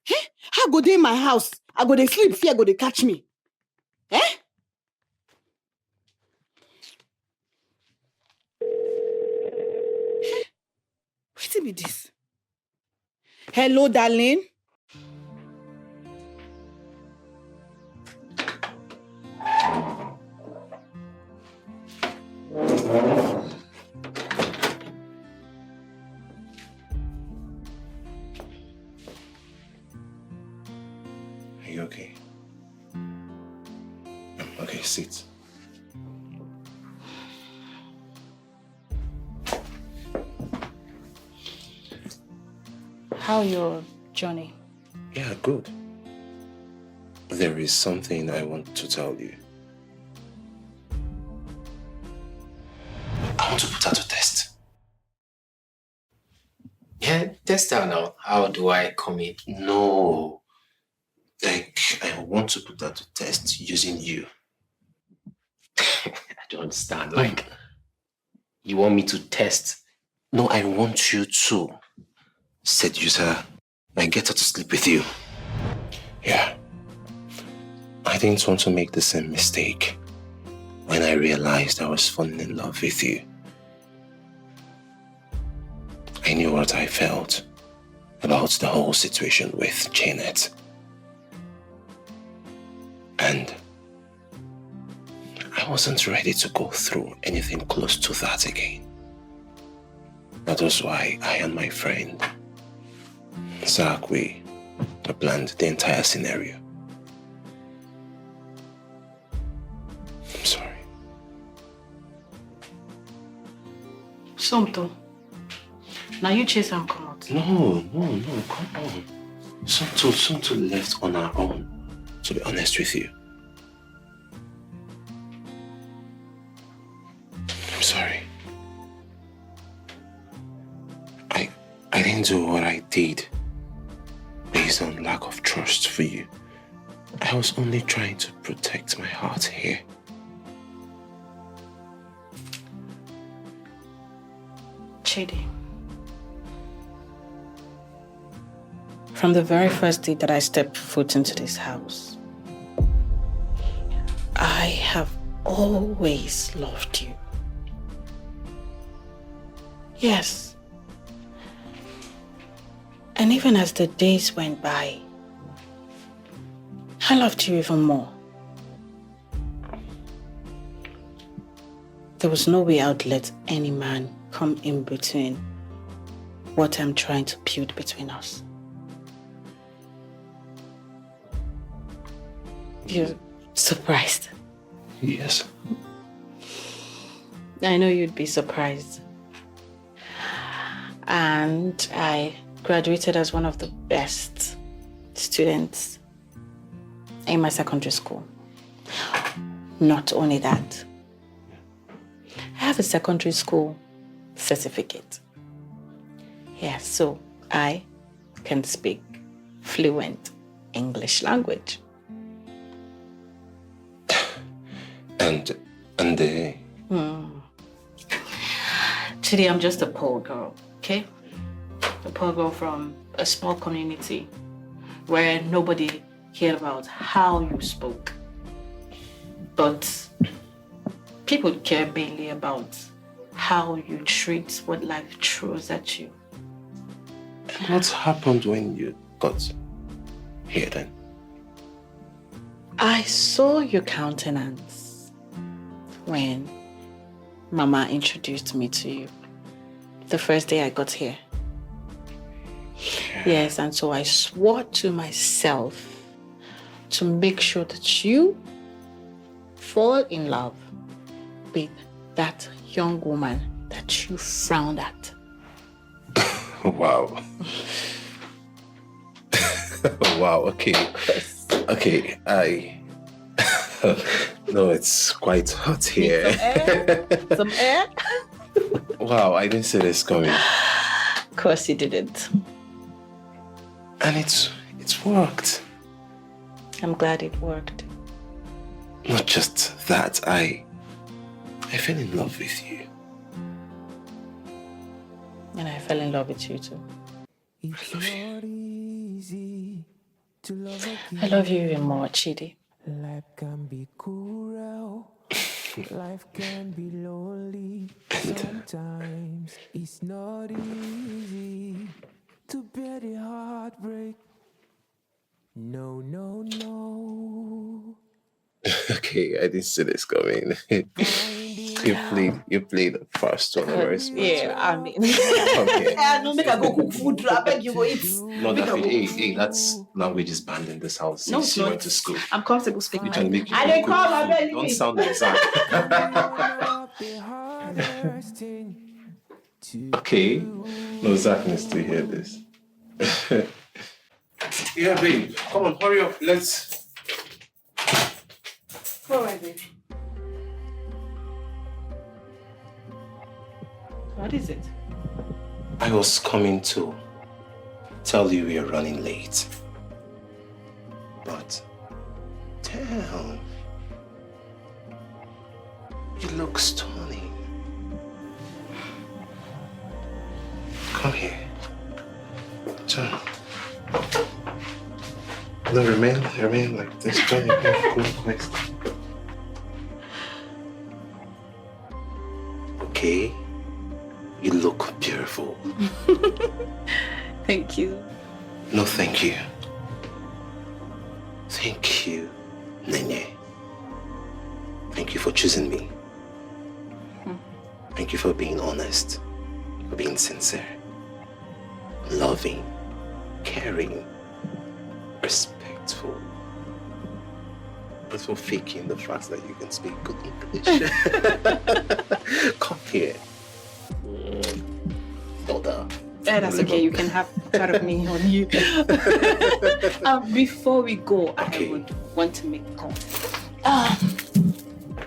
H: Eh? How go dey in my house? I go dey sleep, fear go dey catch me. Eh? Wetin be this? Hello, darling.
F: Are you okay? Okay, sit.
H: How your journey?
F: Yeah, good. There is something I want to tell you. I want to put her to test.
L: Yeah, test her now. How do I commit?
F: No. Like, I want to put her to test using you.
L: I don't understand. Like, you want me to test?
F: No, I want you to seduce her and get her to sleep with you. Yeah. I didn't want to make the same mistake when I realized I was falling in love with you. I knew what I felt about the whole situation with Janet. And I wasn't ready to go through anything close to that again. That was why I and my friend, Zach, we planned the entire scenario. I'm sorry.
H: Somto. Now you chase and come out.
F: No, come on. Somto left on our own, to be honest with you. I'm sorry. I didn't do what I did based on lack of trust for you. I was only trying to protect my heart here.
H: Chidi. From the very first day that I stepped foot into this house, I have always loved you. Yes. And even as the days went by, I loved you even more. There was no way I would let any man come in between what I'm trying to build between us. You're surprised?
F: Yes.
H: I know you'd be surprised. And I graduated as one of the best students in my secondary school. Not only that, I have a secondary school certificate. Yes, so I can speak fluent English language.
F: And
H: Chidi, I'm just a poor girl, okay? A poor girl from a small community where nobody cared about how you spoke. But People care mainly about how you treat what life throws at you.
F: What happened when you got here then?
H: I saw your countenance when Mama introduced me to you the first day I got here. Yes, and so I swore to myself to make sure that you fall in love with that young woman that you frowned at.
F: Wow. Wow, okay. Okay, no, it's quite hot here.
H: Some air?
F: Wow, I didn't see this coming.
H: Of course you didn't.
F: And it's worked.
H: I'm glad it worked.
F: Not just that, I fell in love with you.
H: And I fell in love with you too.
J: It's not easy to love
H: I love you even more, Chidi.
J: Life can be cruel. Life can be lonely. Sometimes it's not easy to bear the heartbreak. No, no, no.
F: Okay, I didn't see this coming. you played the first one very smooth.
H: Yeah, I mean.
F: Okay.
B: No, make I go cook food. I beg you go eat.
F: No, hey, that's language is banned in this house
B: No,
F: since you went to school.
B: I'm comfortable speaking.
F: You're trying to make you
B: I didn't
F: cook
B: call
F: food.
B: my belly.
F: Don't sound like that. Okay. No, Zach needs to hear this. Yeah, babe. Come on, hurry up. Let's.
H: All right, baby. What is it?
A: I was coming to tell you we are running late. But, damn. You look stunning. Come here. Turn. No, remain like this. Turn your head. Go quick. Okay. You look beautiful.
H: Thank you.
A: No, thank you. Thank you, Nene. Thank you for choosing me. Thank you for being honest, for being sincere, loving, caring, respectful, but for faking the fact that you can speak good English. Come here. Daughter.
H: That's okay. You can have part of me on you. Before we go,
A: Okay.
H: I would want to make a call.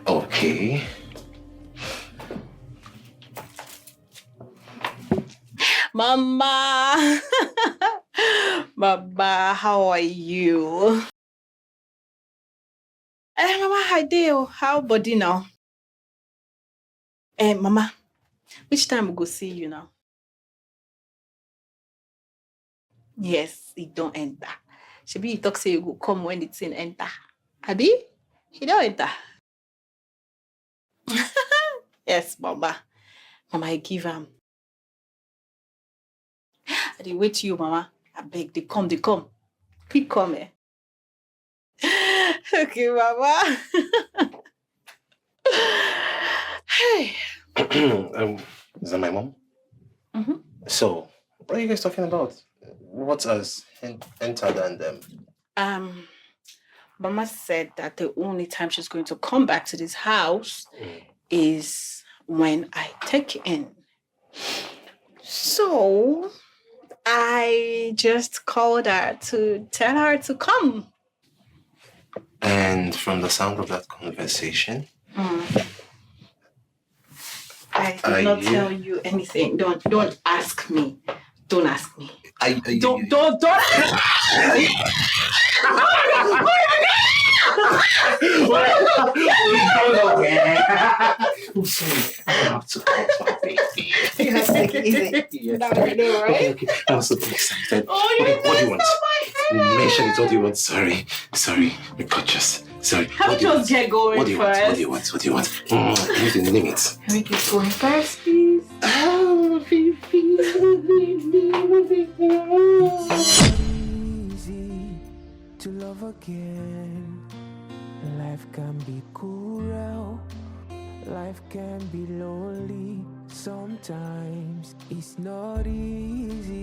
A: Okay.
H: Mama! Baba, how are you? Mama, hi there. How body now? Mama, which time we go see you now? Yes, it don't enter. Shebi you talk say you go come when it's in enter. Abi? He don't enter. Yes, Mama. Mama, I give him. I dey wait you, Mama. I beg, they come. Quick come, eh? Okay, Mama. Hey.
A: Is that my mom?
H: Mm-hmm.
A: So, what are you guys talking about? What has entered and
H: Mama said that the only time she's going to come back to this house is when I take in. So I just called her to tell her to come.
A: And from the sound of that conversation,
H: I did not tell you anything. Don't ask me. Don't ask me. Don't.
A: I'm sorry. I have to call my baby.
H: Yes, take it easy.
A: Yes.
H: Now you know, right?
A: Okay. I'm super excited.
H: Oh, you
A: Okay, what do you want?
H: my hair.
A: Mention it. What do you want? Sorry. We got just Sorry.
B: Can we just get going
A: What do you want?
B: first?
A: What do you want? What do you want? Anything, name it.
B: Can we get going first, please?
J: Easy to love again. Life can be cruel. Life can be lonely. Sometimes it's not easy.